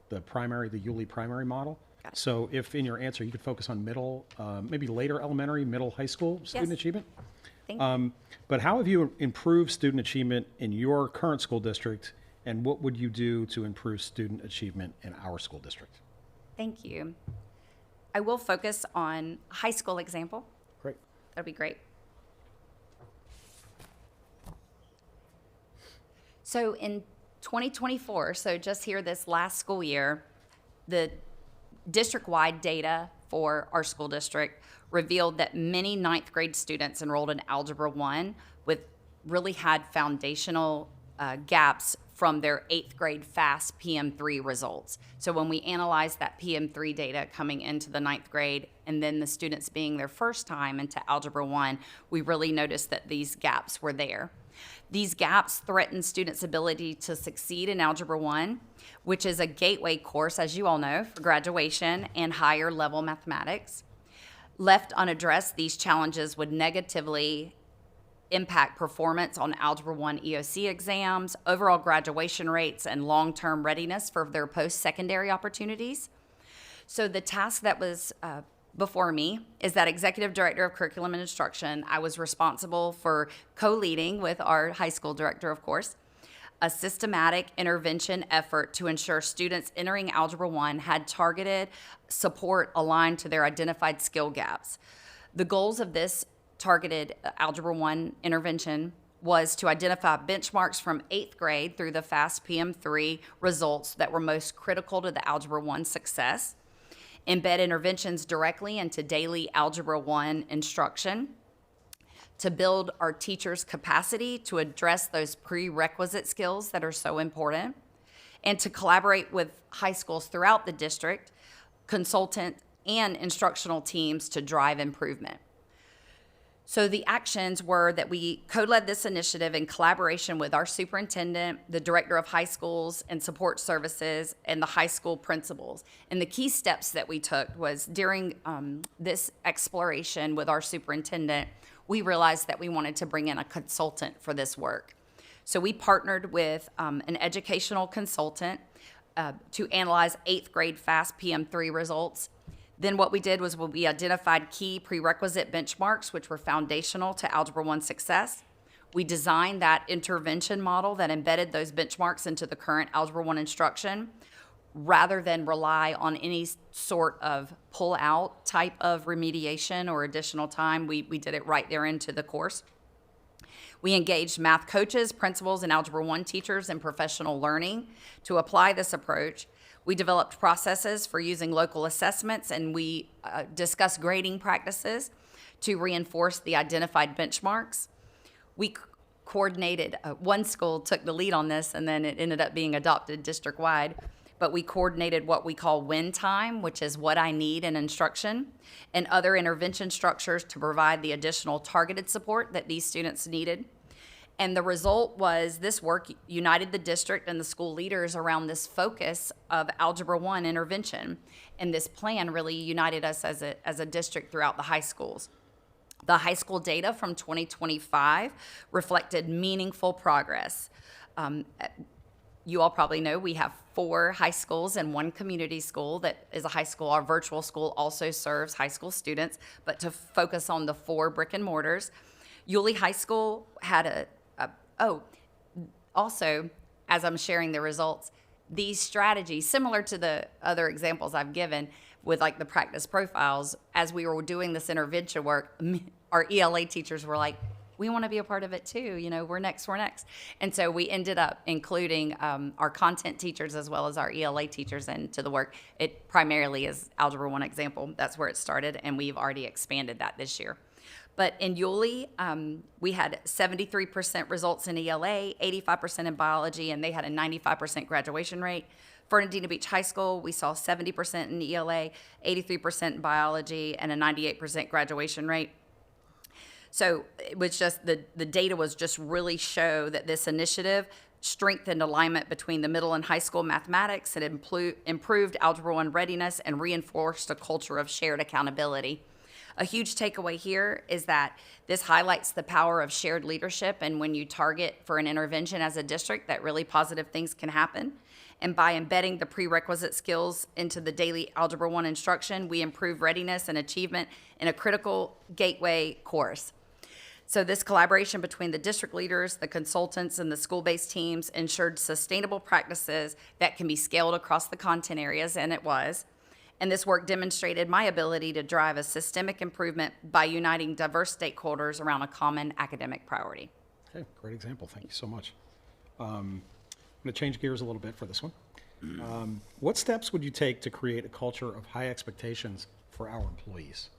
the Yulee primary model. Got it. So if in your answer you could focus on middle, maybe later elementary, middle, high school student Yes. achievement. Thank you. But how have you improved student achievement in your current school district, and what would you do to improve student achievement in our school district? Thank you. I will focus on high school example. Great. That'd be great. So in 2024, so just here this last school year, the district-wide data for our school district revealed that many ninth grade students enrolled in Algebra 1 really had foundational gaps from their 8th grade FAST PM3 results. So when we analyzed that PM3 data coming into the 9th grade and then the students being their first time into Algebra 1, we really noticed that these gaps were there. These gaps threaten students' ability to succeed in Algebra 1, which is a gateway course, as you all know, for graduation and higher level mathematics. Left unaddressed, these challenges would negatively impact performance on Algebra 1 EOC exams, overall graduation rates, and long-term readiness for their post-secondary opportunities. So the task that was before me is that Executive Director of Curriculum and Instruction. I was responsible for co-leading with our high school director, of course, a systematic intervention effort to ensure students entering Algebra 1 had targeted support aligned to their identified skill gaps. The goals of this targeted Algebra 1 intervention was to identify benchmarks from 8th grade through the FAST PM3 results that were most critical to the Algebra 1 success, embed interventions directly into daily Algebra 1 instruction, to build our teachers' capacity to address those prerequisite skills that are so important, and to collaborate with high schools throughout the district, consultant, and instructional teams to drive improvement. So the actions were that we co-led this initiative in collaboration with our superintendent, the director of high schools and support services, and the high school principals. And the key steps that we took was during this exploration with our superintendent, we realized that we wanted to bring in a consultant for this work. So we partnered with an educational consultant to analyze 8th grade FAST PM3 results. Then what we did was we identified key prerequisite benchmarks, which were foundational to Algebra 1 success. We designed that intervention model that embedded those benchmarks into the current Algebra 1 instruction, rather than rely on any sort of pull-out type of remediation or additional time. We did it right there into the course. We engaged math coaches, principals, and Algebra 1 teachers in professional learning to apply this approach. We developed processes for using local assessments, and we discussed grading practices to reinforce the identified benchmarks. We coordinated, one school took the lead on this, and then it ended up being adopted district-wide, but we coordinated what we call win time, which is what I need in instruction, and other intervention structures to provide the additional targeted support that these students needed. And the result was this work united the district and the school leaders around this focus of Algebra 1 intervention. And this plan really united us as a district throughout the high schools. The high school data from 2025 reflected meaningful progress. You all probably know we have 4 high schools and 1 community school that is a high school. Our virtual school also serves high school students, but to focus on the 4 brick and mortars. Yulee High School had also, as I'm sharing the results, these strategies, similar to the other examples I've given with like the practice profiles, as we were doing this intervention work, our ELA teachers were like, we want to be a part of it too, we're next. And so we ended up including our content teachers as well as our ELA teachers into the work. It primarily is Algebra 1 example. That's where it started, and we've already expanded that this year. But in Yulee, we had 73% results in ELA, 85% in biology, and they had a 95% graduation rate. Fernandina Beach High School, we saw 70% in ELA, 83% in biology, and a 98% graduation rate. So it was just, the data was just really show that this initiative strengthened alignment between the middle and high school mathematics, and improved Algebra 1 readiness, and reinforced a culture of shared accountability. A huge takeaway here is that this highlights the power of shared leadership, and when you target for an intervention as a district, that really positive things can happen. And by embedding the prerequisite skills into the daily Algebra 1 instruction, we improve readiness and achievement in a critical gateway course. So this collaboration between the district leaders, the consultants, and the school-based teams ensured sustainable practices that can be scaled across the content areas, and it was. And this work demonstrated my ability to drive a systemic improvement by uniting diverse stakeholders around a common academic priority. Okay, great example. Thank you so much. I'm going to change gears a little bit for this one. What steps would you take to create a culture of high expectations for our employees?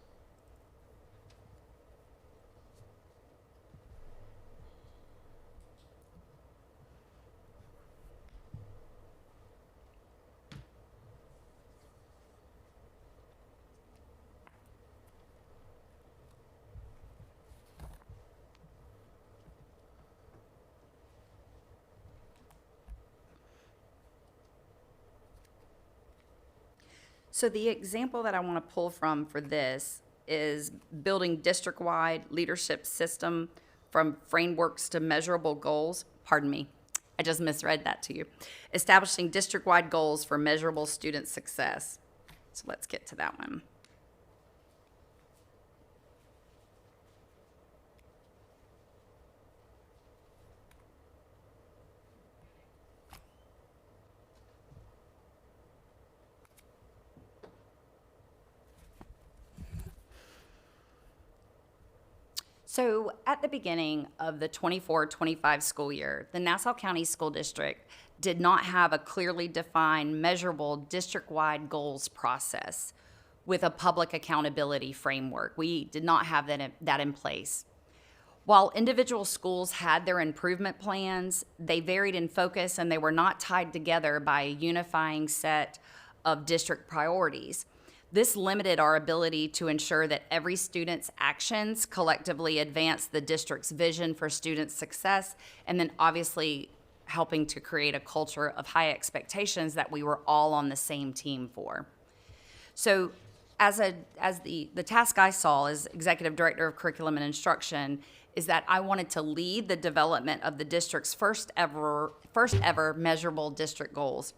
So the example that I want to pull from for this is building district-wide leadership system from frameworks to measurable goals. Pardon me, I just misread that to you. Establishing district-wide goals for measurable student success. So let's get to that one. So at the beginning of the 24-25 school year, the Nassau County School District did not have a clearly defined, measurable district-wide goals process with a public accountability framework. We did not have that in place. While individual schools had their improvement plans, they varied in focus and they were not tied together by a unifying set of district priorities. This limited our ability to ensure that every student's actions collectively advance the district's vision for student success, and then obviously helping to create a culture of high expectations that we were all on the same team for. So as the task I saw as Executive Director of Curriculum and Instruction is that I wanted to lead the development of the district's first ever measurable district goals.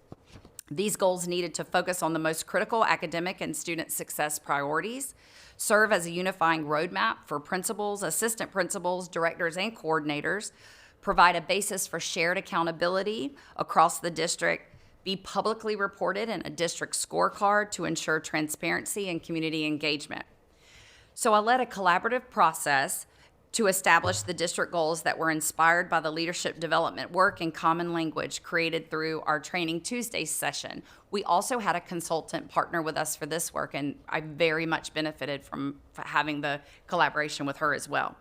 These goals needed to focus on the most critical academic and student success priorities, serve as a unifying roadmap for principals, assistant principals, directors, and coordinators, provide a basis for shared accountability across the district, be publicly reported in a district scorecard to ensure transparency and community engagement. So I led a collaborative process to establish the district goals that were inspired by the leadership development work and common language created through our Training Tuesday session. We also had a consultant partner with us for this work, and I very much benefited from having the collaboration with her as well.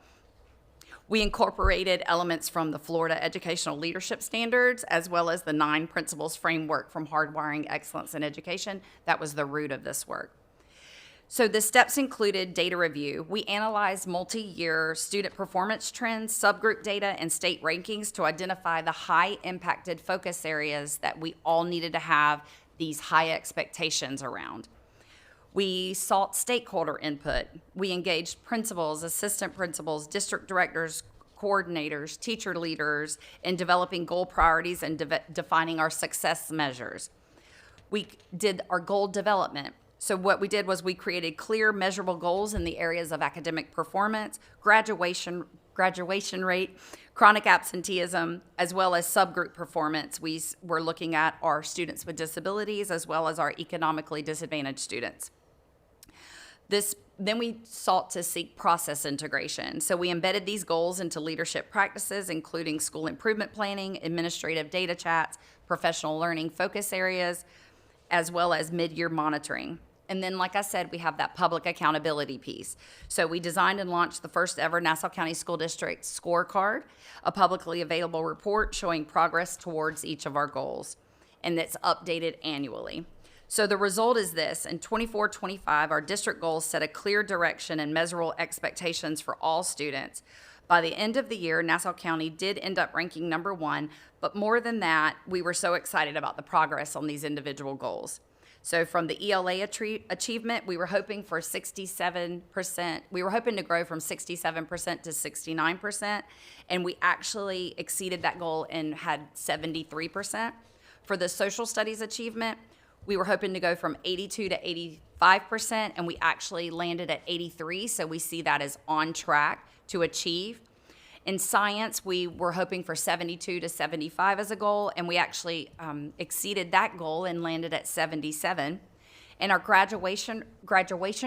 We incorporated elements from the Florida Educational Leadership Standards, as well as the 9 Principles Framework from Hardwiring Excellence in Education. That was the root of this work. So the steps included data review. We analyzed multi-year student performance trends, subgroup data, and state rankings to identify the high impacted focus areas that we all needed to have these high expectations around. We sought stakeholder input. We engaged principals, assistant principals, district directors, coordinators, teacher leaders in developing goal priorities and defining our success measures. We did our goal development. So what we did was we created clear, measurable goals in the areas of academic performance, graduation rate, chronic absenteeism, as well as subgroup performance. We were looking at our students with disabilities as well as our economically disadvantaged students. Then we sought to seek process integration. So we embedded these goals into leadership practices, including school improvement planning, administrative data chats, professional learning focus areas, as well as mid-year monitoring. And then, like I said, we have that public accountability piece. So we designed and launched the first ever Nassau County School District scorecard, a publicly available report showing progress towards each of our goals. and that's updated annually. So the result is this: in 24-25, our district goals set a clear direction and measurable expectations for all students. By the end of the year, Nassau County did end up ranking number 1, but more than that, we were so excited about the progress on these individual goals. So from the ELA achievement, we were hoping for 67%. We were hoping to grow from 67% to 69%, and we actually exceeded that goal and had 73%. For the social studies achievement, we were hoping to go from 82 to 85%, and we actually landed at 83, so we see that as on track to achieve. In science, we were hoping for 72 to 75 as a goal, and we actually exceeded that goal and landed at 77. And our graduation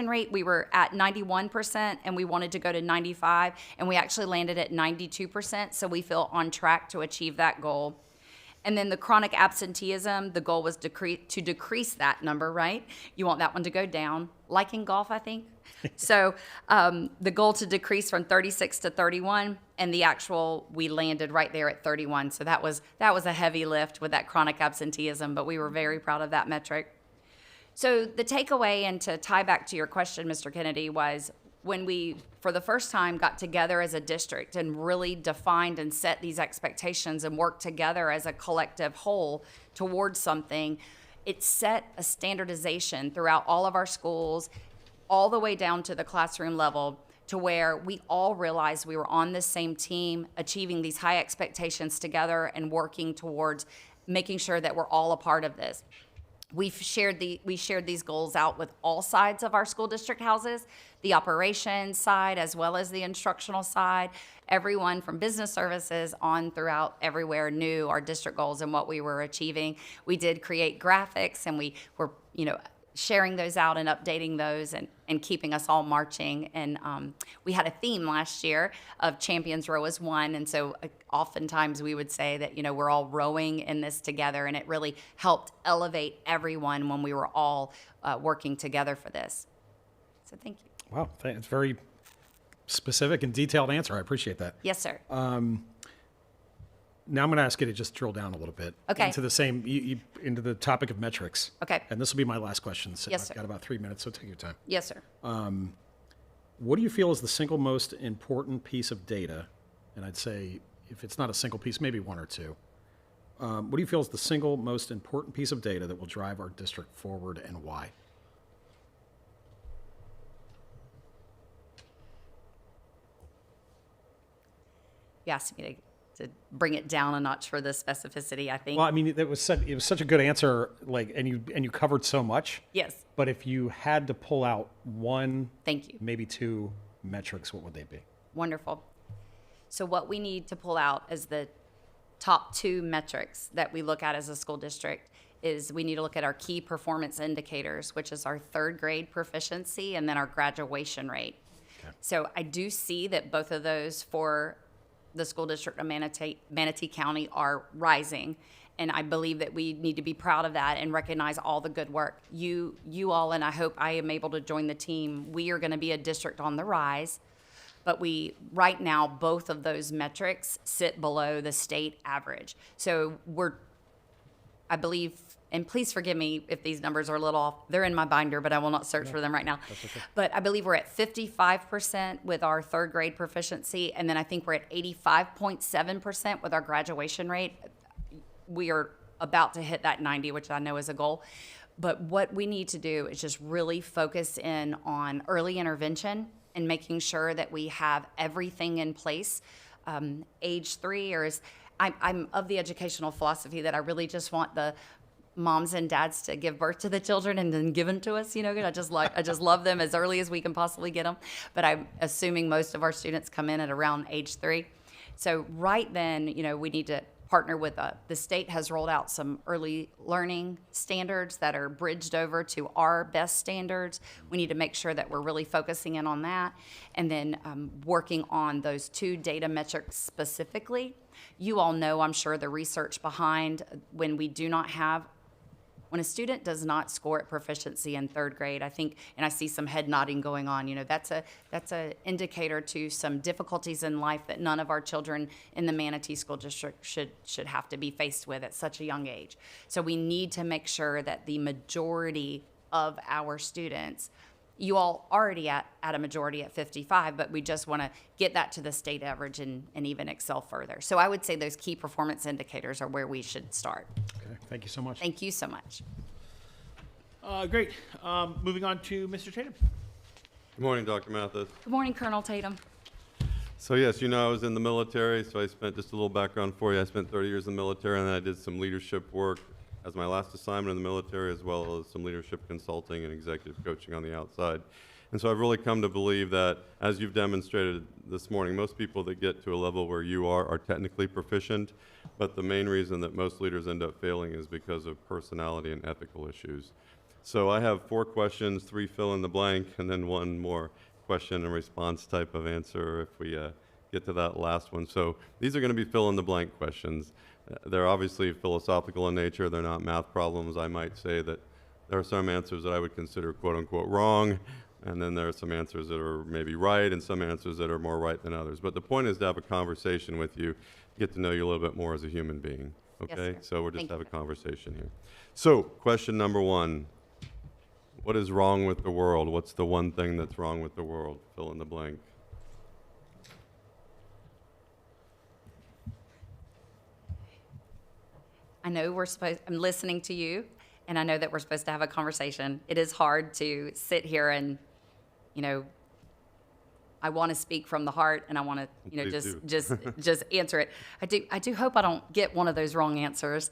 rate, we were at 91%, and we wanted to go to 95, and we actually landed at 92%, so we feel on track to achieve that goal. And then the chronic absenteeism, the goal was to decrease that number, right? You want that one to go down, like in golf, I think. So the goal to decrease from 36 to 31, and the actual, we landed right there at 31. So that was a heavy lift with that chronic absenteeism, but we were very proud of that metric. So the takeaway, and to tie back to your question, Mr. Kennedy, was when we, for the first time, got together as a district and really defined and set these expectations and worked together as a collective whole towards something, it set a standardization throughout all of our schools, all the way down to the classroom level, to where we all realized we were on the same team, achieving these high expectations together and working towards making sure that we're all a part of this. We shared these goals out with all sides of our school district houses, the operations side as well as the instructional side. Everyone from business services on throughout everywhere knew our district goals and what we were achieving. We did create graphics, and we were, sharing those out and updating those and keeping us all marching. And we had a theme last year of Champions Row as One. And so oftentimes we would say that, we're all rowing in this together. And it really helped elevate everyone when we were all working together for this. So thank you. Wow, it's very specific and detailed answer. I appreciate that. Yes, sir. Now I'm going to ask you to just drill down a little bit Okay. into the same, into the topic of metrics. Okay. And this will be my last question. So Yes, I've sir. got about 3 minutes, so take your time. Yes, sir. What do you feel is the single most important piece of data? And I'd say if it's not a single piece, maybe one or two. What do you feel is the single most important piece of data that will drive our district forward, and why? You asked me to bring it down a notch for the specificity, I think. Well, I mean, it was such a good answer, and you covered so much. Yes. But if you had to pull out one, Thank you. maybe two metrics, what would they be? Wonderful. So what we need to pull out as the top 2 metrics that we look at as a school district is we need to look at our key performance indicators, which is our 3rd grade proficiency and then our graduation rate. Okay. So I do see that both of those for the school district of Manatee County are rising. And I believe that we need to be proud of that and recognize all the good work. You all, and I hope I am able to join the team, we are going to be a district on the rise. But right now, both of those metrics sit below the state average. So I believe, and please forgive me if these numbers are a little off. They're in my binder, but I will not search for them right now. That's okay. But I believe we're at 55% with our 3rd grade proficiency, and then I think we're at 85.7% with our graduation rate. We are about to hit that 90, which I know is a goal. But what we need to do is just really focus in on early intervention and making sure that we have everything in place. Age 3, I'm of the educational philosophy that I really just want the moms and dads to give birth to the children and then give them to us. I just love them as early as we can possibly get them. But I'm assuming most of our students come in at around age 3. So right then, we need to partner with the state has rolled out some early learning standards that are bridged over to our best standards. We need to make sure that we're really focusing in on that, and then working on those 2 data metrics specifically. You all know, I'm sure, the research behind when we do not have When a student does not score at proficiency in third grade, I think, and I see some head nodding going on, that's a indicator to some difficulties in life that none of our children in the Manatee School District should have to be faced with at such a young age. So we need to make sure that the majority of our students, you all already at a majority at 55, but we just want to get that to the state average and even excel further. So I would say those key performance indicators are where we should start. Okay, thank you so much. Thank you so much. Great. Moving on to Mr. Tatum. Good morning, Dr. Mathis. Good morning, Colonel Tatum. So yes, I was in the military, so I spent, just a little background for you, I spent 30 years in the military, and then I did some leadership work as my last assignment in the military, as well as some leadership consulting and executive coaching on the outside. And so I've really come to believe that, as you've demonstrated this morning, most people that get to a level where you are technically proficient, but the main reason that most leaders end up failing is because of personality and ethical issues. So I have 4 questions, 3 fill in the blank, and then 1 more question and response type of answer if we get to that last one. So these are going to be fill in the blank questions. They're obviously philosophical in nature. They're not math problems. I might say that there are some answers that I would consider quote unquote wrong, and then there are some answers that are maybe right and some answers that are more right than others. But the point is to have a conversation with you, get to know you a little bit more as a human being. Okay? sir. So we'll just Thank have a you. conversation here. So question number 1. What is wrong with the world? What's the one thing that's wrong with the world? Fill in the blank. I know I'm listening to you, and I know that we're supposed to have a conversation. It is hard to sit here and, I want to speak from the heart, and I want to, Please just answer it. I do hope I don't get one of those wrong answers.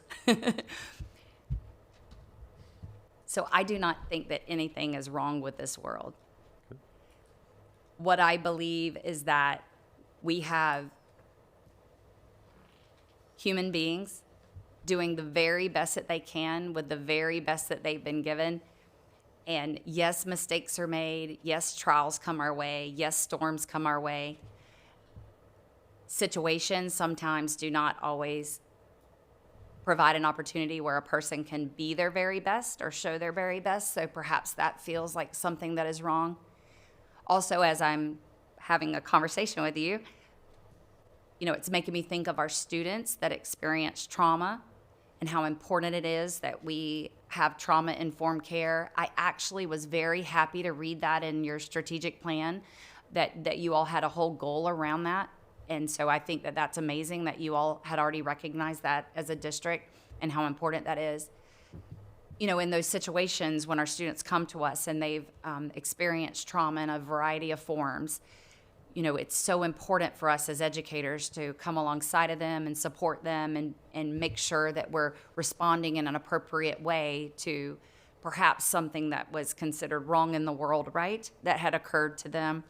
So I do not think that anything is wrong with this world. What I believe is that we have human beings doing the very best that they can with the very best that they've been given. And yes, mistakes are made. Yes, trials come our way. Yes, storms come our way. Situations sometimes do not always provide an opportunity where a person can be their very best or show their very best. So perhaps that feels like something that is wrong. Also, as I'm having a conversation with you, it's making me think of our students that experience trauma and how important it is that we have trauma-informed care. I actually was very happy to read that in your strategic plan, that you all had a whole goal around that. And so I think that that's amazing that you all had already recognized that as a district and how important that is. In those situations when our students come to us and they've experienced trauma in a variety of forms, it's so important for us as educators to come alongside of them and support them and make sure that we're responding in an appropriate way to perhaps something that was considered wrong in the world, right? That had occurred to them,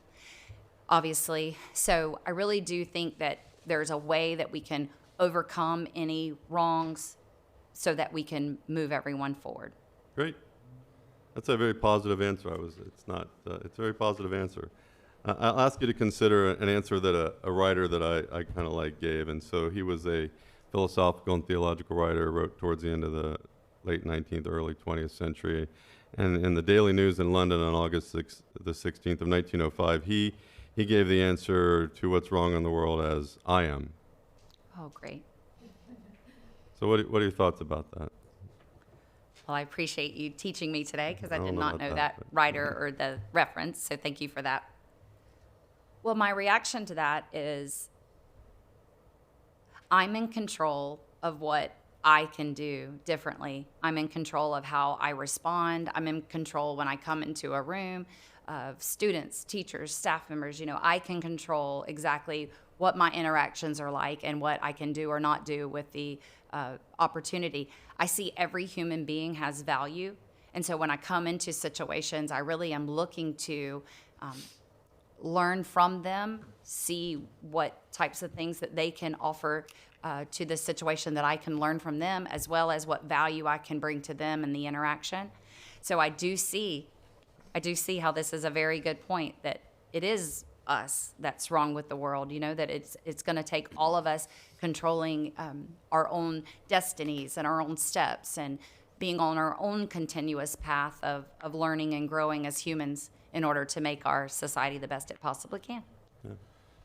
obviously. So I really do think that there's a way that we can overcome any wrongs so that we can move everyone forward. Great. That's a very positive answer. It's a very positive answer. I'll ask you to consider an answer that a writer that I kind of like gave. And so he was a philosophical and theological writer, wrote towards the end of the late 19th, early 20th century. And in the Daily News in London on August the 16th of 1905, he gave the answer to what's wrong in the world as I am. Oh, great. So what are your thoughts about that? Well, I appreciate you teaching me today because I don't did know not about know that, that but- writer or the reference, so thank you for that. Well, my reaction to that is I'm in control of what I can do differently. I'm in control of how I respond. I'm in control when I come into a room of students, teachers, staff members. I can control exactly what my interactions are like and what I can do or not do with the opportunity. I see every human being has value. And so when I come into situations, I really am looking to learn from them, see what types of things that they can offer to the situation that I can learn from them, as well as what value I can bring to them in the interaction. So I do see how this is a very good point, that it is us that's wrong with the world, that it's going to take all of us controlling our own destinies and our own steps and being on our own continuous path of learning and growing as humans in order to make our society the best it possibly can.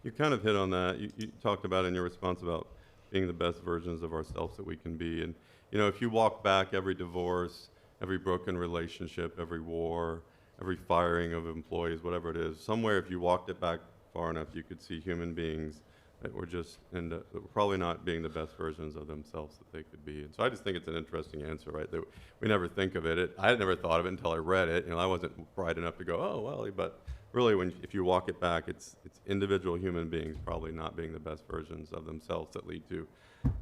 You kind of hit on that. You talked about in your response about being the best versions of ourselves that we can be. And, you know, if you walk back every divorce, every broken relationship, every war, every firing of employees, whatever it is, somewhere if you walked it back far enough, you could see human beings that were just, that were probably not being the best versions of themselves that they could be. And so I just think it's an interesting answer, right? That we never think of it. I had never thought of it until I read it. You know, I wasn't bright enough to go, oh, well, but really, if you walk it back, it's individual human beings probably not being the best versions of themselves that lead to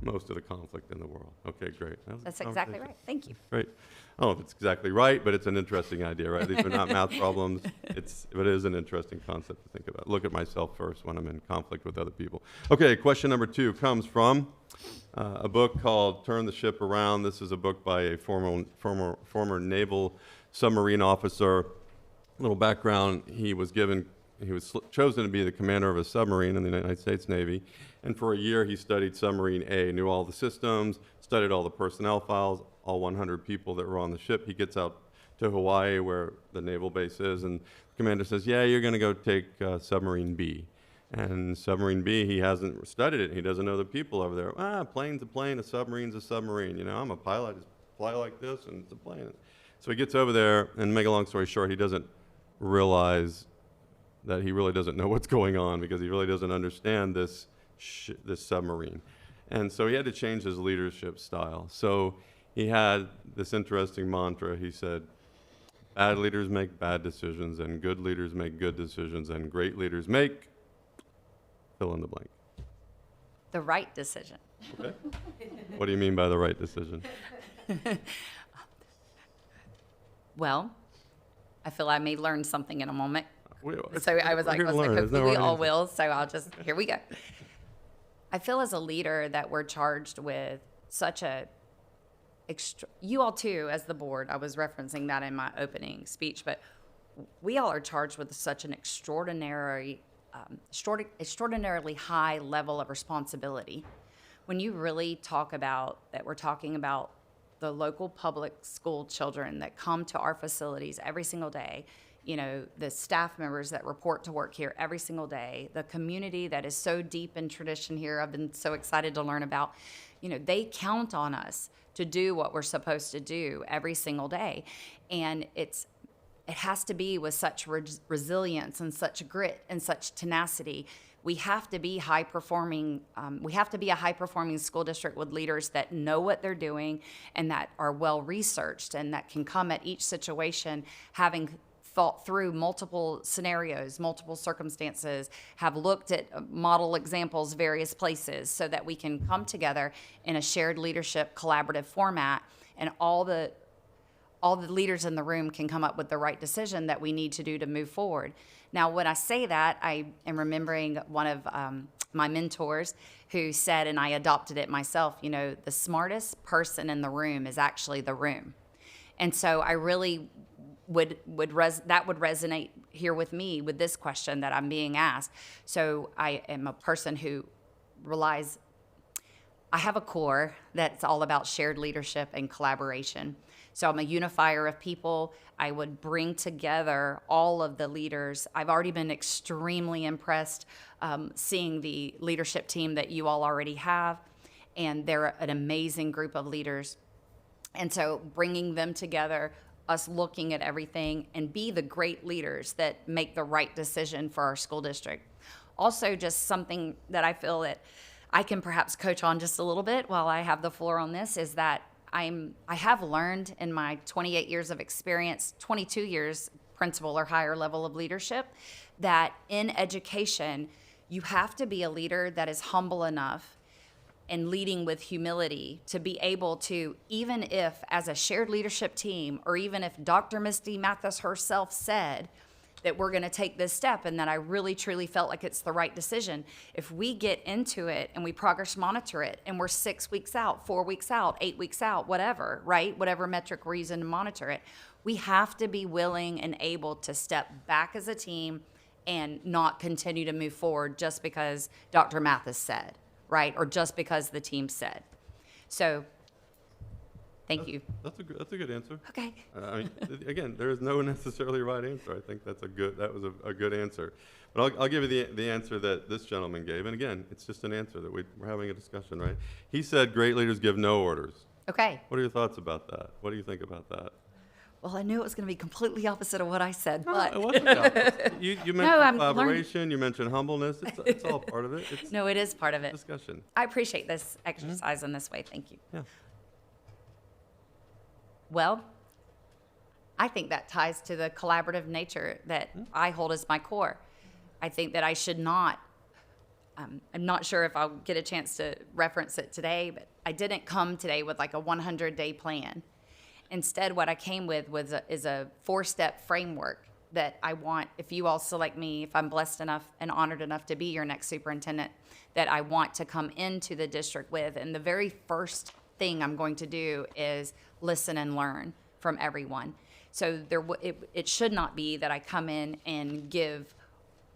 most of the conflict in the world. Okay, great. That's exactly right. Thank you. Great. I don't know if it's exactly right, but it's an interesting idea, right? These are not math problems. But it is an interesting concept to think about. Look at myself first when I'm in conflict with other people. Okay, question number 2 comes from a book called Turn the Ship Around. This is a book by a former naval submarine officer. A little background, he was chosen to be the commander of a submarine in the United States Navy, and for a year he studied submarine A, knew all the systems, studied all the personnel files, all 100 people that were on the ship. He gets out to Hawaii where the naval base is, and the commander says, yeah, you're going to go take submarine B. And submarine B, he hasn't studied it. He doesn't know the people over there. A plane's a plane, a submarine's a submarine. You know, I'm a pilot, I just fly like this, and it's a plane. So he gets over there, and make a long story short, he doesn't realize that he really doesn't know what's going on because he really doesn't understand this submarine. And so he had to change his leadership style. So he had this interesting mantra. He said, bad leaders make bad decisions, and good leaders make good decisions, and great leaders make fill in the blank. The right decision. Okay. What do you mean by the right decision? Well, I feel I may learn something in a moment. So We're I was like, here to learn. There's no hopefully we right all answer. will. So here we go. I feel as a leader that we're charged with such you all too, as the board, I was referencing that in my opening speech, but we all are charged with such an extraordinarily high level of responsibility. When you really talk about that, we're talking about the local public school children that come to our facilities every single day, you know, the staff members that report to work here every single day, the community that is so deep in tradition here, I've been so excited to learn about, you know, they count on us to do what we're supposed to do every single day. And it has to be with such resilience and such grit and such tenacity. We have to be high performing. We have to be a high performing school district with leaders that know what they're doing and that are well researched and that can come at each situation having thought through multiple scenarios, multiple circumstances, have looked at model examples various places so that we can come together in a shared leadership collaborative format, and all the leaders in the room can come up with the right decision that we need to do to move forward. Now, when I say that, I am remembering one of my mentors who said, and I adopted it myself, you know, the smartest person in the room is actually the room. And so I really would resonate here with me with this question that I'm being asked. So I am a person who relies, I have a core that's all about shared leadership and collaboration. So I'm a unifier of people. I would bring together all of the leaders. I've already been extremely impressed seeing the leadership team that you all already have, and they're an amazing group of leaders. And so bringing them together, us looking at everything, and be the great leaders that make the right decision for our school district. Also, just something that I feel that I can perhaps coach on just a little bit while I have the floor on this is that I have learned in my 28 years of experience, 22 years principal or higher level of leadership, that in education, you have to be a leader that is humble enough and leading with humility to be able to, even if as a shared leadership team, or even if Dr. Misty Mathis herself said that we're gonna take this step and that I really truly felt like it's the right decision, if we get into it and we progress monitor it and we're 6 weeks out, 4 weeks out, 8 weeks out, whatever, right? Whatever metric we're using to monitor it, we have to be willing and able to step back as a team and not continue to move forward just because Dr. Mathis said, right? Or just because the team said. So Thank you. That's a good answer. Okay. I mean, again, there is no necessarily right answer. I think that was a good answer. But I'll give you the answer that this gentleman gave. And again, it's just an answer that we're having a discussion, right? He said great leaders give no orders. Okay. What are your thoughts about that? What do you think about that? Well, I knew it was going to be completely opposite of what I said, No, but it wasn't. You mentioned I'm collaboration. You mentioned humbleness. It's all part of it. It's no, it is part of it. discussion. I appreciate this exercise in this way. Thank you. Yeah. Well, I think that ties to the collaborative nature that I hold as my core. I think that I should not, I'm not sure if I'll get a chance to reference it today, but I didn't come today with like a 100-day plan. Instead, what I came with is a 4-step framework that I want, if you all select me, if I'm blessed enough and honored enough to be your next superintendent, that I want to come into the district with. And the very first thing I'm going to do is listen and learn from everyone. So it should not be that I come in and give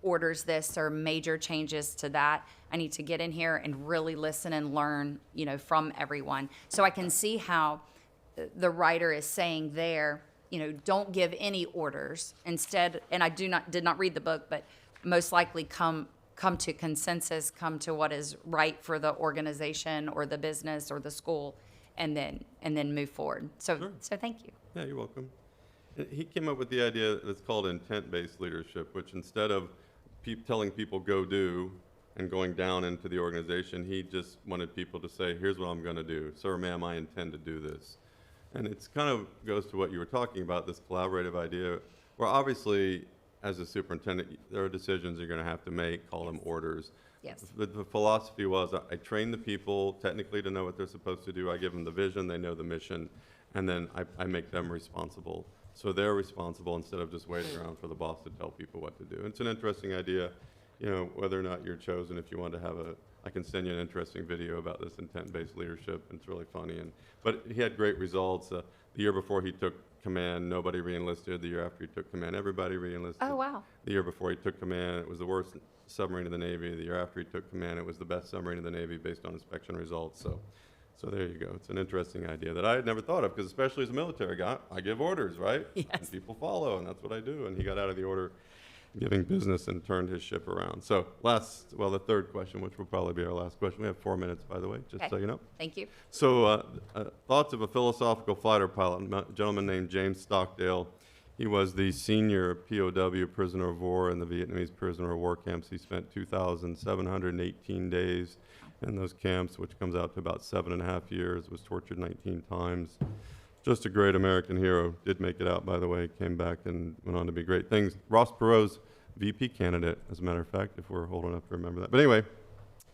orders this or major changes to that. I need to get in here and really listen and learn, from everyone. So I can see how the writer is saying there, don't give any orders. Instead, and I did not read the book, but most likely come to consensus, come to what is right for the organization or the business or the school, and then move forward. So thank you. Yeah, you're welcome. He came up with the idea that's called intent-based leadership, which instead of telling people go do and going down into the organization, he just wanted people to say, here's what I'm going to do. Sir, ma'am, I intend to do this. And it's kind of goes to what you were talking about, this collaborative idea, where obviously, as a superintendent, there are decisions you're going to have to make, call them orders. Yes. The philosophy was I train the people technically to know what they're supposed to do. I give them the vision, they know the mission, and then I make them responsible. So they're responsible instead of just waiting around for the boss to tell people what to do. It's an interesting idea, whether or not you're chosen. If you want to have I can send you an interesting video about this intent-based leadership. It's really funny. But he had great results. The year before he took command, nobody re-enlisted. The year after he took command, everybody re-enlisted. Oh, wow. The year before he took command, it was the worst submarine in the Navy. The year after he took command, it was the best submarine in the Navy based on inspection results. So there you go. It's an interesting idea that I had never thought of, because especially as a military guy, I give orders, right? Yes. And people follow, and that's what I do. And he got out of the order giving business and turned his ship around. So the third question, which will probably be our last question. We have 4 minutes, by the way, just so you know. Thank you. So thoughts of a philosophical fighter pilot, a gentleman named James Stockdale. He was the senior POW prisoner of war in the Vietnamese prisoner of war camps. He spent 2,718 days in those camps, which comes out to about 7.5 years, was tortured 19 times. Just a great American hero. Did make it out, by the way, came back and went on to be great things. Ross Perot's VP candidate, as a matter of fact, if we're old enough to remember that. But anyway,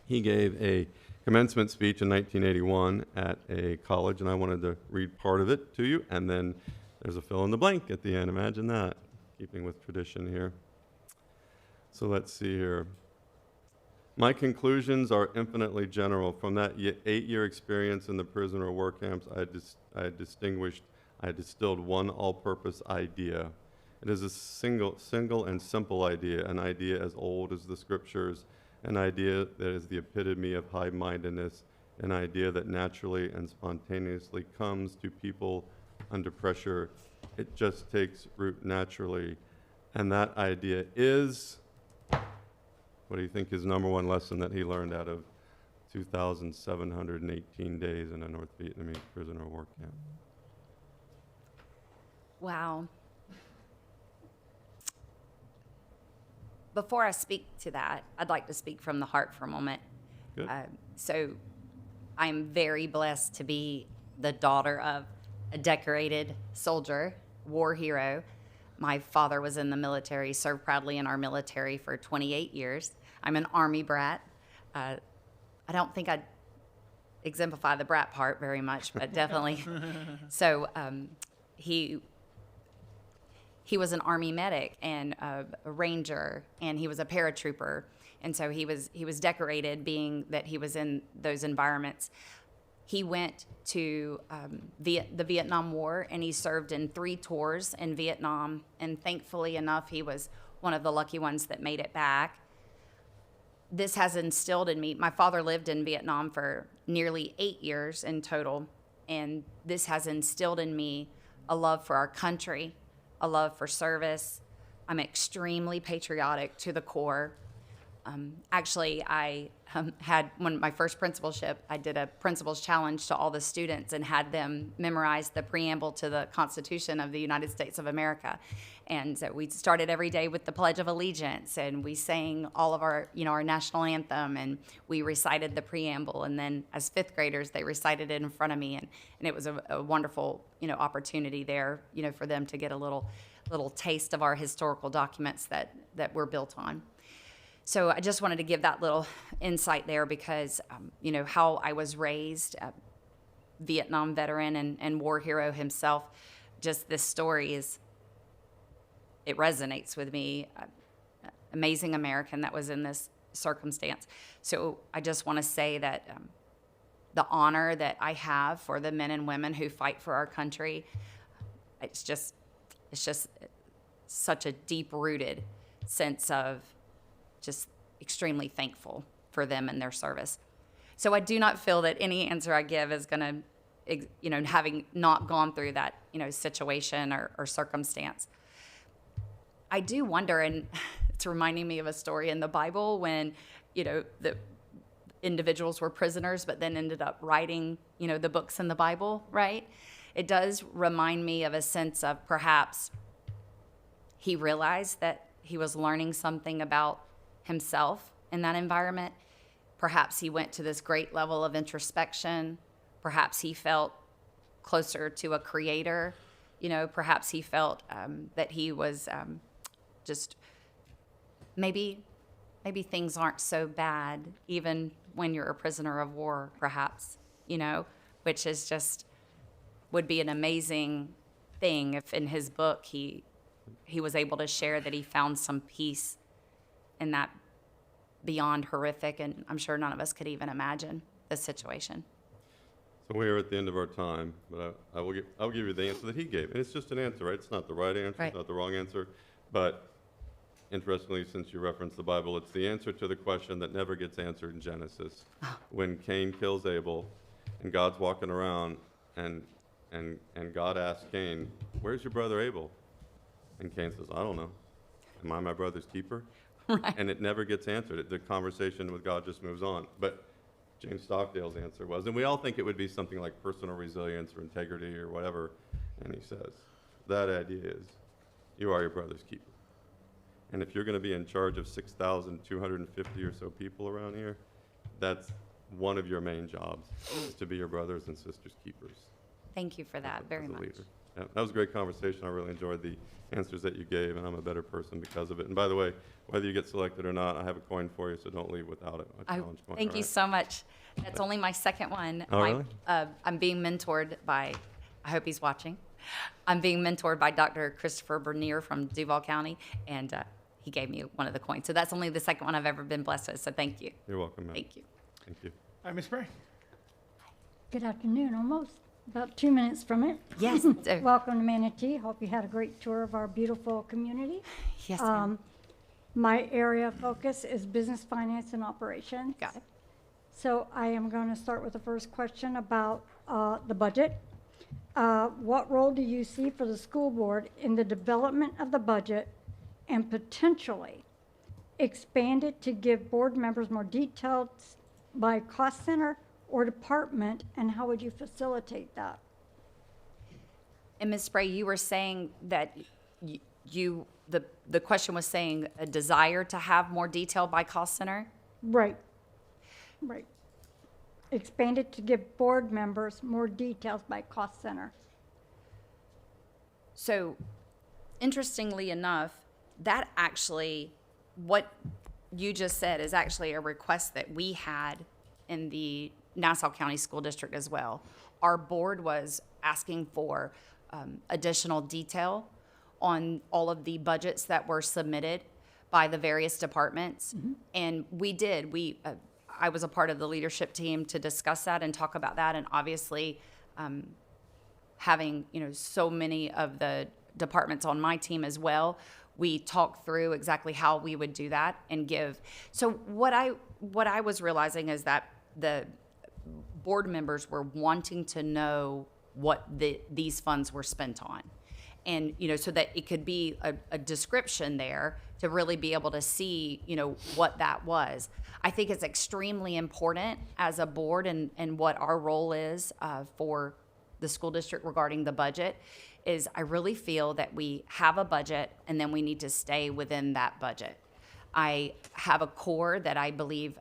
he gave a commencement speech in 1981 at a college, and I wanted to read part of it to you, and then there's a fill in the blank at the end. Imagine that, keeping with tradition here. So let's see here. My conclusions are infinitely general. From that 8-year experience in the prisoner of war camps, I distilled one all-purpose idea. It is a single and simple idea, an idea as old as the scriptures, an idea that is the epitome of high-mindedness, an idea that naturally and spontaneously comes to people under pressure. It just takes root naturally. And that idea is, what do you think his number one lesson that he learned out of 2,718 days in a North Vietnamese prisoner of war camp? Wow. Before I speak to that, I'd like to speak from the heart for a moment. Good. So I'm very blessed to be the daughter of a decorated soldier, war hero. My father was in the military, served proudly in our military for 28 years. I'm an Army brat. I don't think I'd exemplify the brat part very much, but definitely. So he was an Army medic and a ranger, and he was a paratrooper. And so he was decorated, being that he was in those environments. He went to the Vietnam War, and he served in 3 tours in Vietnam. And thankfully enough, he was one of the lucky ones that made it back. This has instilled in me. My father lived in Vietnam for nearly 8 years in total. And this has instilled in me a love for our country, a love for service. I'm extremely patriotic to the core. Actually, I had, when my first principalship, I did a principal's challenge to all the students and had them memorize the preamble to the Constitution of the United States of America. And so we started every day with the Pledge of Allegiance, and we sang all of our, our national anthem, and we recited the preamble. And then as fifth graders, they recited it in front of me, and it was a wonderful, opportunity there, for them to get a little taste of our historical documents that we're built on. So I just wanted to give that little insight there because, how I was raised, Vietnam veteran and war hero himself, just this story it resonates with me. Amazing American that was in this circumstance. So I just want to say that the honor that I have for the men and women who fight for our country, it's just such a deep-rooted sense of just extremely thankful for them and their service. So I do not feel that any answer I give is going to, having not gone through that, situation or circumstance. I do wonder, and it's reminding me of a story in the Bible when, the individuals were prisoners but then ended up writing, the books in the Bible, right? It does remind me of a sense of perhaps he realized that he was learning something about himself in that environment. Perhaps he went to this great level of introspection. Perhaps he felt closer to a creator. Perhaps he felt that he was just maybe things aren't so bad even when you're a prisoner of war, perhaps, which is just would be an amazing thing if in his book he was able to share that he found some peace in that beyond horrific, and I'm sure none of us could even imagine the situation. So we are at the end of our time, but I'll give you the answer that he gave. And it's just an answer, right? It's not the right answer, Right. It's not the wrong answer. But interestingly, since you referenced the Bible, it's the answer to the question that never gets answered in Genesis. When Cain kills Abel, and God's walking around, and God asks Cain, "Where's your brother Abel?" And Cain says, "I don't know. Am I my brother's keeper?" Right. And it never gets answered. The conversation with God just moves on. But James Stockdale's answer was, and we all think it would be something like personal resilience or integrity or whatever, and he says, that idea is, you are your brother's keeper. And if you're going to be in charge of 6,250 or so people around here, that's one of your main jobs, is to be your brothers and sisters' keepers. Thank you for that as very a much. leader. Yeah, that was a great conversation. I really enjoyed the answers that you gave, and I'm a better person because of it. And by the way, whether you get selected or not, I have a coin for you, so don't leave without it. A challenge coin, Thank all you right? so much. That's only my second one. Oh, really? I'm being mentored by, I hope he's watching. I'm being mentored by Dr. Christopher Bernier from Duval County, and he gave me one of the coins. So that's only the second one I've ever been blessed with, so thank you. You're welcome, ma'am. Thank you. Thank you. All right, Ms. Spray. Good afternoon, almost. About 2 minutes from it. Yes. Welcome to Manatee. Hope you had a great tour of our beautiful community. Yes, ma'am. My area of focus is business, finance, and operations. Got it. So I am going to start with the first question about the budget. What role do you see for the school board in the development of the budget and potentially expand it to give board members more details by cost center or department, and how would you facilitate that? And Ms. Spray, you were saying that the question was saying a desire to have more detail by cost center? Right. Expand it to give board members more details by cost center. So, interestingly enough, that actually, what you just said is actually a request that we had in the Nassau County School District as well. Our board was asking for additional detail on all of the budgets that were submitted by the various departments. Mm-hmm. And we did. I was a part of the leadership team to discuss that and talk about that. And obviously, having so many of the departments on my team as well, we talked through exactly how we would do that and give. So what I was realizing is that the board members were wanting to know what these funds were spent on. And, so that it could be a description there to really be able to see, what that was. I think it's extremely important as a board and what our role is for the school district regarding the budget is I really feel that we have a budget and then we need to stay within that budget. I have a core that I believe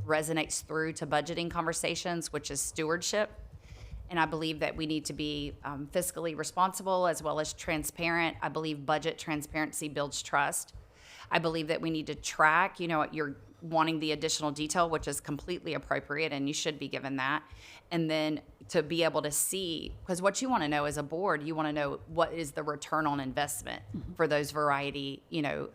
resonates through to budgeting conversations, which is stewardship. And I believe that we need to be fiscally responsible as well as transparent. I believe budget transparency builds trust. I believe that we need to track, you're wanting the additional detail, which is completely appropriate, and you should be given that. And then to be able to see, because what you want to know as a board, you want to know what is the return on investment for those variety,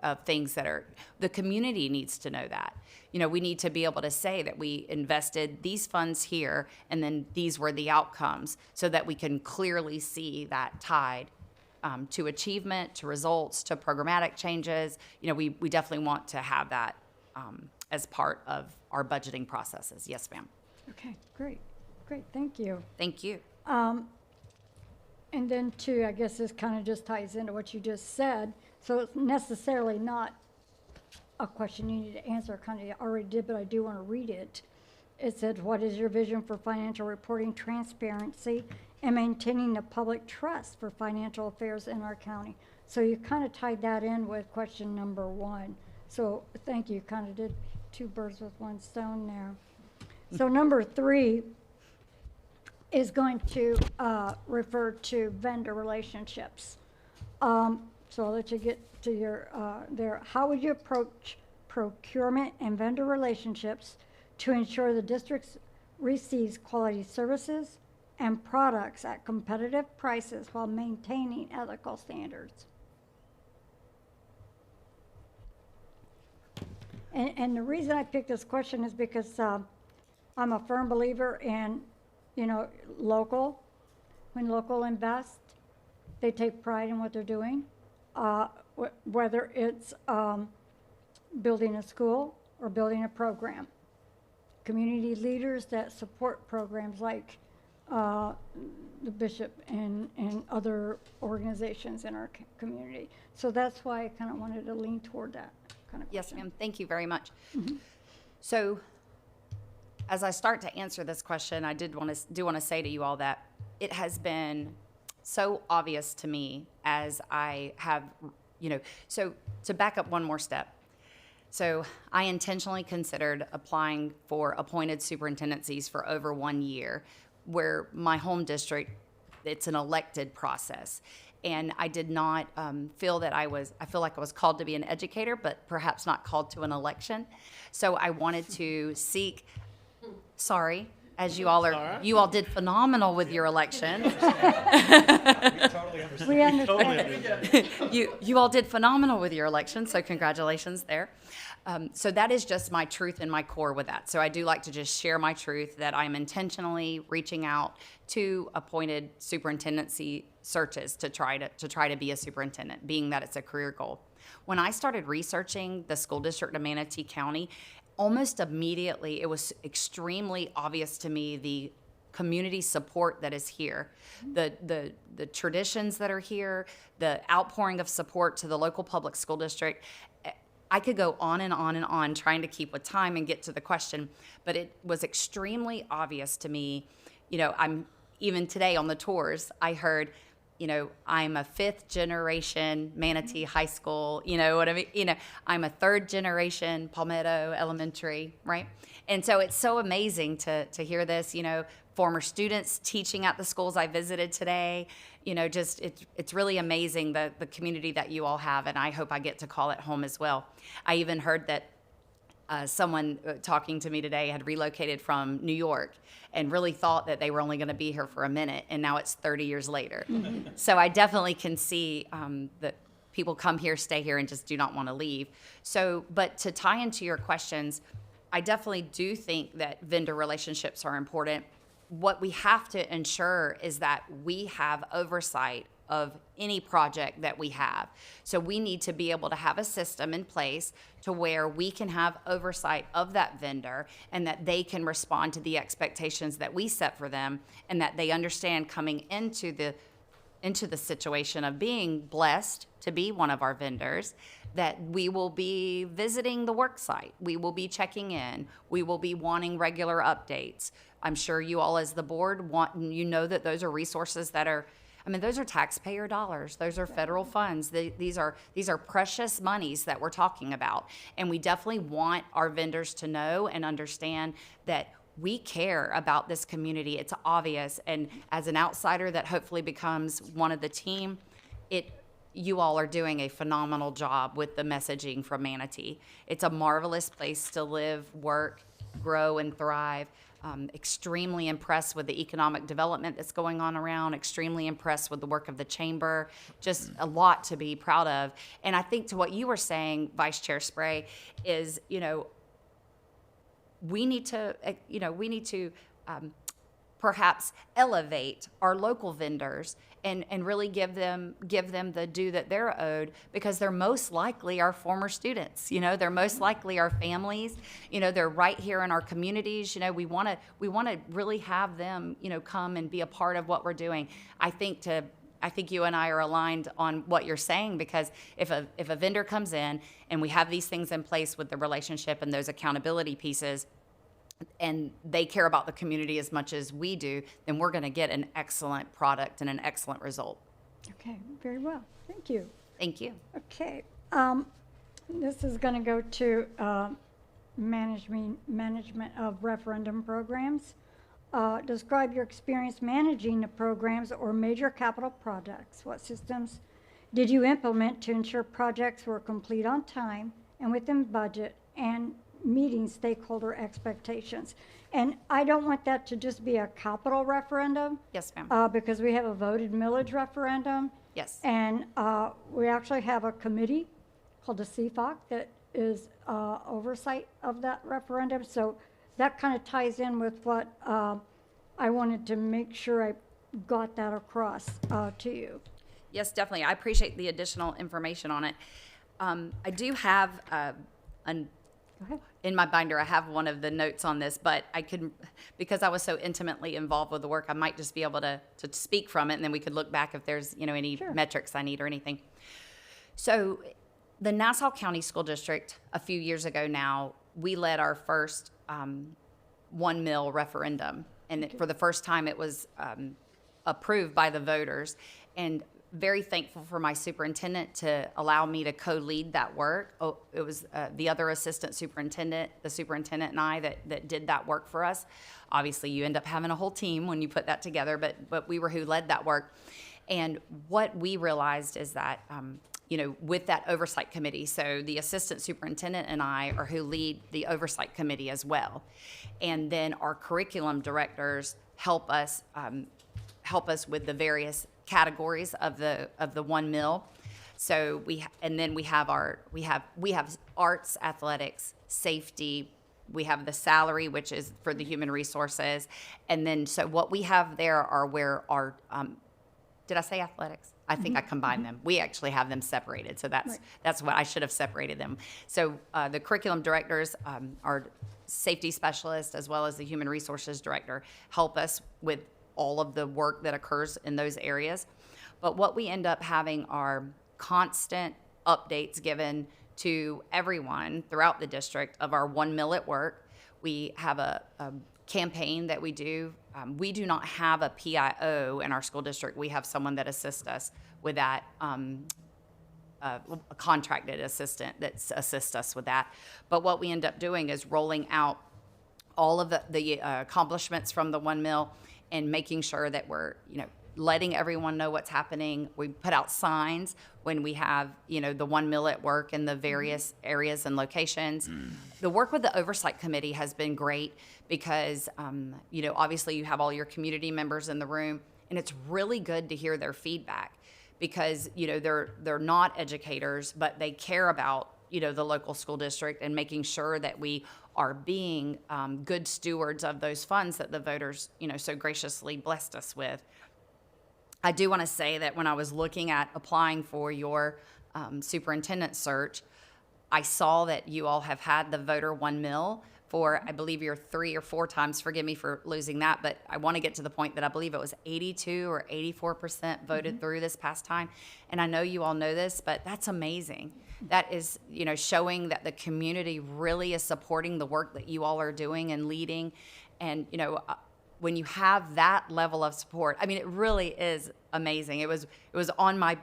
of things that are, the community needs to know that. We need to be able to say that we invested these funds here and then these were the outcomes so that we can clearly see that tied to achievement, to results, to programmatic changes. We definitely want to have that as part of our budgeting processes. Yes, ma'am. Okay, great, thank you. Thank you. And then too, I guess this kind of just ties into what you just said. So it's necessarily not a question you need to answer, kind of you already did, but I do want to read it. It said, what is your vision for financial reporting transparency and maintaining the public trust for financial affairs in our county? So you kind of tied that in with question number 1. So thank you, kind of did 2 birds with 1 stone there. So number 3 is going to refer to vendor relationships. So I'll let you get to your there. How would you approach procurement and vendor relationships to ensure the district receives quality services and products at competitive prices while maintaining ethical standards? And the reason I picked this question is because I'm a firm believer in, local. When local invest, they take pride in what they're doing, whether it's building a school or building a program. Community leaders that support programs like the Bishop and other organizations in our community. So that's why I kind of wanted to lean toward that kind of Yes, question. ma'am. Thank you very much. So as I start to answer this question, I do want to say to you all that it has been so obvious to me as I have, so to back up one more step. So I intentionally considered applying for appointed superintendencies for over 1 year, where my home district, it's an elected process. And I did not feel like I was called to be an educator, but perhaps not called to an election. So I wanted to seek, as you all are, you all did phenomenal with your election. We understand. You all did phenomenal with your election, so congratulations there. So that is just my truth and my core with that. So I do like to just share my truth that I'm intentionally reaching out to appointed superintendency searches to try to be a superintendent, being that it's a career goal. When I started researching the school district of Manatee County, almost immediately it was extremely obvious to me the community support that is here, the traditions that are here, the outpouring of support to the local public school district. I could go on and on and on trying to keep with time and get to the question, but it was extremely obvious to me. I'm even today on the tours, I heard, I'm a 5th generation Manatee High School, what I mean? I'm a 3rd generation Palmetto Elementary, right? And so it's so amazing to hear this, former students teaching at the schools I visited today, it's really amazing the community that you all have, and I hope I get to call it home as well. I even heard that someone talking to me today had relocated from New York and really thought that they were only going to be here for a minute, and now it's 30 years later. So I definitely can see that people come here, stay here, and just do not want to leave. So, but to tie into your questions, I definitely do think that vendor relationships are important. What we have to ensure is that we have oversight of any project that we have. So we need to be able to have a system in place to where we can have oversight of that vendor and that they can respond to the expectations that we set for them, and that they understand coming into the situation of being blessed to be one of our vendors, that we will be visiting the work site, we will be checking in, we will be wanting regular updates. I'm sure you all as the board that those are resources that are, those are taxpayer dollars. Those are federal funds. These are precious monies that we're talking about. And we definitely want our vendors to know and understand that we care about this community. It's obvious. And as an outsider that hopefully becomes one of the team, you all are doing a phenomenal job with the messaging from Manatee. It's a marvelous place to live, work, grow, and thrive. Extremely impressed with the economic development that's going on around, extremely impressed with the work of the chamber, just a lot to be proud of. And I think to what you were saying, Vice Chair Spray, is, we need to perhaps elevate our local vendors and really give them the due that they're owed, because they're most likely our former students. They're most likely our families. They're right here in our communities. We want to really have them come and be a part of what we're doing. I think you and I are aligned on what you're saying, because if a vendor comes in and we have these things in place with the relationship and those accountability pieces, and they care about the community as much as we do, then we're going to get an excellent product and an excellent result. Okay, very well. Thank you. Thank you. Okay, this is going to go to management of referendum programs. Describe your experience managing the programs or major capital projects. What systems did you implement to ensure projects were complete on time and within budget and meeting stakeholder expectations? And I don't want that to just be a capital referendum. Yes, ma'am. Because we have a voted millage referendum. Yes. And we actually have a committee called the CFOC that is oversight of that referendum. So that kind of ties in with what I wanted to make sure I got that across to you. Yes, definitely. I appreciate the additional information on it. I do have Go ahead. in my binder, I have one of the notes on this, but I could, because I was so intimately involved with the work, I might just be able to speak from it, and then we could look back if there's, any Sure. metrics I need or anything. So the Nassau County School District, a few years ago now, we led our first 1 mil referendum. And for the first time, it was approved by the voters. And very thankful for my superintendent to allow me to co-lead that work. Oh, it was the other assistant superintendent, the superintendent and I that did that work for us. Obviously, you end up having a whole team when you put that together, but we were who led that work. And what we realized is that, with that oversight committee, so the assistant superintendent and I are who lead the oversight committee as well. And then our curriculum directors help us with the various categories of the 1 mil. So we have arts, athletics, safety. We have the salary, which is for the human resources, and then so what we have there are where our did I say athletics? I think I combined them. We actually have them separated, so that's what I should have separated them. So the curriculum directors, our safety specialist, as well as the human resources director, help us with all of the work that occurs in those areas. But what we end up having are constant updates given to everyone throughout the district of our 1 mil at work. We have a campaign that we do. We do not have a PIO in our school district. We have someone that assists us with that, a contracted assistant that assists us with that. But what we end up doing is rolling out all of the accomplishments from the 1 mil and making sure that we're, letting everyone know what's happening. We put out signs when we have, the 1 mil at work in the various areas and locations. The work with the oversight committee has been great because, obviously you have all your community members in the room, and it's really good to hear their feedback because, they're not educators, but they care about, the local school district and making sure that we are being good stewards of those funds that the voters, so graciously blessed us with. I do want to say that when I was looking at applying for your superintendent search, I saw that you all have had the voter 1 mil for, I believe you're 3 or 4 times. Forgive me for losing that, but I want to get to the point that I believe it was 82 or 84% voted through this past time. And I know you all know this, but that's amazing. That is, showing that the community really is supporting the work that you all are doing and leading. And, when you have that level of support, I mean, it really is amazing. It was on my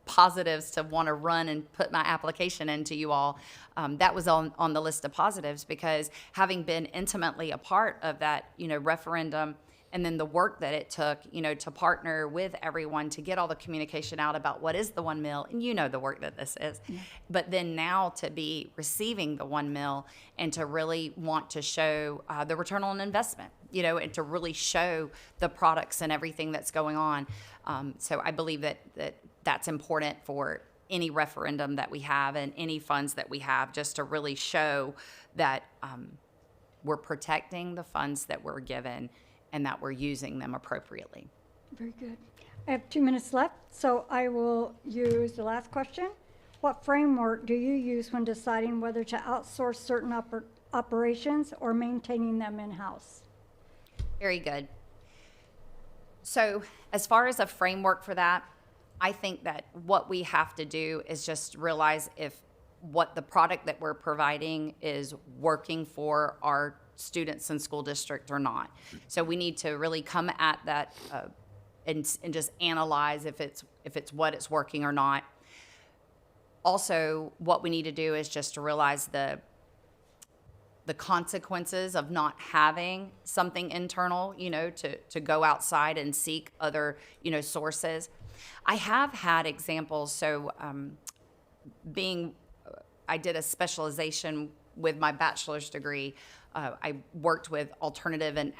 positives to want to run and put my application into you all. That was on the list of positives, because having been intimately a part of that, referendum, and then the work that it took, to partner with everyone to get all the communication out about what is the 1 mil, and the work that this is. Yeah. But then now to be receiving the 1 mil and to really want to show the return on investment, and to really show the products and everything that's going on. So I believe that's important for any referendum that we have and any funds that we have, just to really show that we're protecting the funds that we're given and that we're using them appropriately. Very good. I have 2 minutes left, so I will use the last question. What framework do you use when deciding whether to outsource certain operations or maintaining them in-house? Very good. So as far as a framework for that, I think that what we have to do is just realize if what the product that we're providing is working for our students in school district or not. So we need to really come at that and just analyze if it's what it's working or not. Also, what we need to do is just to realize the consequences of not having something internal, to go outside and seek other, sources. I have had examples. So I did a specialization with my bachelor's degree. I worked with alternative and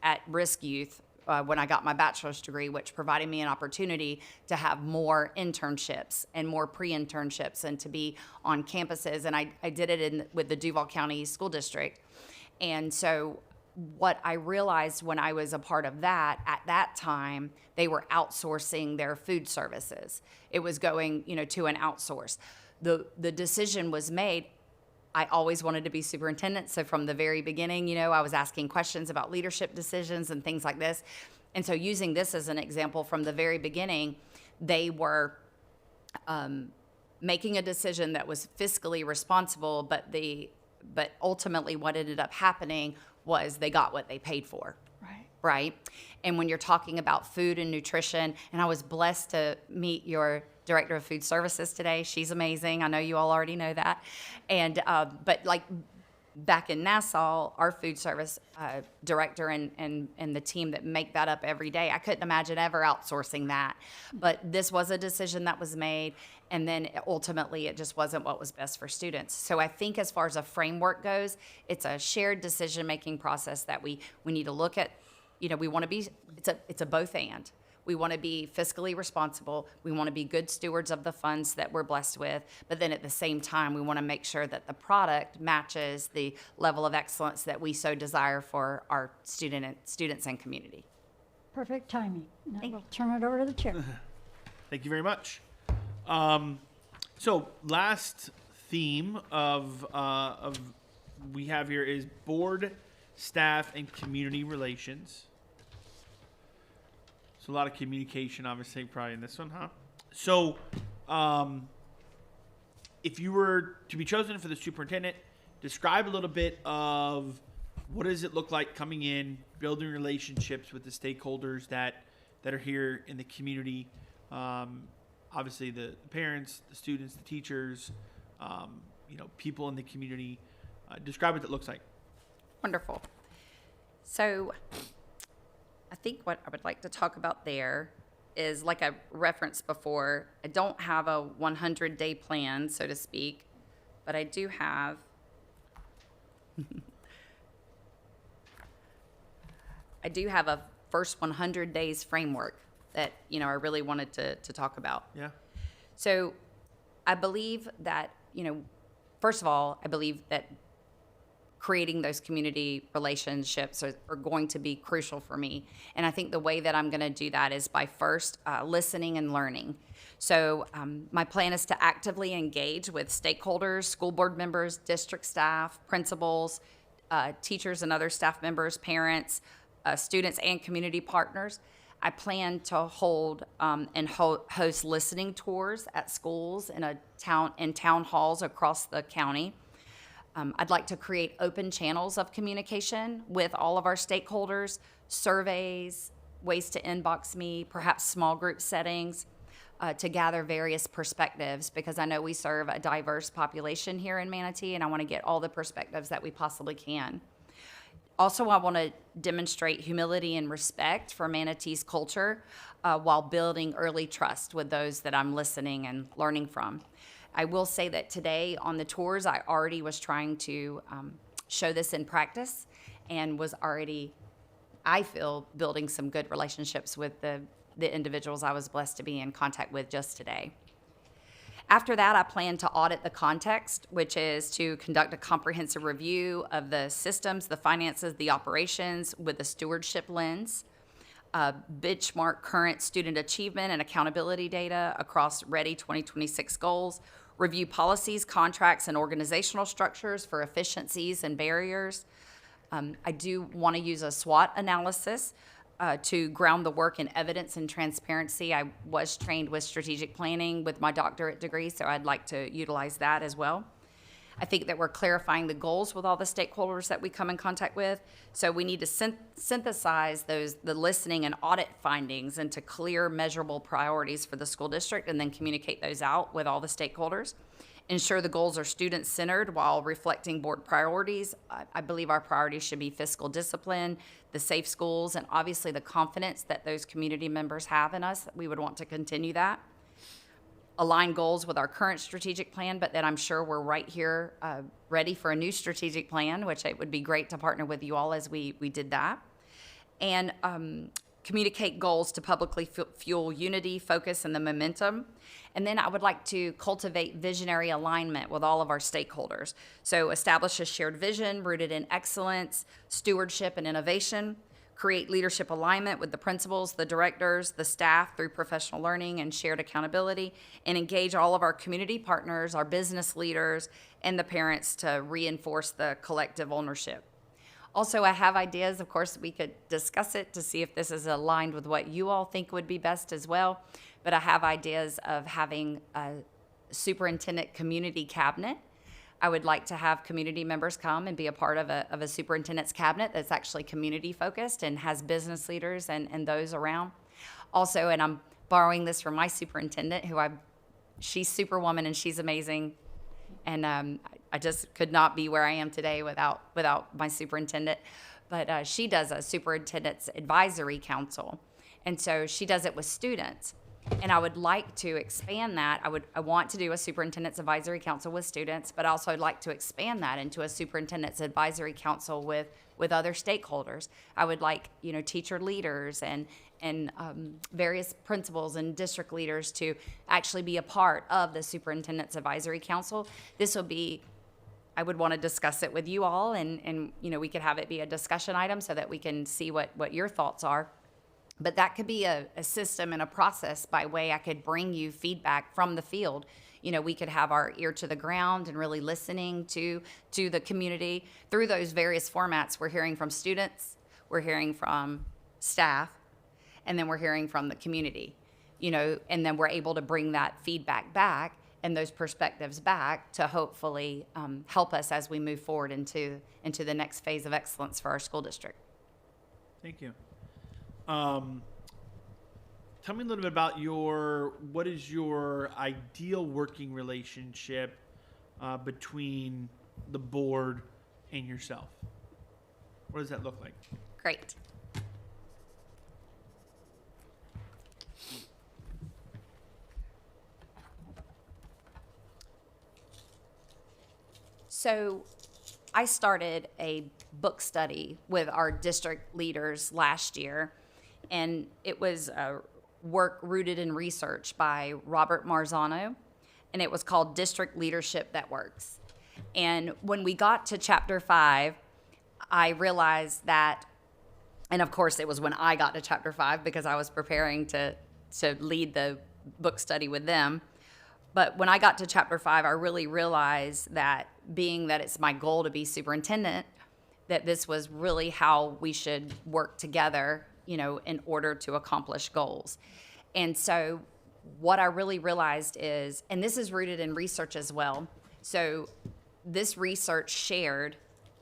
at-risk youth when I got my bachelor's degree, which provided me an opportunity to have more internships and more pre-internships and to be on campuses. And I did it with the Duval County School District. And so what I realized when I was a part of that, at that time, they were outsourcing their food services. It was going, to an outsource. The decision was made. I always wanted to be superintendent. So from the very beginning, I was asking questions about leadership decisions and things like this. And so using this as an example, from the very beginning, they were making a decision that was fiscally responsible, but ultimately what ended up happening was they got what they paid for. Right? And when you're talking about food and nutrition, and I was blessed to meet your Director of Food Services today. She's amazing. I know you all already know that. And but like back in Nassau, our food service director and the team that make that up every day, I couldn't imagine ever outsourcing that. But this was a decision that was made, and then ultimately it just wasn't what was best for students. So I think as far as a framework goes, it's a shared decision-making process that we need to look at. We want to be, it's a both and. We want to be fiscally responsible. We want to be good stewards of the funds that we're blessed with. But then at the same time, we want to make sure that the product matches the level of excellence that we so desire for our students and community. Perfect timing. Now we'll turn it over to the chair. Thank you very much. So last theme of we have here is board, staff, and community relations. So a lot of communication, obviously, probably in this one, huh? So, if you were to be chosen for the superintendent, describe a little bit of what does it look like coming in, building relationships with the stakeholders that are here in the community. Obviously, the parents, the students, the teachers, people in the community. Describe what it looks like. Wonderful. So I think what I would like to talk about there is, like I referenced before, I don't have a 100-day plan, so to speak, but I do have a first 100 days framework that, I really wanted to talk about. Yeah. So I believe that, first of all, I believe that creating those community relationships are going to be crucial for me. And I think the way that I'm going to do that is by first listening and learning. So my plan is to actively engage with stakeholders, school board members, district staff, principals, teachers and other staff members, parents, students, and community partners. I plan to hold and host listening tours at schools in town halls across the county. I'd like to create open channels of communication with all of our stakeholders, surveys, ways to inbox me, perhaps small group settings, to gather various perspectives, because I know we serve a diverse population here in Manatee, and I want to get all the perspectives that we possibly can. Also, I want to demonstrate humility and respect for Manatee's culture while building early trust with those that I'm listening and learning from. I will say that today on the tours, I already was trying to show this in practice and was already, I feel, building some good relationships with the individuals I was blessed to be in contact with just today. After that, I plan to audit the context, which is to conduct a comprehensive review of the systems, the finances, the operations with a stewardship lens, benchmark current student achievement and accountability data across Ready 2026 goals, review policies, contracts, and organizational structures for efficiencies and barriers. I do want to use a SWOT analysis to ground the work in evidence and transparency. I was trained with strategic planning with my doctorate degree, so I'd like to utilize that as well. I think that we're clarifying the goals with all the stakeholders that we come in contact with. So we need to synthesize the listening and audit findings into clear, measurable priorities for the school district, and then communicate those out with all the stakeholders. Ensure the goals are student-centered while reflecting board priorities. I believe our priorities should be fiscal discipline, the safe schools, and obviously the confidence that those community members have in us. We would want to continue that. Align goals with our current strategic plan, but then I'm sure we're right here ready for a new strategic plan, which it would be great to partner with you all as we did that. And communicate goals to publicly fuel unity, focus, and the momentum. And then I would like to cultivate visionary alignment with all of our stakeholders. So establish a shared vision rooted in excellence, stewardship, and innovation. Create leadership alignment with the principals, the directors, the staff through professional learning and shared accountability, and engage all of our community partners, our business leaders, and the parents to reinforce the collective ownership. Also, I have ideas. Of course, we could discuss it to see if this is aligned with what you all think would be best as well. But I have ideas of having a superintendent community cabinet. I would like to have community members come and be a part of a superintendent's cabinet that's actually community focused and has business leaders and those around. Also, and I'm borrowing this from my superintendent, she's superwoman and she's amazing. And I just could not be where I am today without my superintendent. But she does a superintendent's advisory council. And so she does it with students. And I would like to expand that. I want to do a superintendent's advisory council with students, but also I'd like to expand that into a superintendent's advisory council with other stakeholders. I would like, teacher leaders and various principals and district leaders to actually be a part of the superintendent's advisory council. This will be, I would want to discuss it with you all, and we could have it be a discussion item so that we can see what your thoughts are. But that could be a system and a process by way I could bring you feedback from the field. We could have our ear to the ground and really listening to the community through those various formats. We're hearing from students, we're hearing from staff, and then we're hearing from the community, and then we're able to bring that feedback back and those perspectives back to hopefully help us as we move forward into the next phase of excellence for our school district. Thank you. Tell me a little bit about what is your ideal working relationship between the board and yourself? What does that look like? Great. So I started a book study with our district leaders last year, and it was work rooted in research by Robert Marzano, and it was called District Leadership That Works. And when we got to chapter 5, I realized that, and of course it was when I got to chapter 5 because I was preparing to lead the book study with them. But when I got to chapter 5, I really realized that, being that it's my goal to be superintendent, that this was really how we should work together, in order to accomplish goals. And so what I really realized is, and this is rooted in research as well, so this research shared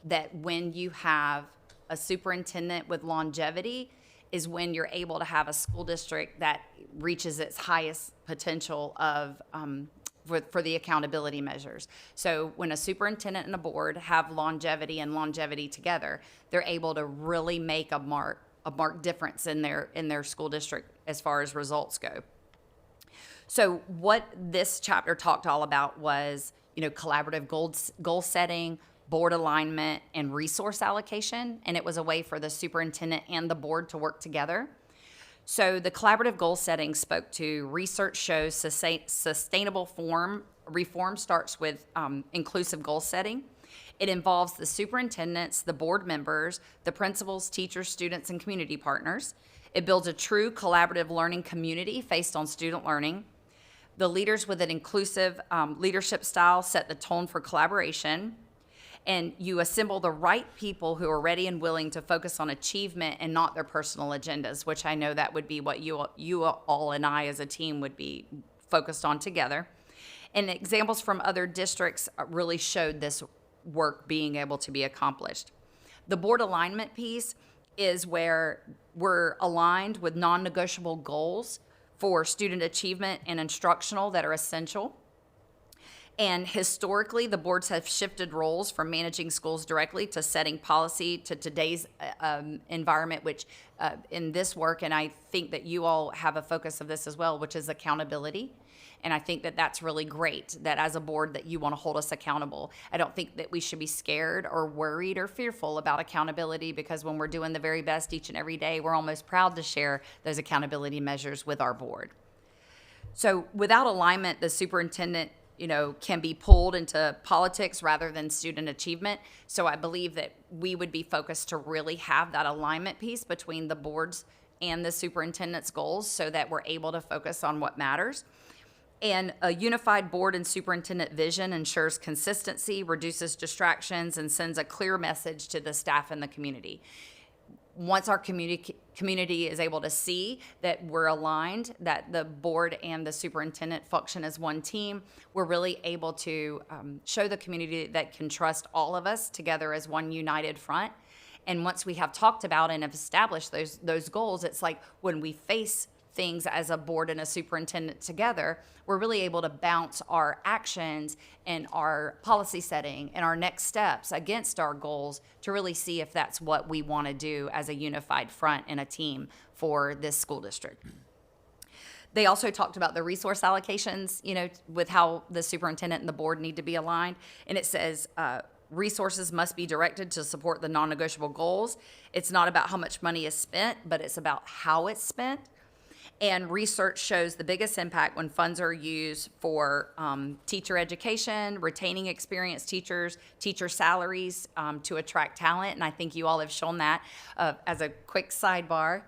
that when you have a superintendent with longevity is when you're able to have a school district that reaches its highest potential of for the accountability measures. So when a superintendent and a board have longevity and longevity together, they're able to really make a marked difference in their school district as far as results go. So what this chapter talked all about was, collaborative goal setting, board alignment, and resource allocation, and it was a way for the superintendent and the board to work together. So the collaborative goal setting spoke to research shows sustainable reform starts with inclusive goal setting. It involves the superintendents, the board members, the principals, teachers, students, and community partners. It builds a true collaborative learning community based on student learning. The leaders with an inclusive leadership style set the tone for collaboration. And you assemble the right people who are ready and willing to focus on achievement and not their personal agendas, which I know that would be what you all and I as a team would be focused on together. And examples from other districts really showed this work being able to be accomplished. The board alignment piece is where we're aligned with non-negotiable goals for student achievement and instructional that are essential. And historically, the boards have shifted roles from managing schools directly to setting policy to today's environment, which in this work, and I think that you all have a focus of this as well, which is accountability. And I think that that's really great, that as a board that you want to hold us accountable. I don't think that we should be scared or worried or fearful about accountability, because when we're doing the very best each and every day, we're almost proud to share those accountability measures with our board. So without alignment, the superintendent can be pulled into politics rather than student achievement. So I believe that we would be focused to really have that alignment piece between the boards and the superintendent's goals so that we're able to focus on what matters. And a unified board and superintendent vision ensures consistency, reduces distractions, and sends a clear message to the staff and the community. Once our community is able to see that we're aligned, that the board and the superintendent function as one team, we're really able to show the community that can trust all of us together as one united front. And once we have talked about and have established those goals, it's like when we face things as a board and a superintendent together, we're really able to bounce our actions and our policy setting and our next steps against our goals to really see if that's what we want to do as a unified front and a team for this school district. They also talked about the resource allocations, with how the superintendent and the board need to be aligned. And it says, resources must be directed to support the non-negotiable goals. It's not about how much money is spent, but it's about how it's spent. And research shows the biggest impact when funds are used for teacher education, retaining experienced teachers, teacher salaries to attract talent. And I think you all have shown that. As a quick sidebar,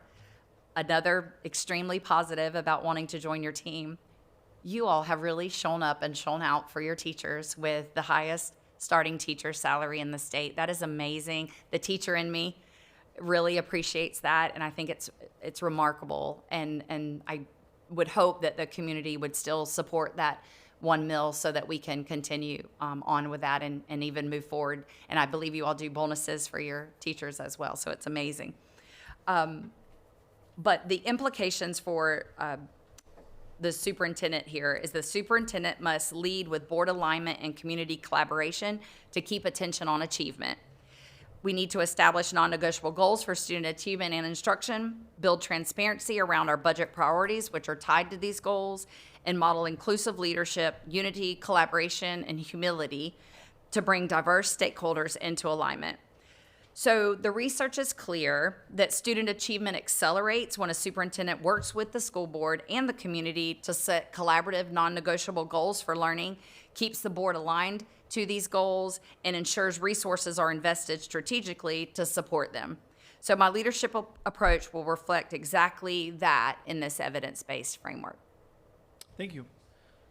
another extremely positive about wanting to join your team, you all have really shown up and shown out for your teachers with the highest starting teacher salary in the state. That is amazing. The teacher in me really appreciates that, and I think it's remarkable, and I would hope that the community would still support that $1 million so that we can continue on with that and even move forward. And I believe you all do bonuses for your teachers as well, so it's amazing. But the implications for the superintendent here is the superintendent must lead with board alignment and community collaboration to keep attention on achievement. We need to establish non-negotiable goals for student achievement and instruction, build transparency around our budget priorities, which are tied to these goals, and model inclusive leadership, unity, collaboration, and humility to bring diverse stakeholders into alignment. So the research is clear that student achievement accelerates when a superintendent works with the school board and the community to set collaborative, non-negotiable goals for learning, keeps the board aligned to these goals and ensures resources are invested strategically to support them. So my leadership approach will reflect exactly that in this evidence-based framework. Thank you.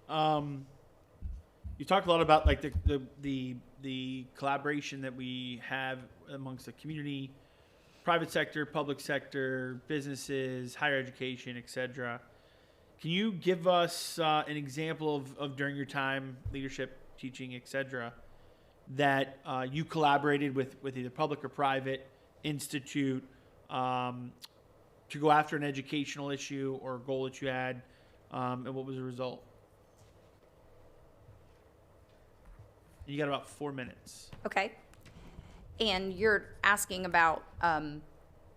You talked a lot about like the collaboration that we have amongst the community, private sector, public sector, businesses, higher education, etc. Can you give us an example of during your time, leadership, teaching, etc., that you collaborated with either public or private institute to go after an educational issue or goal that you had, and what was the result? You got about 4 minutes. Okay. And you're asking about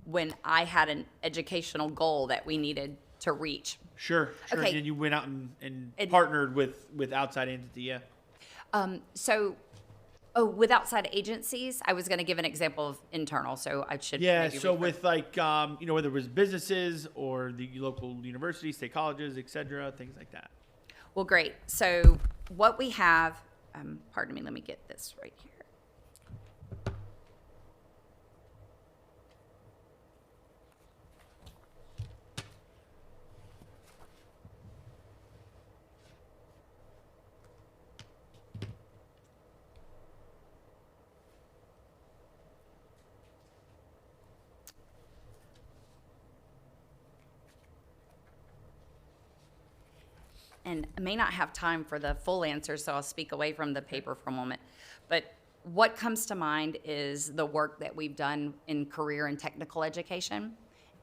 when I had an educational goal that we needed to reach. Sure. Okay. And you went out and partnered with outside entity, yeah. With outside agencies, I was going to give an example of internal, so I should. Yeah, maybe so rephrase. with like, whether it was businesses or the local universities, state colleges, et cetera, things like that. Well, great. So what we have, pardon me, let me get this right here. And I may not have time for the full answer, so I'll speak away from the paper for a moment. But what comes to mind is the work that we've done in career and technical education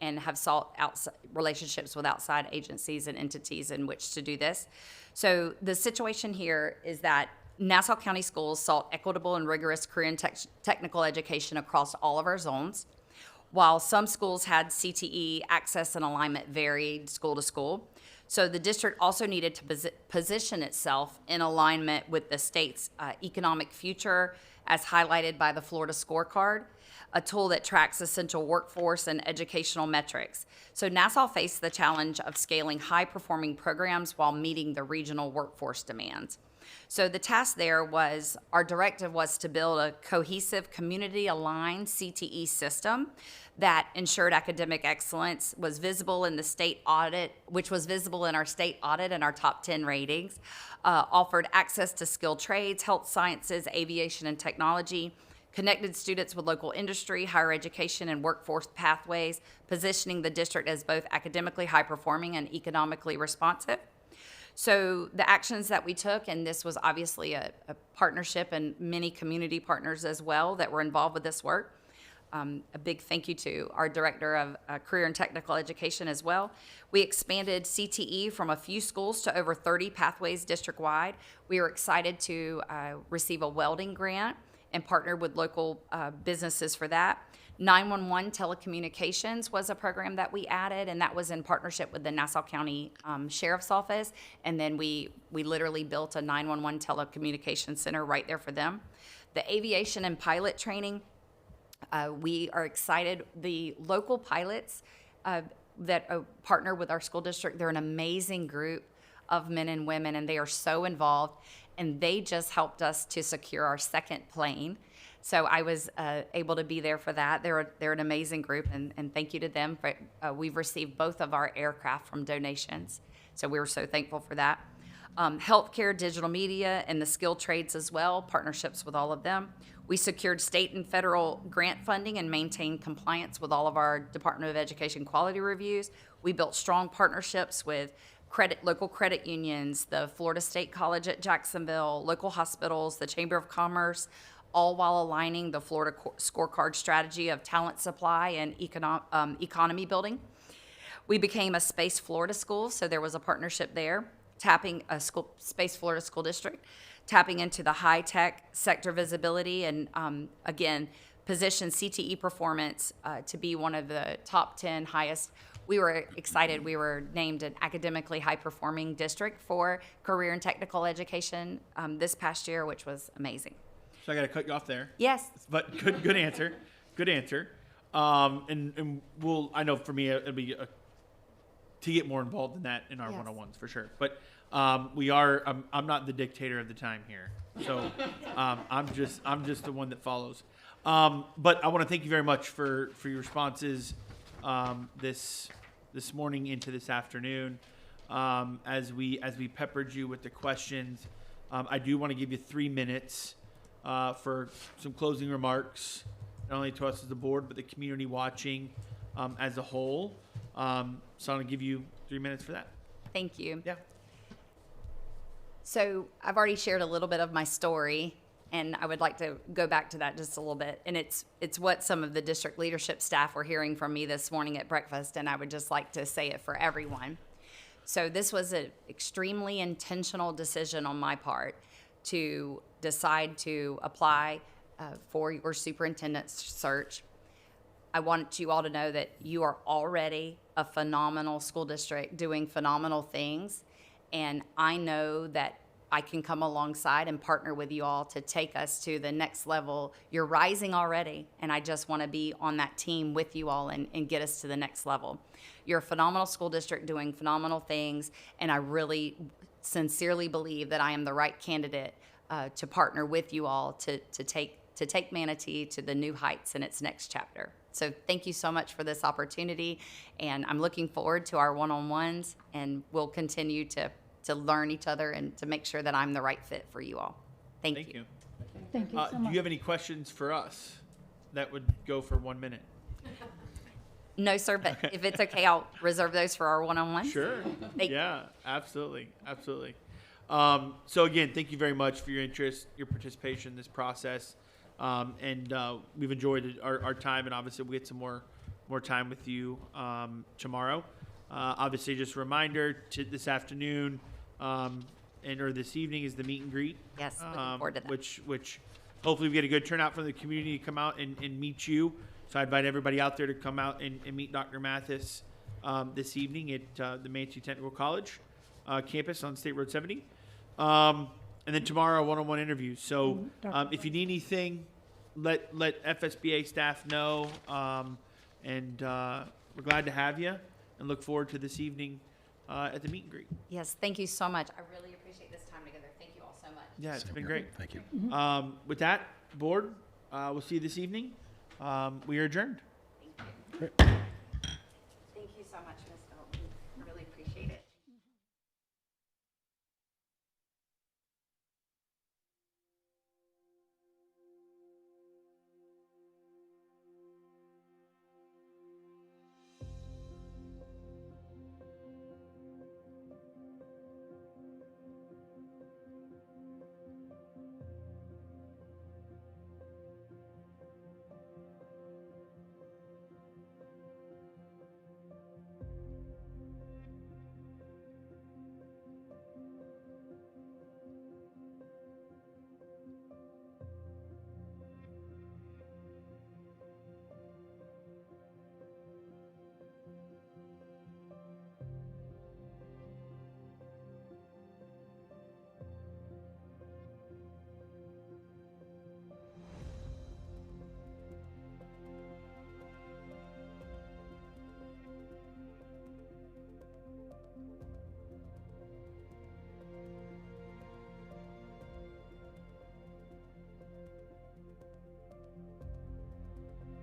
and have sought relationships with outside agencies and entities in which to do this. So the situation here is that Nassau County Schools sought equitable and rigorous career and technical education across all of our zones. While some schools had CTE, access and alignment varied school to school. So the district also needed to position itself in alignment with the state's economic future, as highlighted by the Florida Scorecard, a tool that tracks essential workforce and educational metrics. So Nassau faced the challenge of scaling high-performing programs while meeting the regional workforce demands. So the task there was, our directive was to build a cohesive, community-aligned CTE system that ensured academic excellence, was visible in the state audit, which was visible in our state audit and our top 10 ratings, offered access to skilled trades, health sciences, aviation and technology, connected students with local industry, higher education, and workforce pathways, positioning the district as both academically high-performing and economically responsive. So the actions that we took, and this was obviously a partnership and many community partners as well that were involved with this work. A big thank you to our Director of Career and Technical Education as well. We expanded CTE from a few schools to over 30 pathways district-wide. We were excited to receive a welding grant and partnered with local businesses for that. 911 telecommunications was a program that we added, and that was in partnership with the Nassau County Sheriff's Office. And then we literally built a 911 telecommunications center right there for them. The aviation and pilot training, we are excited. The local pilots that partner with our school district, they're an amazing group of men and women, and they are so involved. And they just helped us to secure our second plane. So I was able to be there for that. They're an amazing group, and thank you to them. We've received both of our aircraft from donations, so we were so thankful for that. Healthcare, digital media, and the skilled trades as well, partnerships with all of them. We secured state and federal grant funding and maintained compliance with all of our Department of Education quality reviews. We built strong partnerships with local credit unions, the Florida State College at Jacksonville, local hospitals, the Chamber of Commerce, all while aligning the Florida Scorecard strategy of talent supply and economy building. We became a Space Florida school, so there was a partnership there, tapping a Space Florida school district, tapping into the high-tech sector visibility, and again, position CTE performance to be one of the top 10 highest. We were excited. We were named an academically high-performing district for career and technical education this past year, which was amazing. So I got to cut you off there. Yes. But good answer. Good answer. And we'll, I know for me, it'll be to get more involved in that in our Yes. one-on-ones for sure. But I'm not the dictator of the time here, so I'm just the one that follows. But I want to thank you very much for your responses this morning into this afternoon. As we peppered you with the questions, I do want to give you 3 minutes for some closing remarks, not only to us as the board, but the community watching as a whole. So I'm going to give you 3 minutes for that. Thank you. Yeah. So I've already shared a little bit of my story, and I would like to go back to that just a little bit. And it's what some of the district leadership staff were hearing from me this morning at breakfast, and I would just like to say it for everyone. So this was an extremely intentional decision on my part to decide to apply for your superintendent search. I want you all to know that you are already a phenomenal school district doing phenomenal things. And I know that I can come alongside and partner with you all to take us to the next level. You're rising already, and I just want to be on that team with you all and get us to the next level. You're a phenomenal school district doing phenomenal things, and I really sincerely believe that I am the right candidate to partner with you all to take Manatee to the new heights in its next chapter. So thank you so much for this opportunity, and I'm looking forward to our one-on-ones, and we'll continue to learn each other and to make sure that I'm the right fit for you all. Thank you. Thank you so Do much. you have any questions for us that would go for 1 minute? No, sir, but if it's okay, I'll reserve those for our one-on-ones. Sure. Thank you. Yeah, absolutely. Absolutely. So again, thank you very much for your interest, your participation in this process. And we've enjoyed our time, and obviously we'll get some more time with you tomorrow. Obviously, just a reminder to this afternoon or this evening is the meet and greet. Yes, looking forward to that. Which hopefully we get a good turnout from the community to come out and meet you. So I invite everybody out there to come out and meet Dr. Mathis this evening at the Manatee Technical College campus on State Road 70. And then tomorrow, one-on-one interviews. So if you need anything, let FSBA staff know. And we're glad to have you and look forward to this evening at the meet and greet. Yes, thank you so much. I really appreciate this time together. Thank you all so much. Yeah, it's Same been here. great. Thank you. With that, board, we'll see you this evening. We are adjourned. Thank you. Great.